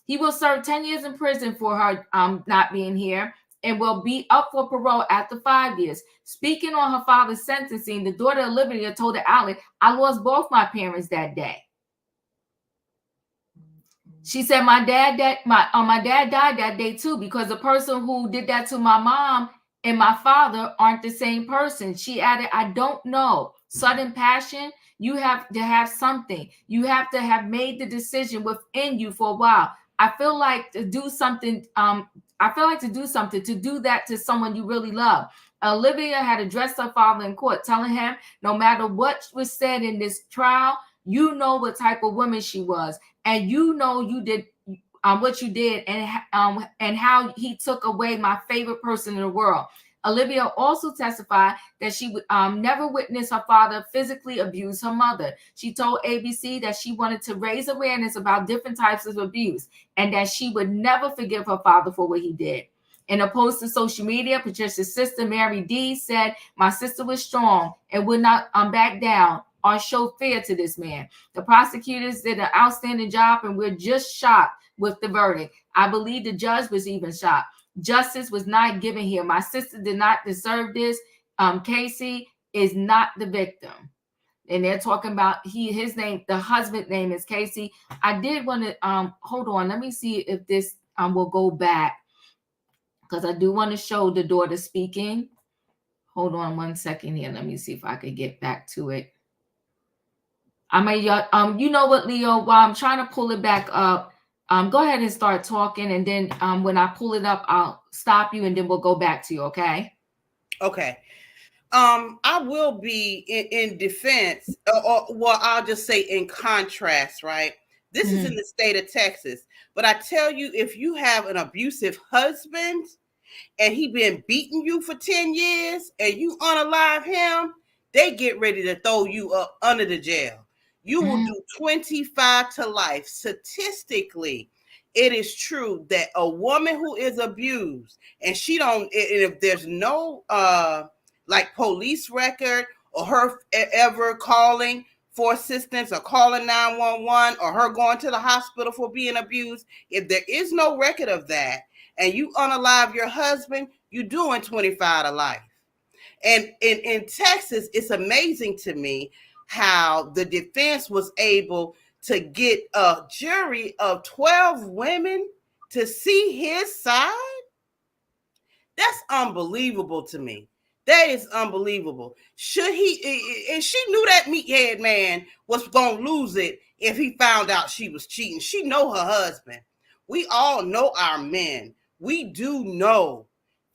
He will serve 10 years in prison for her not being here and will be up for parole after 5 years. Speaking on her father's sentencing, the daughter Olivia told the outlet, I lost both my parents that day. She said, my dad died that day too, because the person who did that to my mom and my father aren't the same person. She added, I don't know. Sudden passion, you have to have something. You have to have made the decision within you for a while. I feel like to do something. To do that to someone you really love. Olivia had addressed her father in court, telling him, no matter what was said in this trial, you know what type of woman she was, and you know you did what you did, and how he took away my favorite person in the world. Olivia also testified that she would never witness her father physically abuse her mother. She told ABC that she wanted to raise awareness about different types of abuse and that she would never forgive her father for what he did. In a post to social media, Patricia's sister, Mary D, said, "My sister was strong and would not back down or show fear to this man. The prosecutors did an outstanding job, and we're just shocked with the verdict. I believe the judge was even shocked. Justice was not given here. My sister did not deserve this. Casey is not the victim." And they're talking about his name, the husband's name is Casey. I did want to hold on. Let me see if this will go back, because I do want to show the daughter speaking. Hold on 1 second here. Let me see if I could get back to it. I may, you know what, Leo, while I'm trying to pull it back up, go ahead and start talking, and then when I pull it up, I'll stop you, and then we'll go back to you, okay? Okay. I will be in defense, or well, I'll just say in contrast, right? This is in the state of Texas, but I tell you, if you have an abusive husband and he been beating you for 10 years and you unalive him, they get ready to throw you up under the jail. You will do 25 to life. Statistically, it is true that a woman who is abused and she don't, and if there's no like police record or her ever calling for assistance or calling 911 or her going to the hospital for being abused, if there is no record of that and you unalive your husband, you're doing 25 to life. And in Texas, it's amazing to me how the defense was able to get a jury of 12 women to see his side. That's unbelievable to me. That is unbelievable. Should he, and she knew that meathead man was going to lose it if he found out she was cheating. She know her husband. We all know our men. We do know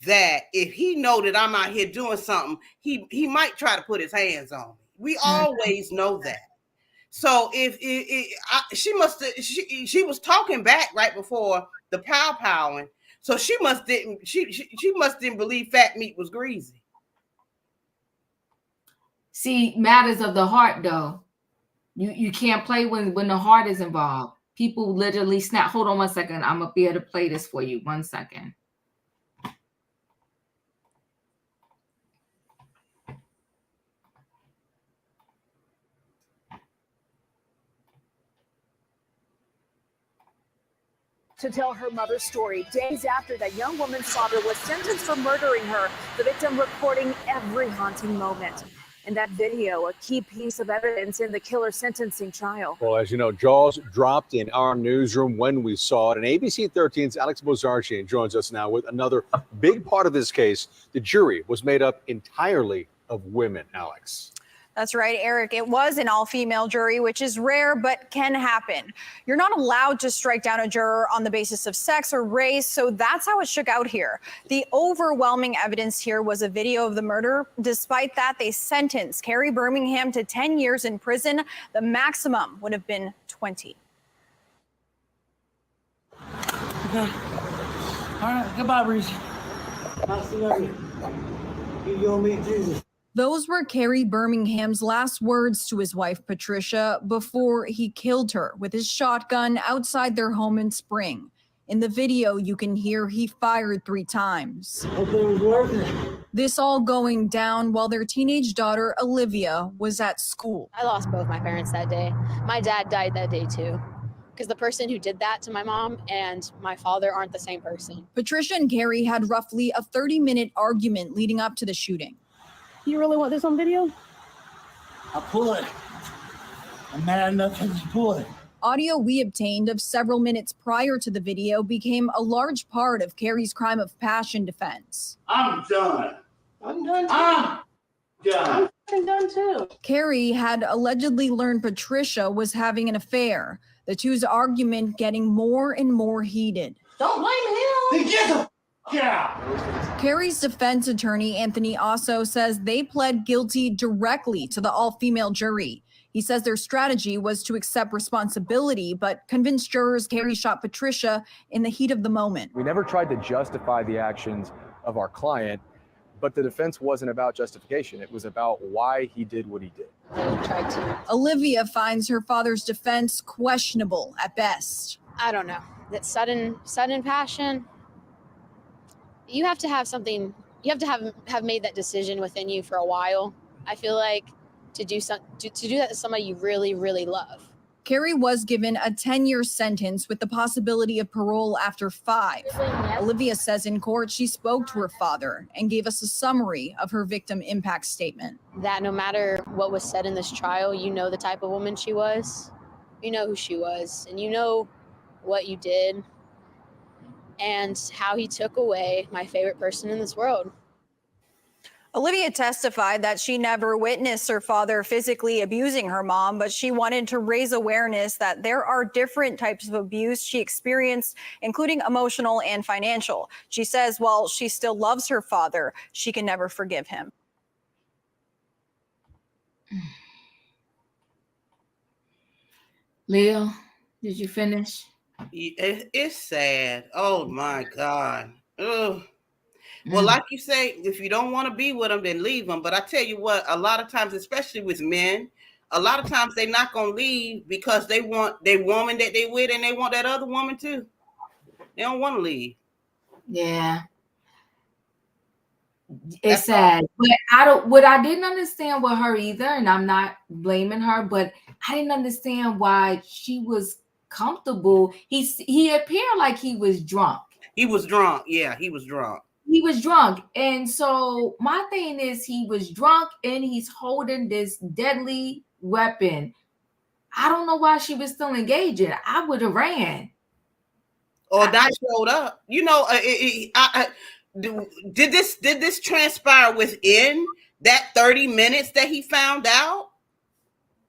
that if he know that I'm out here doing something, he might try to put his hands on me. We always know that. So if she was talking back right before the pow-powing, so she must didn't believe fat meat was greasy. See, matters of the heart, though. You can't play when the heart is involved. People literally snap. Hold on 1 second. I'm gonna be able to play this for you. 1 second. To tell her mother's story days after that young woman's father was sentenced for murdering her, the victim recording every haunting moment. In that video, a key piece of evidence in the killer's sentencing trial. Well, as you know, jaws dropped in our newsroom when we saw it. And ABC 13's Alex Bozarchian joins us now with another big part of this case. The jury was made up entirely of women, Alex. That's right, Eric. It was an all-female jury, which is rare but can happen. You're not allowed to strike down a juror on the basis of sex or race, so that's how it shook out here. The overwhelming evidence here was a video of the murder. Despite that, they sentenced Carrie Birmingham to 10 years in prison. The maximum would have been 20. Okay. All right. Goodbye, Reese. I'll see you. You owe me Jesus. Those were Carrie Birmingham's last words to his wife, Patricia, before he killed her with his shotgun outside their home in Spring. In the video, you can hear he fired 3 times. Hope it was worth it. This all going down while their teenage daughter, Olivia, was at school. I lost both my parents that day. My dad died that day, too. Because the person who did that to my mom and my father aren't the same person. Patricia and Carrie had roughly a 30-minute argument leading up to the shooting. You really want this on video? I'll pull it. I'm mad enough to pull it. Audio we obtained of several minutes prior to the video became a large part of Carrie's crime of passion defense. I'm done. I'm done too. I'm done too. Carrie had allegedly learned Patricia was having an affair, the two's argument getting more and more heated. Don't blame him. Get the out. Carrie's defense attorney, Anthony Osso, says they pled guilty directly to the all-female jury. He says their strategy was to accept responsibility, but convince jurors Carey shot Patricia in the heat of the moment. We never tried to justify the actions of our client, but the defense wasn't about justification. It was about why he did what he did. Olivia finds her father's defense questionable at best. I don't know. That sudden passion. You have to have something. You have to have made that decision within you for a while. I feel like to do that to somebody you really, really love. Carey was given a 10-year sentence with the possibility of parole after 5. Olivia says in court she spoke to her father and gave us a summary of her victim impact statement. That no matter what was said in this trial, you know the type of woman she was. You know who she was, and you know what you did and how he took away my favorite person in this world. Olivia testified that she never witnessed her father physically abusing her mom, but she wanted to raise awareness that there are different types of abuse she experienced, including emotional and financial. She says while she still loves her father, she can never forgive him. Leo, did you finish? It's sad. Oh my God. Ugh. Well, like you say, if you don't want to be with them, then leave them. But I tell you what, a lot of times, especially with men, a lot of times they're not going to leave because they want their woman that they with and they want that other woman too. They don't want to leave. Yeah. It's sad. But what I didn't understand with her either, and I'm not blaming her, but I didn't understand why she was comfortable. He appeared like he was drunk. He was drunk. Yeah, he was drunk. He was drunk. And so my thing is he was drunk and he's holding this deadly weapon. I don't know why she was still engaging. I would have ran. Or not showed up. You know, did this transpire within that 30 minutes that he found out?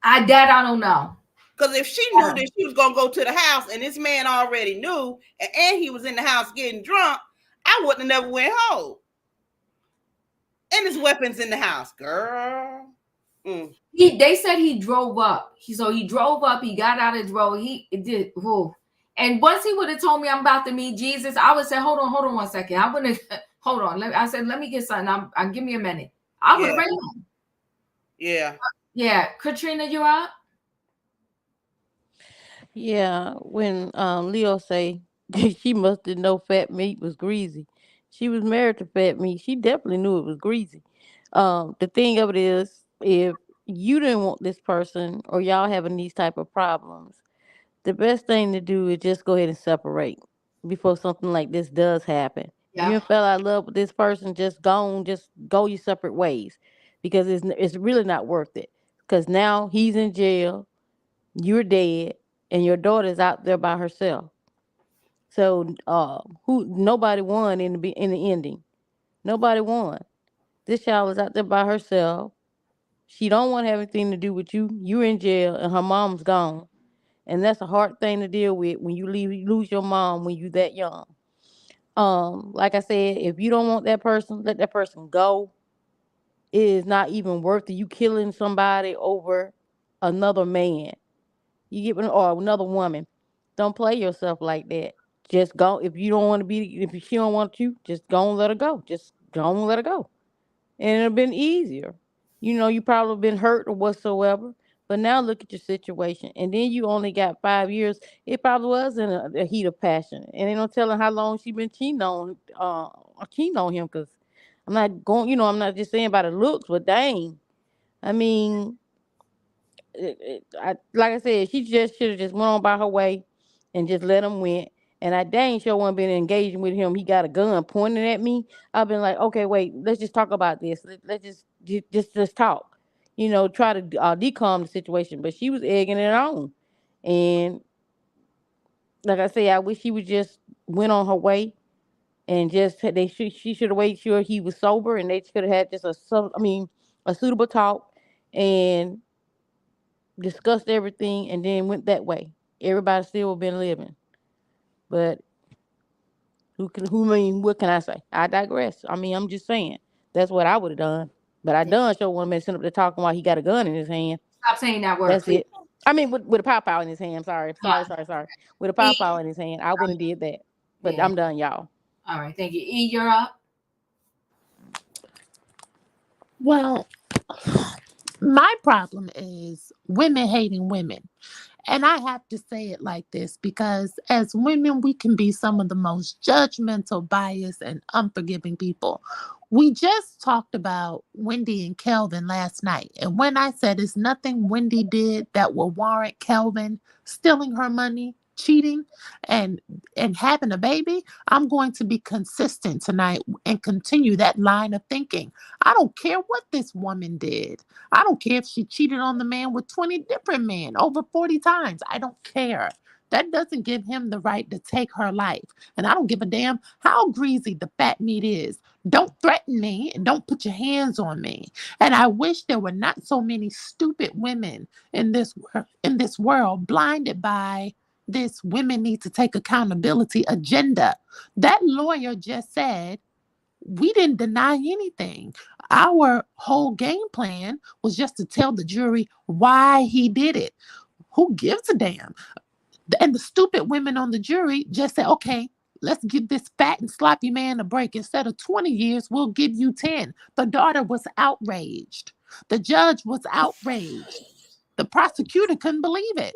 I don't know. Because if she knew that she was going to go to the house and this man already knew and he was in the house getting drunk, I wouldn't have never went home. And his weapons in the house, girl. They said he drove up. He drove up. He got out of the road. He did. Whoa. And once he would have told me I'm about to meet Jesus, I would say, hold on 1 second. I wouldn't hold on. I said, let me get something. I'll give me a minute. I would have ran home. Yeah. Yeah. Katrina, you're up. Yeah, when Leo say she must have known fat meat was greasy. She was married to fat meat. She definitely knew it was greasy. The thing of it is, if you didn't want this person or y'all having these type of problems, the best thing to do is just go ahead and separate before something like this does happen. Yeah. You fell out of love with this person, just go your separate ways, because it's really not worth it. Because now he's in jail, you're dead, and your daughter's out there by herself. So nobody won in the ending. Nobody won. This child is out there by herself. She don't want to have anything to do with you. You're in jail and her mom's gone. And that's a hard thing to deal with when you lose your mom when you're that young. Like I said, if you don't want that person, let that person go. It is not even worth it. You killing somebody over another man. You get or another woman. Don't play yourself like that. Just go. If you don't want to be, if she don't want you, just go and let her go. Just go and let her go. And it'll been easier. You probably been hurt or whatsoever. But now look at your situation. And then you only got 5 years. It probably was in a heat of passion. And ain't no telling how long she been cheating on him. Because I'm not going, I'm not just saying by the looks, but dang. I mean, like I said, she just should have just went on by her way and just let him went. And I dang sure wasn't been engaging with him. He got a gun pointing at me. I've been like, okay, wait, let's just talk about this. Let's just talk. Try to decalm the situation. But she was egging it on, and like I say, I wish she would just went on her way and she should have waited sure he was sober, and they should have had just a suitable talk and discussed everything, and then went that way. Everybody still been living, but what can I say? I digress. I'm just saying that's what I would have done. But I done sure one man sitting up there talking while he got a gun in his hand. Stop saying that word. That's Please. it. I mean, with a pow in his hand. Sorry. With a pow in his hand, I wouldn't have did that. But Yeah. I'm done, y'all. All right, thank you. E, you're up. Well, my problem is women hating women. And I have to say it like this because as women, we can be some of the most judgmental, biased, and unforgiving people. We just talked about Wendy and Kelvin last night. And when I said it's nothing Wendy did that will warrant Kelvin stealing her money, cheating, and having a baby, I'm going to be consistent tonight and continue that line of thinking. I don't care what this woman did. I don't care if she cheated on the man with 20 different men over 40 times. I don't care. That doesn't give him the right to take her life. And I don't give a damn how greasy the fat meat is. Don't threaten me and don't put your hands on me. And I wish there were not so many stupid women in this world blinded by this women need to take accountability agenda. That lawyer just said we didn't deny anything. Our whole game plan was just to tell the jury why he did it. Who gives a damn? And the stupid women on the jury just said, okay, let's give this fat and sloppy man a break. Instead of 20 years, we'll give you 10. The daughter was outraged. The judge was outraged. The prosecutor couldn't believe it.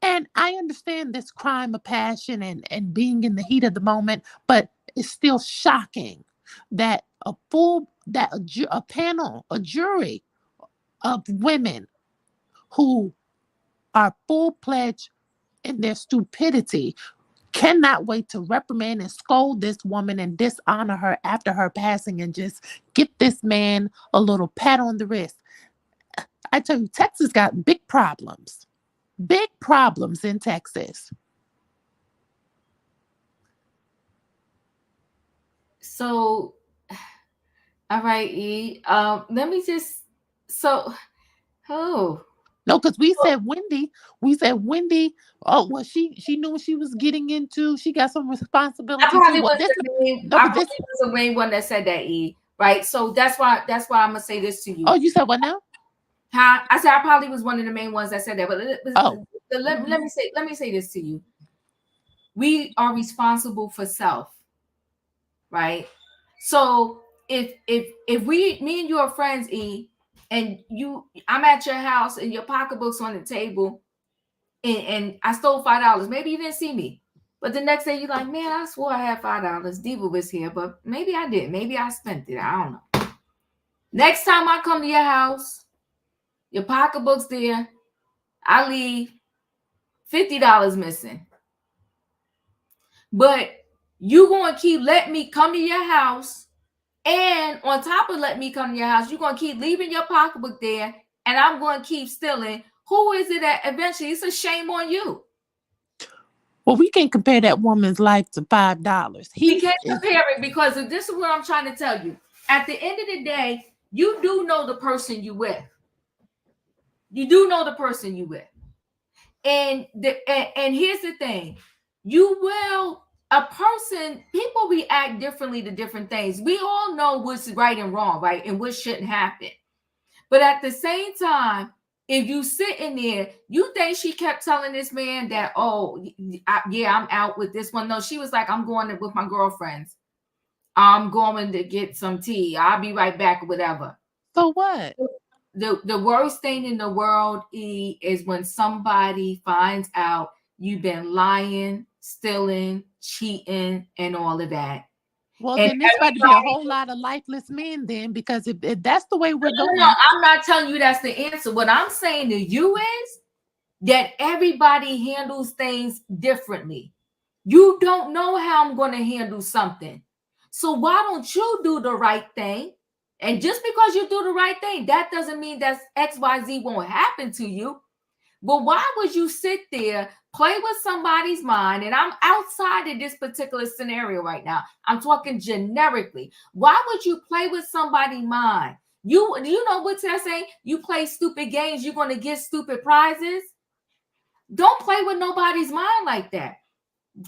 And I understand this crime of passion and being in the heat of the moment, but it's still shocking that a jury of women who are full-fledged in their stupidity cannot wait to reprimand and scold this woman and dishonor her after her passing and just get this man a little pat on the wrist. I tell you, Texas got big problems. Big problems in Texas. So, all right, E. Let me just. So, oh. No, because we said Wendy. Oh, well, she knew what she was getting into. She got some responsibility. I probably was the main one that said that, E. Right. So that's why I'm gonna say this to you. Oh, you said what now? Huh? I said I probably was one of the main ones that said that. But let me say this to you. We are responsible for self, right? So if me and you are friends, E, and I'm at your house and your pocketbook's on the table, and I stole $5. Maybe you didn't see me, but the next day you're like, man, I swore I had $5. Diva was here, but maybe I didn't. Maybe I spent it. I don't know. Next time I come to your house, your pocketbook's there. I leave $50 missing. But you gonna keep letting me come to your house, and on top of letting me come to your house, you're gonna keep leaving your pocketbook there, and I'm gonna keep stealing. Who is it that eventually it's a shame on you? Well, we can't compare that woman's life to $5. We can't compare it because this is what I'm trying to tell you. At the end of the day, you do know the person you with. You do know the person you with. And here's the thing. People react differently to different things. We all know what's right and wrong, right? And what shouldn't happen. But at the same time, if you sit in there, you think she kept telling this man that, I'm out with this one. No, she was like, I'm going with my girlfriends. I'm going to get some tea. I'll be right back, whatever. So what? The worst thing in the world, E, is when somebody finds out you've been lying, stealing, cheating, and all of that. Well, then there's got to be a whole lot of lifeless men then, because if that's the way we're going. No, I'm not telling you that's the answer. What I'm saying to you is that everybody handles things differently. You don't know how I'm going to handle something. So why don't you do the right thing? And just because you do the right thing, that doesn't mean that XYZ won't happen to you. But why would you sit there, play with somebody's mind? And I'm outside of this particular scenario right now. I'm talking generically. Why would you play with somebody's mind? You know what they're saying? You play stupid games, you're going to get stupid prizes. Don't play with nobody's mind like that.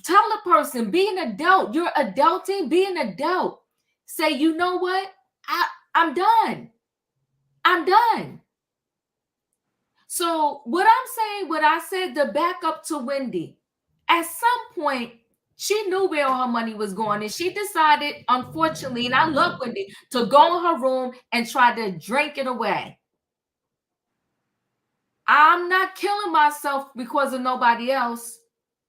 Tell a person, be an adult. You're adulting, be an adult. Say, you know what? I'm done. I'm done. So what I'm saying, what I said to back up to Wendy, at some point, she knew where all her money was going, and she decided, unfortunately, and I love Wendy, to go in her room and try to drink it away. I'm not killing myself because of nobody else.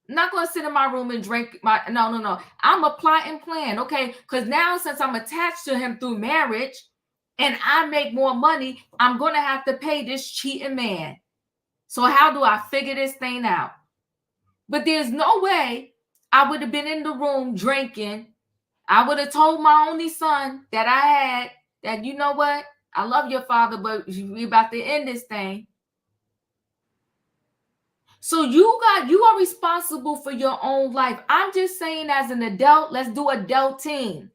I'm not going to sit in my room and drink my, no. I'm a plot and plan, okay? Because now, since I'm attached to him through marriage and I make more money, I'm going to have to pay this cheating man. So how do I figure this thing out? But there's no way I would have been in the room drinking. I would have told my only son that I had that, you know what? I love your father, but we're about to end this thing. So you are responsible for your own life. I'm just saying, as an adult, let's do adulting.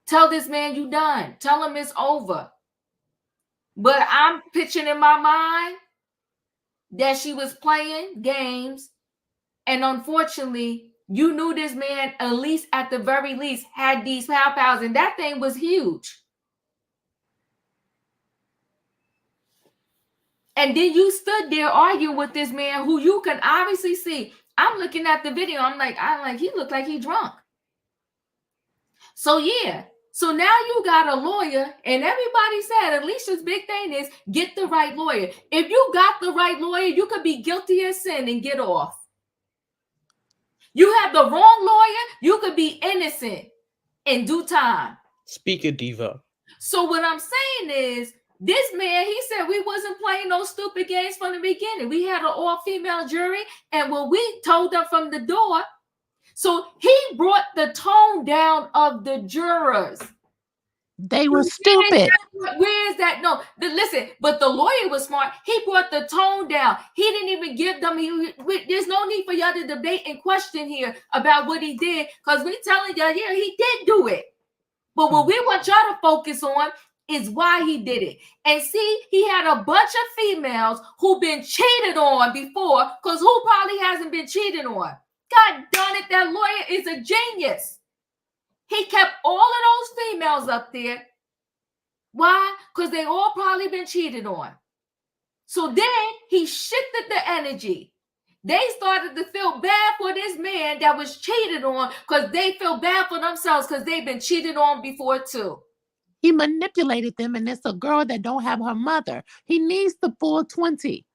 Tell this man you done. Tell him it's over. But I'm picturing in my mind that she was playing games, and unfortunately, you knew this man, at least at the very least, had these pow-pows, and that thing was huge. And then you stood there arguing with this man who you can obviously see. I'm looking at the video. I'm like, he looked like he drunk. So yeah. So now you got a lawyer, and everybody said Alicia's big thing is get the right lawyer. If you got the right lawyer, you could be guilty of sin and get off. You have the wrong lawyer, you could be innocent in due time. Speak it, diva. So what I'm saying is, this man, he said we wasn't playing no stupid games from the beginning. We had an all-female jury, and when we told them from the door, so he brought the tone down of the jurors. They were stupid. Where is that? No, listen, but the lawyer was smart. He brought the tone down. He didn't even give them, there's no need for y'all to debate and question here about what he did, because we telling y'all, yeah, he did do it. But what we want y'all to focus on is why he did it. And see, he had a bunch of females who've been cheated on before, because who probably hasn't been cheated on? God darn it, that lawyer is a genius. He kept all of those females up there. Why? Because they all probably been cheated on. So then he shifted the energy. They started to feel bad for this man that was cheated on, because they feel bad for themselves because they've been cheated on before too. He manipulated them, and it's a girl that don't have her mother. He needs the full 20.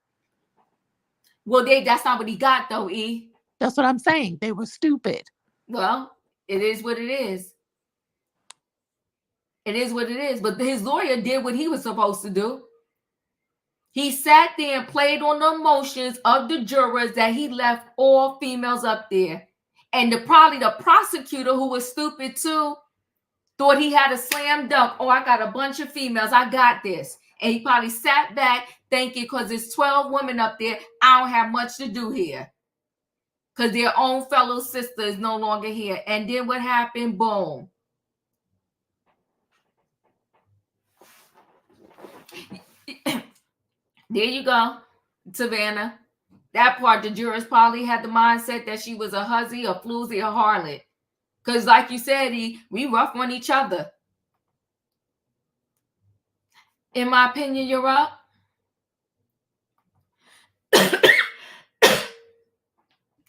Well, that's not what he got though, E. That's what I'm saying. They were stupid. Well, it is what it is. It is what it is. But his lawyer did what he was supposed to do. He sat there and played on the emotions of the jurors that he left all females up there. And probably the prosecutor, who was stupid too, thought he had a slam dunk. Oh, I got a bunch of females. I got this. And he probably sat back thinking, because there's 12 women up there, I don't have much to do here. Because their own fellow sister is no longer here. And then what happened? Boom. There you go, Savannah. That part, the jurors probably had the mindset that she was a hussy, a floozy, a harlot. Because like you said, we rough on each other. In my opinion, you're up.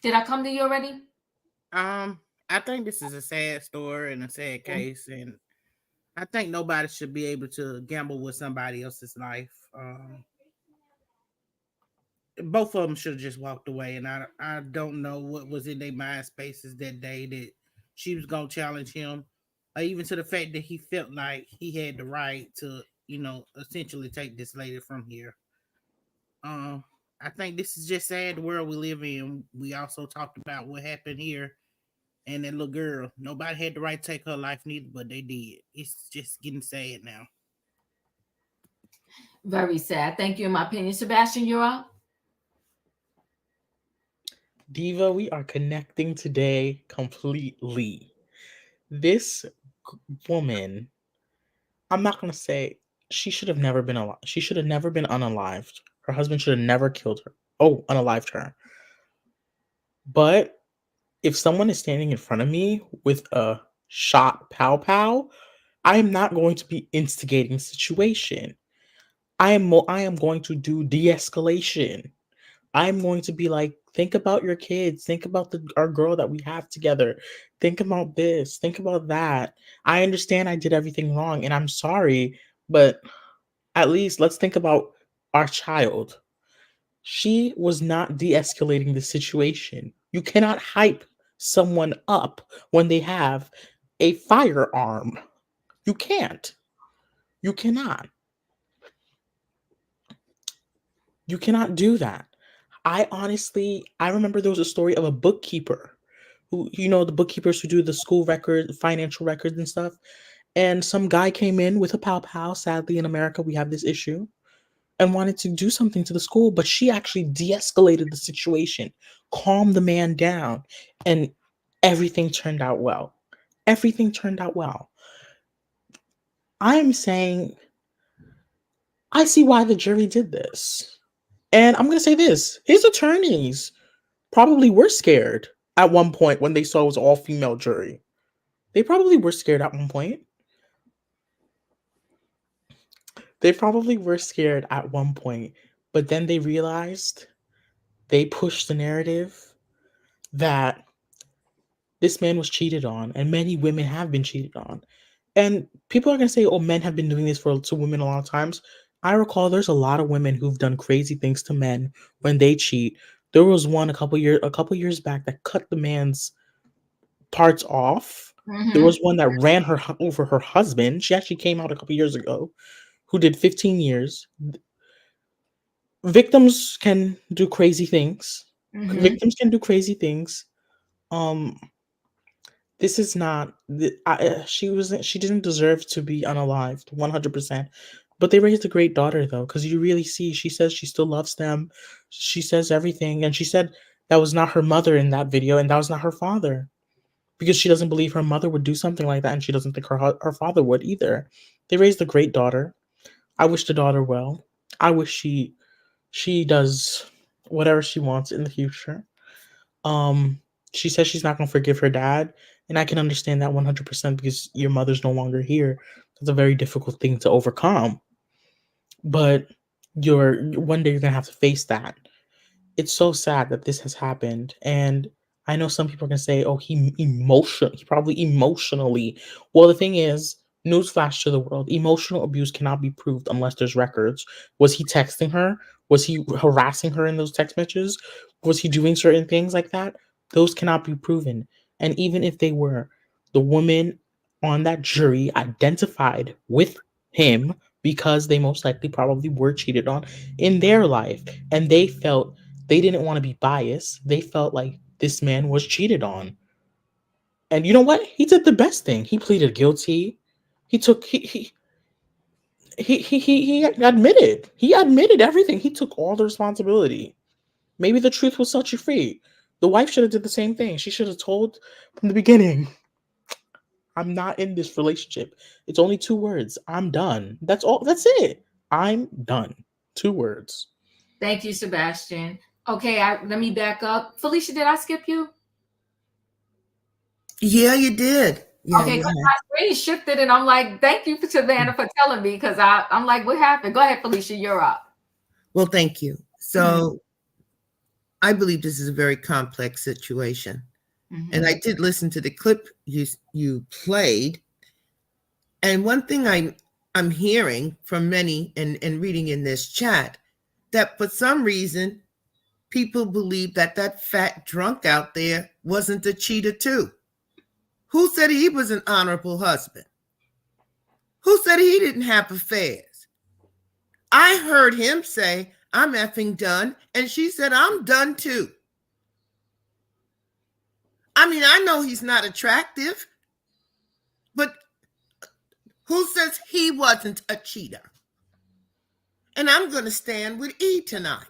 Did I come to you already? I think this is a sad story and a sad case, and I think nobody should be able to gamble with somebody else's life. Both of them should have just walked away, and I don't know what was in their mind spaces that day that she was gonna challenge him, or even to the fact that he felt like he had the right to, essentially take this lady from here. I think this is just sad, the world we live in. We also talked about what happened here and that little girl. Nobody had the right to take her life neither, but they did. It's just getting sad now. Very sad. Thank you. In my opinion, Sebastian, you're up. Diva, we are connecting today completely. This woman, I'm not going to say she should have never been alive. She should have never been unalived. Her husband should have never killed her. Oh, unalived her. But if someone is standing in front of me with a shot pow pow, I am not going to be instigating situation. I am going to do de-escalation. I'm going to be like, think about your kids, think about our girl that we have together, think about this, think about that. I understand I did everything wrong and I'm sorry, but at least let's think about our child. She was not de-escalating the situation. You cannot hype someone up when they have a firearm. You can't. You cannot. You cannot do that. I remember there was a story of a bookkeeper who, the bookkeepers who do the school record, financial records and stuff. And some guy came in with a pow pow. Sadly, in America, we have this issue and wanted to do something to the school, but she actually de escalated the situation, calmed the man down, and everything turned out well. Everything turned out well. I'm saying, I see why the jury did this. And I'm going to say this, his attorneys probably were scared at one point when they saw it was all female jury. They probably were scared at one point. They probably were scared at one point, but then they realized they pushed the narrative that this man was cheated on, and many women have been cheated on. And people are going to say, oh, men have been doing this to women a lot of times. I recall there's a lot of women who've done crazy things to men when they cheat. There was one a couple years back that cut the man's parts off. There was one that ran over her husband. She actually came out a couple years ago, who did 15 years. Victims can do crazy things. Victims can do crazy things. This is not. She didn't deserve to be unalived 100%. But they raised a great daughter though, because you really see. She says she still loves them. She says everything, and she said that was not her mother in that video, and that was not her father, because she doesn't believe her mother would do something like that, and she doesn't think her father would either. They raised a great daughter. I wish the daughter well. I wish she does whatever she wants in the future. Um, she says she's not gonna forgive her dad, and I can understand that 100% because your mother's no longer here. That's a very difficult thing to overcome. But one day you're gonna have to face that. It's so sad that this has happened, and I know some people are gonna say, "Oh, he probably emotionally." Well, the thing is, newsflash to the world: emotional abuse cannot be proved unless there's records. Was he texting her? Was he harassing her in those text messages? Was he doing certain things like that? Those cannot be proven. And even if they were, the woman on that jury identified with him because they most likely probably were cheated on in their life, and they didn't want to be biased. They felt like this man was cheated on. And you know what? He did the best thing. He pleaded guilty. He took he admitted. He admitted everything. He took all the responsibility. Maybe the truth will set you free. The wife should have did the same thing. She should have told from the beginning, I'm not in this relationship. It's only 2 words. I'm done. That's all. That's it. I'm done. 2 words. Thank you, Sebastian. Okay, let me back up. Felicia, did I skip you? Yeah, you did. Yeah, Okay, yeah. because my screen shifted, and I'm like, thank you, Savannah, for telling me, because I'm like, what happened? Go ahead, Felicia, you're up. Well, thank you. So I believe this is a very complex situation. And I did listen to the clip you played. And one thing I'm hearing from many and reading in this chat, that for some reason, people believe that fat drunk out there wasn't a cheater too. Who said he was an honorable husband? Who said he didn't have affairs? I heard him say, I'm effing done. And she said, I'm done too. I mean, I know he's not attractive, but who says he wasn't a cheater? And I'm going to stand with E tonight.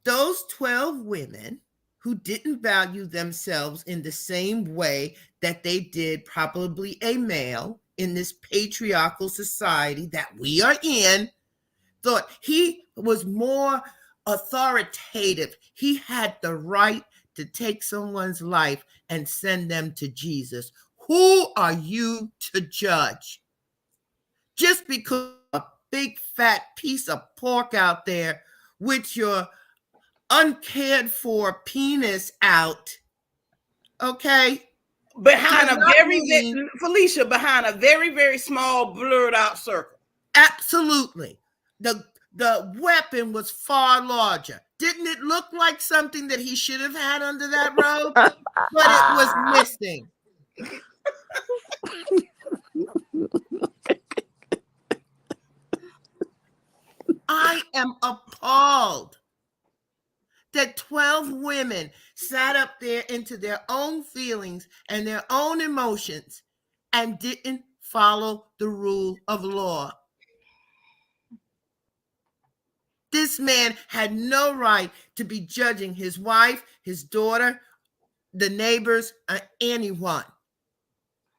Those 12 women who didn't value themselves in the same way that they did probably a male in this patriarchal society that we are in, thought he was more authoritative. He had the right to take someone's life and send them to Jesus. Who are you to judge? Just because big fat piece of pork out there with your uncared for penis out, okay? Behind You're a not very, mean. Felicia, behind a very, very small, blurred out circle. Absolutely. The weapon was far larger. Didn't it look like something that he should have had under that robe? But it was missing. I am appalled that 12 women sat up there into their own feelings and their own emotions and didn't follow the rule of law. This man had no right to be judging his wife, his daughter, the neighbors, or anyone.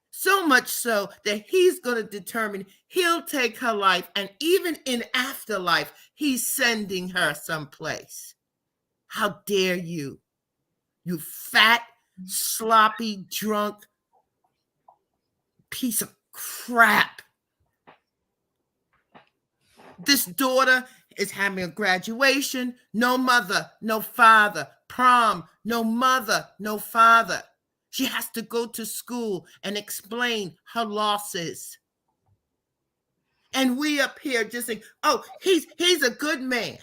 So much so that he's going to determine he'll take her life, and even in afterlife, he's sending her someplace. How dare you, you fat, sloppy, drunk piece of crap. This daughter is having a graduation, no mother, no father, prom, no mother, no father. She has to go to school and explain her losses. And we up here just saying, oh, he's a good man.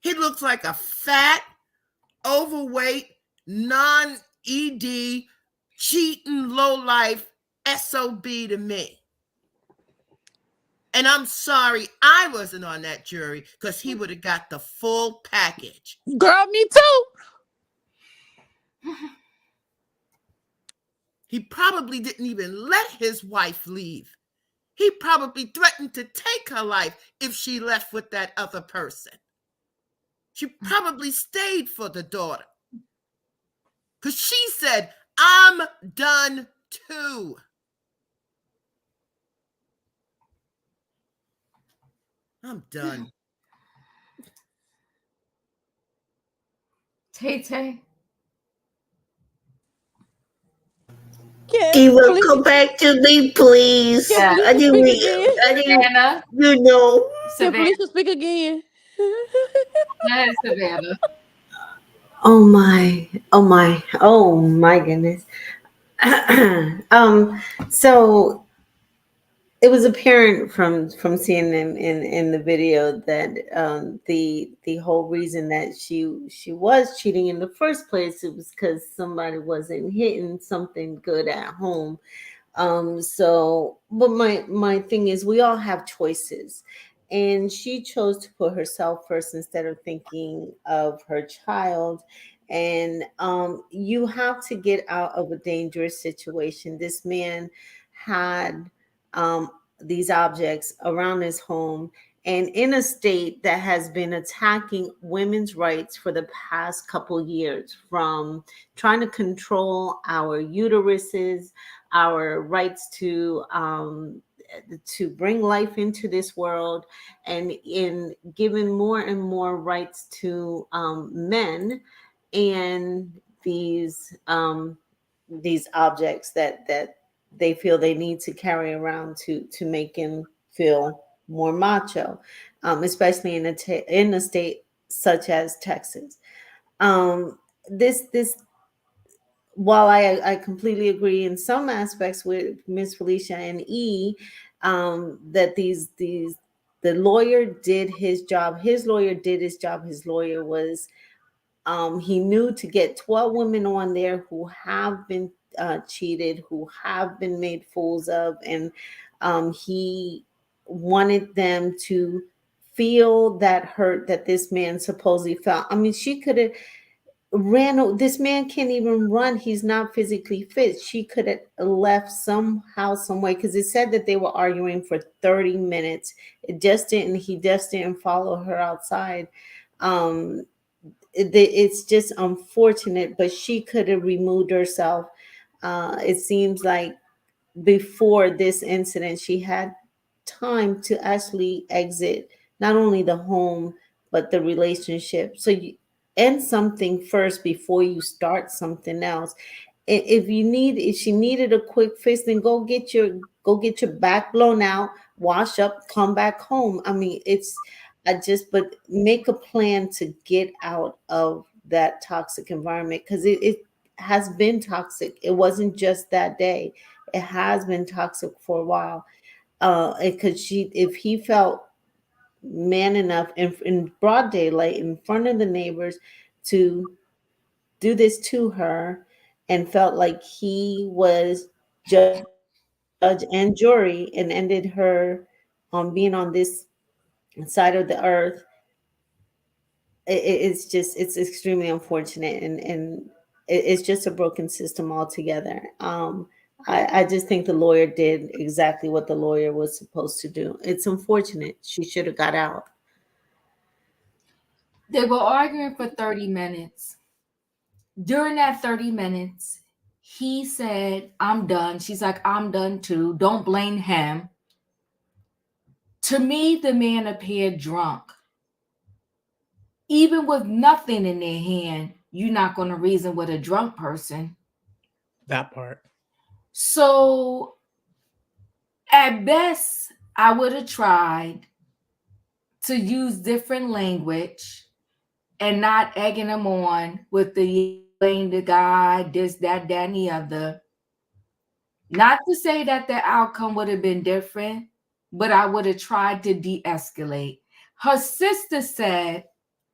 He looks like a fat, overweight, non-ED, cheating, low-life SOB to me. And I'm sorry I wasn't on that jury, because he would have got the full package. Girl, me too. He probably didn't even let his wife leave. He probably threatened to take her life if she left with that other person. She probably stayed for the daughter, because she said, I'm done too. I'm done. Tay-Tay. He will come back to me, please. Can I Felicia didn't, speak again? Savannah. you know. Can Savannah. Felicia speak again? Go ahead, Savannah. Oh my, oh my, oh my goodness. So it was apparent from seeing them in the video that the whole reason that she was cheating in the first place, it was because somebody wasn't hitting something good at home. So but my thing is, we all have choices, and she chose to put herself first instead of thinking of her child. And you have to get out of a dangerous situation. This man had um these objects around his home, and in a state that has been attacking women's rights for the past couple years, from trying to control our uteruses, our rights to bring life into this world, and in giving more and more rights to men, and these objects that they feel they need to carry around to make him feel more macho, especially in a state such as Texas. This while I completely agree in some aspects with Miss Felicia and E, that the lawyer did his job. His lawyer did his job. His lawyer was he knew to get 12 women on there who have been cheated, who have been made fools of, and he wanted them to feel that hurt that this man supposedly felt. I mean, she could have this man can't even run. He's not physically fit. She could have left somehow, some way, because it said that they were arguing for 30 minutes. He just didn't follow her outside. It's just unfortunate, but she could have removed herself. It seems like before this incident, she had time to actually exit not only the home but the relationship. So you end something first before you start something else. If she needed a quick fix, then go get go get your back blown out, wash up, come back home. I mean, but make a plan to get out of that toxic environment, because it has been toxic. It wasn't just that day. It has been toxic for a while. Because if he felt man enough in broad daylight in front of the neighbors to do this to her, and felt like he was judge and jury and ended her being on this side of the earth, it's extremely unfortunate, and it's just a broken system altogether. I just think the lawyer did exactly what the lawyer was supposed to do. It's unfortunate. She should have got out. They were arguing for 30 minutes. During that 30 minutes, he said, I'm done. She's like, I'm done too. Don't blame him. To me, the man appeared drunk. Even with nothing in their hand, you're not going to reason with a drunk person. That part. So at best, I would have tried to use different language and not egging him on with the blame the guy, this, that, and the other. Not to say that the outcome would have been different, but I would have tried to de-escalate. Her sister said,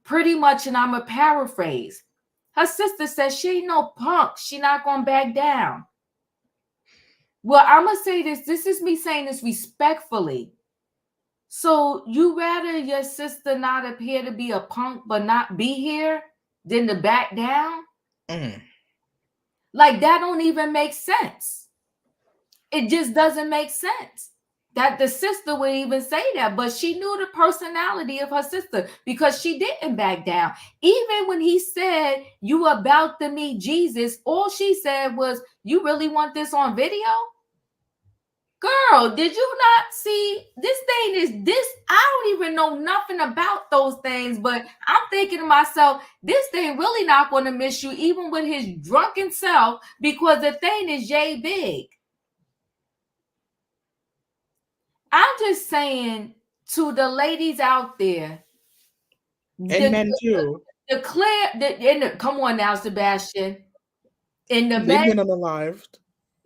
pretty much, and I'm a paraphrase, her sister said she ain't no punk. She not going to back down. Well, I'm going to say this. This is me saying this respectfully. So you rather your sister not appear to be a punk but not be here than to back down? Like, that don't even make sense. It just doesn't make sense that the sister would even say that. But she knew the personality of her sister because she didn't back down. Even when he said, you about to meet Jesus, all she said was, you really want this on video? Girl, did you not see this thing is this? I don't even know nothing about those things, but I'm thinking to myself, this thing really not going to miss you, even with his drunken self, because the thing is yay big. I'm just saying to the ladies out there, and men too. Come on now, Sebastian. And the They've men, been unalived.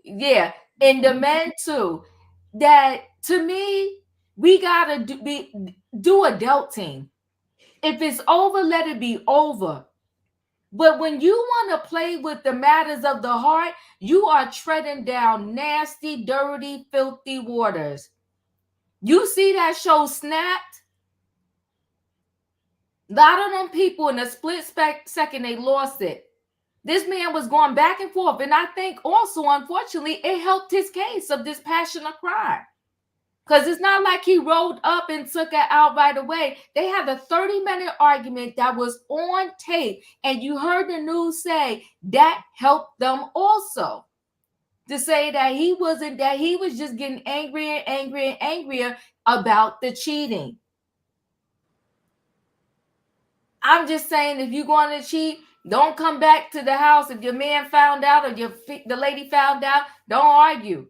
Yeah, and the men too. That to me, we gotta do adulting. If it's over, let it be over. But when you want to play with the matters of the heart, you are treading down nasty, dirty, filthy waters. You see that show Snapped? A lot of them people in a split second, they lost it. This man was going back and forth. And I think also, unfortunately, it helped his case of this passion of crime. Because it's not like he rolled up and took it out right away. They had a 30-minute argument that was on tape. And you heard the news say that helped them also. To say that he was just getting angrier and angrier and angrier about the cheating. I'm just saying, if you're going to cheat, don't come back to the house. If your man found out or the lady found out, don't argue.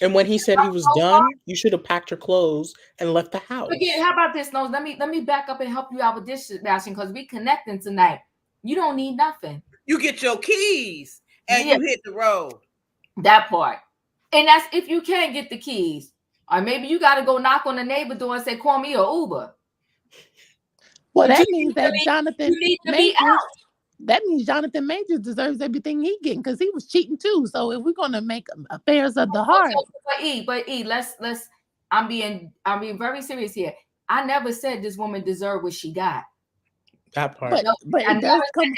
And when he said he was done, you should have packed your clothes and left the house. Again, how about this, Nose? Let me back up and help you out with this, Sebastian, because we connecting tonight. You don't need nothing. You get your keys and you hit the road. That part. And that's if you can't get the keys. Or maybe you got to go knock on the neighbor door and say, call me an Uber. Well, that means that Jonathan Majors, that means Jonathan Majors deserves everything he getting because he was cheating too. So if we're gonna make affairs of the heart, but let's. I'm being very serious here. I never said this woman deserved what she got. That part, but it does come,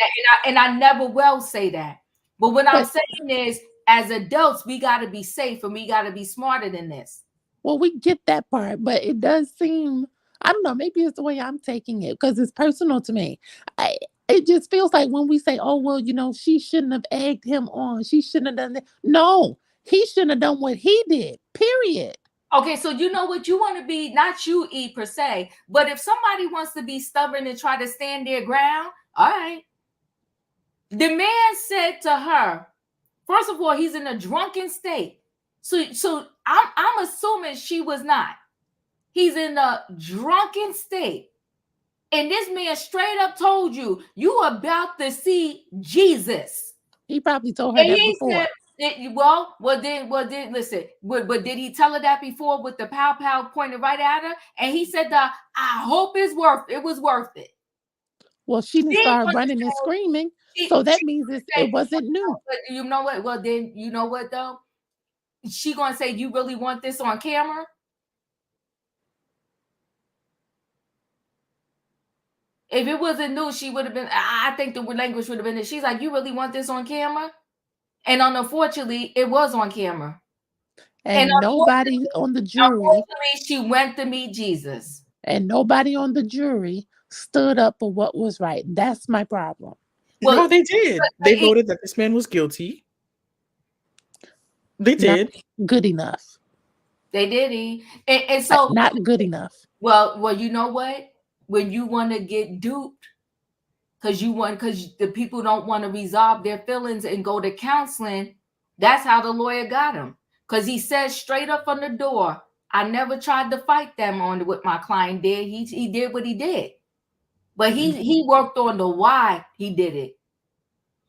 and I never will say that. But what I'm saying is, as adults, we got to be safe and we got to be smarter than this. Well, we get that part, but it does seem. I don't know. Maybe it's the way I'm taking it because it's personal to me. It just feels like when we say, oh, well, she shouldn't have egged him on. She shouldn't have done that. No, he shouldn't have done what he did, period. Okay, so you know what? You want to be, not you, E, per se, but if somebody wants to be stubborn and try to stand their ground, all right. The man said to her, first of all, he's in a drunken state. So I'm assuming she was not. He's in a drunken state. And this man straight up told you, you about to see Jesus. He probably told her And that he before. said, then listen, but did he tell her that before with the pow pointed right at her? And he said, I hope it was worth it. Well, she didn't start running and screaming. So that means it wasn't new. But you know what? Well, then you know what though? She gonna say, you really want this on camera? If it wasn't new, she would have been. I think the language would have been. She's like, you really want this on camera? And unfortunately, it was on camera. And nobody on the jury. She went to meet Jesus. And nobody on the jury stood up for what was right. That's my problem. Well, no, they did. They voted that this man was guilty. They did. Not good enough. They did. And so not good enough. Well, you know what? When you want to get duped, because the people don't want to resolve their feelings and go to counseling, that's how the lawyer got him. Because he said straight up from the door, I never tried to fight them on what my client did. He did what he did. But he worked on the why he did it.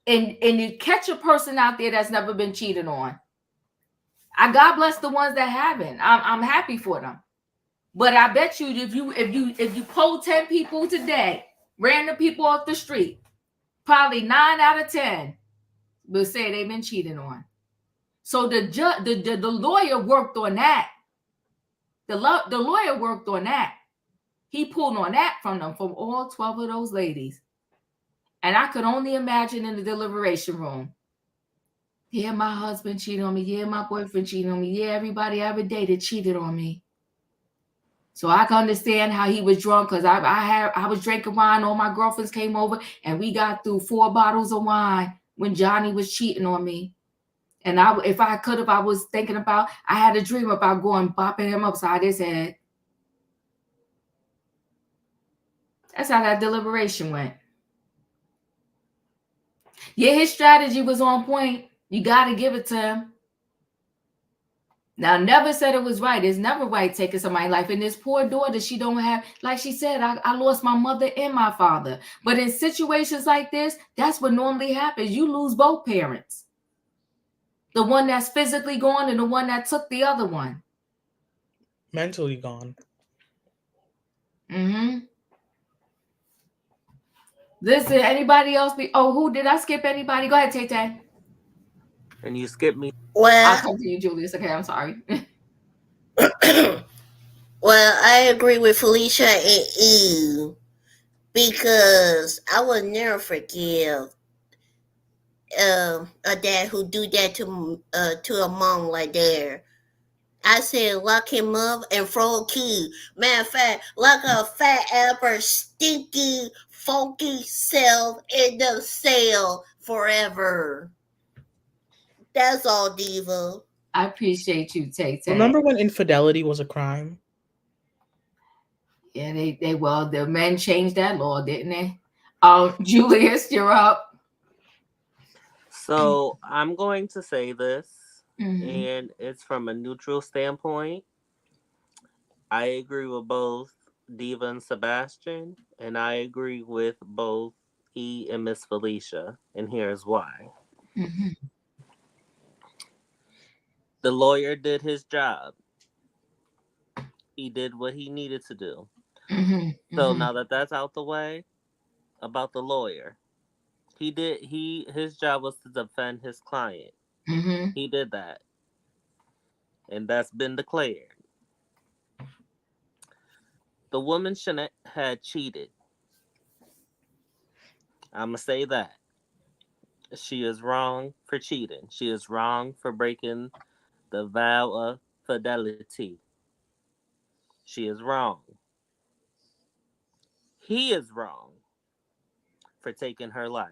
And you catch a person out there that's never been cheated on. God bless the ones that haven't. I'm happy for them. But I bet you if you poll 10 people today, random people off the street, probably 9 out of 10 will say they've been cheated on. So the lawyer worked on that. The lawyer worked on that. He pulled on that from all 12 of those ladies. And I could only imagine in the deliberation room. Yeah, my husband cheated on me. Yeah, my boyfriend cheated on me. Yeah, everybody I ever dated cheated on me. So I can understand how he was drunk because I was drinking wine. All my girlfriends came over and we got through 4 bottles of wine when Johnny was cheating on me. And I was thinking about, I had a dream about going bopping him upside his head. That's how that deliberation went. Yeah, his strategy was on point. You got to give it to him. Now, never said it was right. It's never right taking somebody's life. And this poor daughter, she don't have, like she said, I lost my mother and my father. But in situations like this, that's what normally happens. You lose both parents. The one that's physically gone and the one that took the other one. Mentally gone. Mm-hmm. Listen, anybody else who did I skip anybody? Go ahead, Tay. And you skip me. Well, I'll come to you, Julius. Okay, I'm sorry. Well, I agree with Felicia and Eve because I would never forgive a dad who do that to a mom like that. I said lock him up and throw a key. Matter of fact, lock a fat apple, stinky, funky self in the cell forever. That's all, Diva. I appreciate you, Tay. Remember when infidelity was a crime? Yeah, the men changed that law, didn't they? Julius, you're up. So I'm going to say this, and it's from a neutral standpoint. I agree with both Diva and Sebastian, and I agree with both E and Miss Felicia, and here's why. The lawyer did his job. He did what he needed to do. So now that that's out the way, about the lawyer, his job was to defend his client. He did that, and that's been declared. The woman shouldn't have cheated. I'm gonna say that. She is wrong for cheating. She is wrong for breaking the vow of fidelity. She is wrong. He is wrong for taking her life.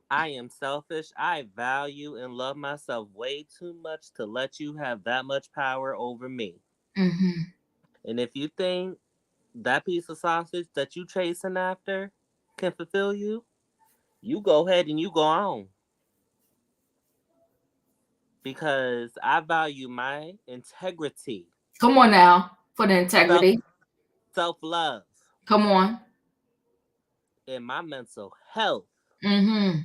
I am selfish. I value and love myself way too much to let you have that much power over me. And if you think that piece of sausage that you chasing after can fulfill you, you go ahead and you go on. because I value my integrity. Come on now, for the integrity. Self-love. Come on. And my mental health. Mm-hmm.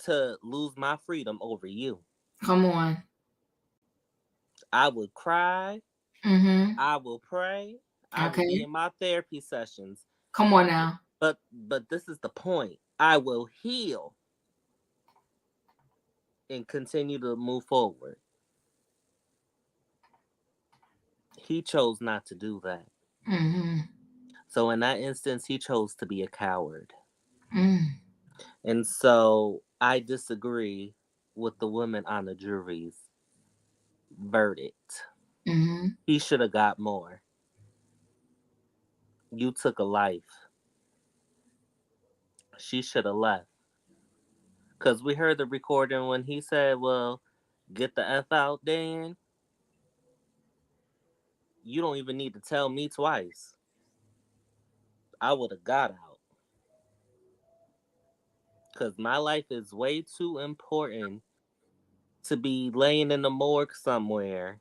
To lose my freedom over you. Come on. I would cry. Mm-hmm. I will pray. I will be in my therapy sessions. Come on now. But this is the point. I will heal and continue to move forward. He chose not to do that. Mm-hmm. So in that instance, he chose to be a coward. Mm. And so I disagree with the woman on the jury's verdict. Mm-hmm. He should have got more. You took a life. She should have left. Because we heard the recording when he said, well, get the F out, Dan. You don't even need to tell me twice. I would have got out. Because my life is way too important to be laying in the morgue somewhere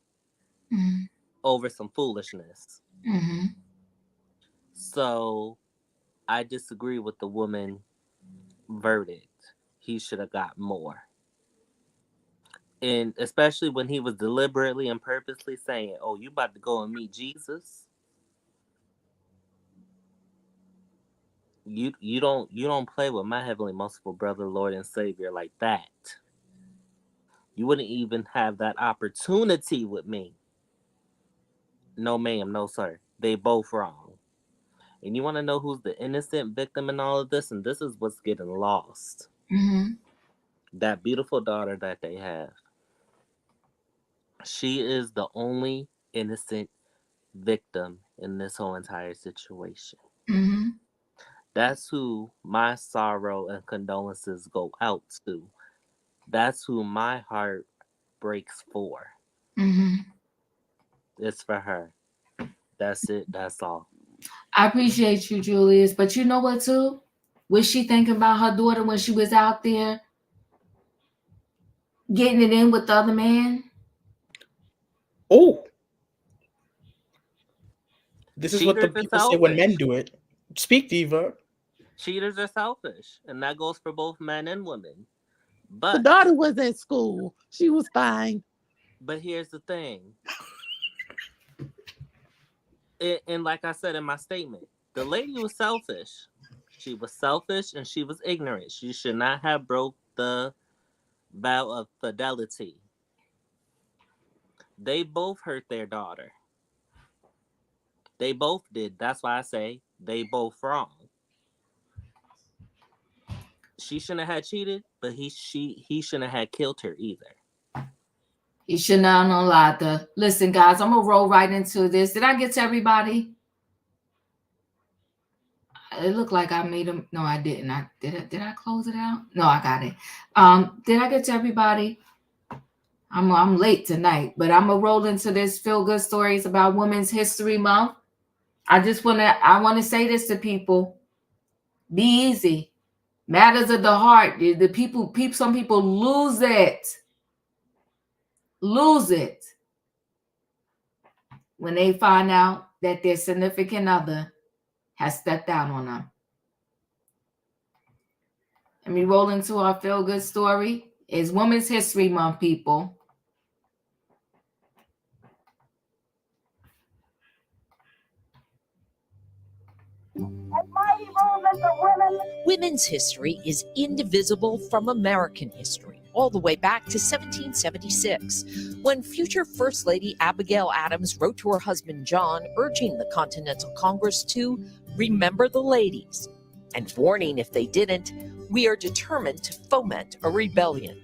over some foolishness. Mm-hmm. So I disagree with the woman verdict. He should have got more. And especially when he was deliberately and purposely saying, oh, you about to go and meet Jesus? You don't play with my heavenly merciful brother, Lord and Savior like that. You wouldn't even have that opportunity with me. No, ma'am, no, sir. They both wrong. And you want to know who's the innocent victim in all of this? And this is what's getting lost. Mm-hmm. That beautiful daughter that they have. She is the only innocent victim in this whole entire situation. Mm-hmm. That's who my sorrow and condolences go out to. That's who my heart breaks for. Mm-hmm. It's for her. That's it. That's all. I appreciate you, Julius. But you know what, too? Was she thinking about her daughter when she was out there getting it in with the other man? Oh. This is what the Cheaters are people say when men selfish. do it. Speak, Diva. Cheaters are selfish. And that goes for both men and women. The But daughter was at school. She was fine. But here's the thing. And like I said in my statement, the lady was selfish. She was selfish and she was ignorant. She should not have broke the vow of fidelity. They both hurt their daughter. They both did. That's why I say they both wrong. She shouldn't have had cheated, but he shouldn't have had killed her either. He shouldn't have allowed her. Listen, guys, I'm gonna roll right into this. Did I get to everybody? It looked like I made them. No, I didn't. Did I close it out? No, I got it. Did I get to everybody? I'm late tonight, but I'm gonna roll into this feel good stories about Women's History Month. I want to say this to people: be easy. Matters of the heart. Some people lose it when they find out that their significant other has stepped out on them. Let me roll into our feel good story. It's Women's History Month, people. Women's history is indivisible from American history, all the way back to 1776, when future First Lady Abigail Adams wrote to her husband John, urging the Continental Congress to remember the ladies, and warning if they didn't, we are determined to foment a rebellion.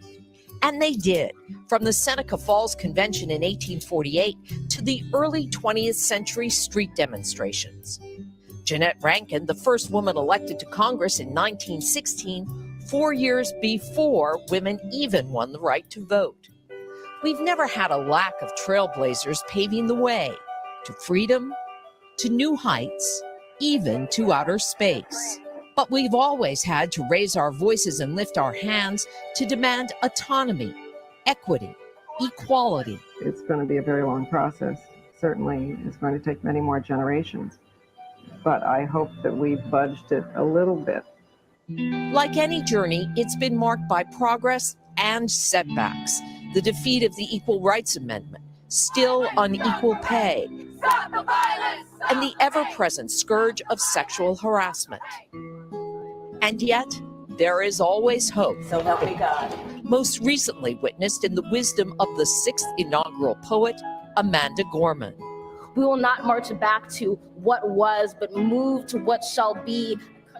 And they did, from the Seneca Falls Convention in 1848 to the early 20th century street demonstrations. Jeanette Rankin, the first woman elected to Congress in 1916, 4 years before women even won the right to vote. We've never had a lack of trailblazers paving the way to freedom, to new heights, even to outer space. But we've always had to raise our voices and lift our hands to demand autonomy, equity, equality. It's going to be a very long process. Certainly, it's going to take many more generations. But I hope that we've budged it a little bit. Like any journey, it's been marked by progress and setbacks. The defeat of the Equal Rights Amendment, still unequal pay, and the ever-present scourge of sexual harassment. And yet, there is always hope. So help me God. Most recently witnessed in the wisdom of the 6th inaugural poet, Amanda Gorman. We will not march back to what was, but move to what shall be.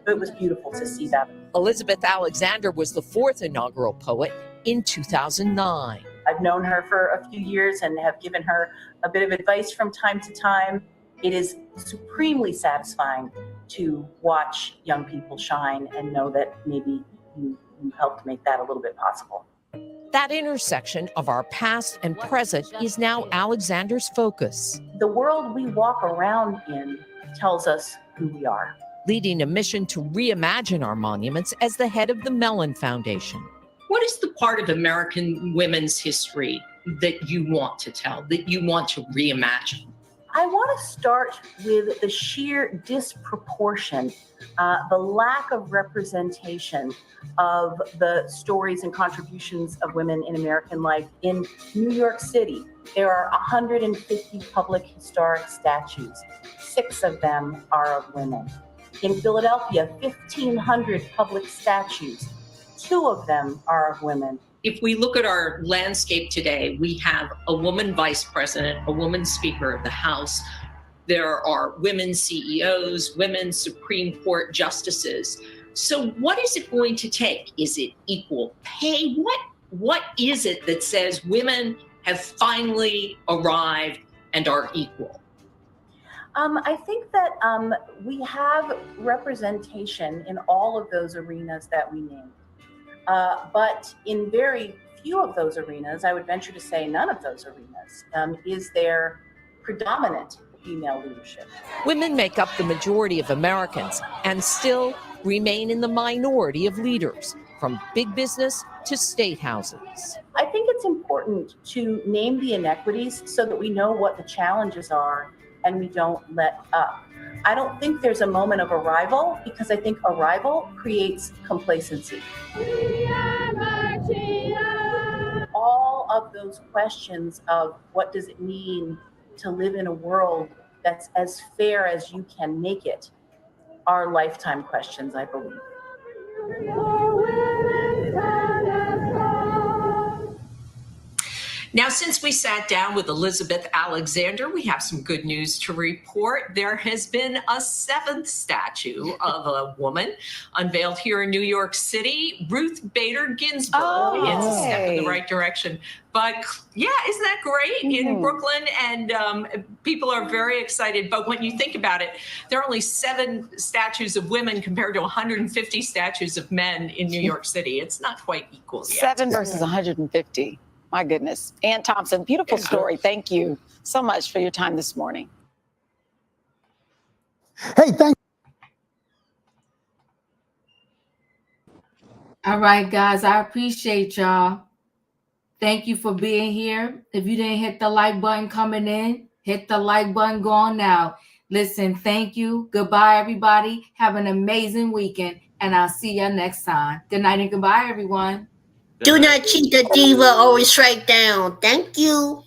It was beautiful to see that. Elizabeth Alexander was the 4th inaugural poet in 2009. I've known her for a few years and have given her a bit of advice from time to time. It is supremely satisfying to watch young people shine and know that maybe you helped make that a little bit possible. That intersection of our past and present is now Alexander's focus. The world we walk around in tells us who we are. Leading a mission to reimagine our monuments as the head of the Mellon Foundation. What is the part of American women's history that you want to tell, that you want to reimagine? I want to start with the sheer disproportion, the lack of representation of the stories and contributions of women in American life. In New York City, there are 150 public historic statues. 6 of them are of women. In Philadelphia, 1,500 public statues. 2 of them are of women. If we look at our landscape today, we have a woman vice president, a woman speaker of the House. There are women CEOs, women Supreme Court justices. So what is it going to take? Is it equal pay? What is it that says women have finally arrived and are equal? I think that we have representation in all of those arenas that we named. But in very few of those arenas, I would venture to say none of those arenas, is there predominant female leadership. Women make up the majority of Americans and still remain in the minority of leaders, from big business to state houses. I think it's important to name the inequities so that we know what the challenges are and we don't let up. I don't think there's a moment of arrival because I think arrival creates complacency. All of those questions of what does it mean to live in a world that's as fair as you can make it are lifetime questions, I believe. Now, since we sat down with Elizabeth Alexander, we have some good news to report. There has been a 7th statue of a woman unveiled here in New York City, Ruth Bader Ginsburg. It's a step in the right direction. But yeah, isn't that great in Brooklyn? And people are very excited. But when you think about it, there are only 7 statues of women compared to 150 statues of men in New York City. It's not quite equal yet. 7 versus 150. My goodness. Ann Thompson, beautiful story. Thank you so much for your time this morning. Hey, thanks. All right, guys, I appreciate y'all. Thank you for being here. If you didn't hit the like button coming in, hit the like button going now. Listen, thank you. Goodbye, everybody. Have an amazing weekend, and I'll see you next time. Good night and goodbye, everyone. Do not cheat the diva, always strike down. Thank you.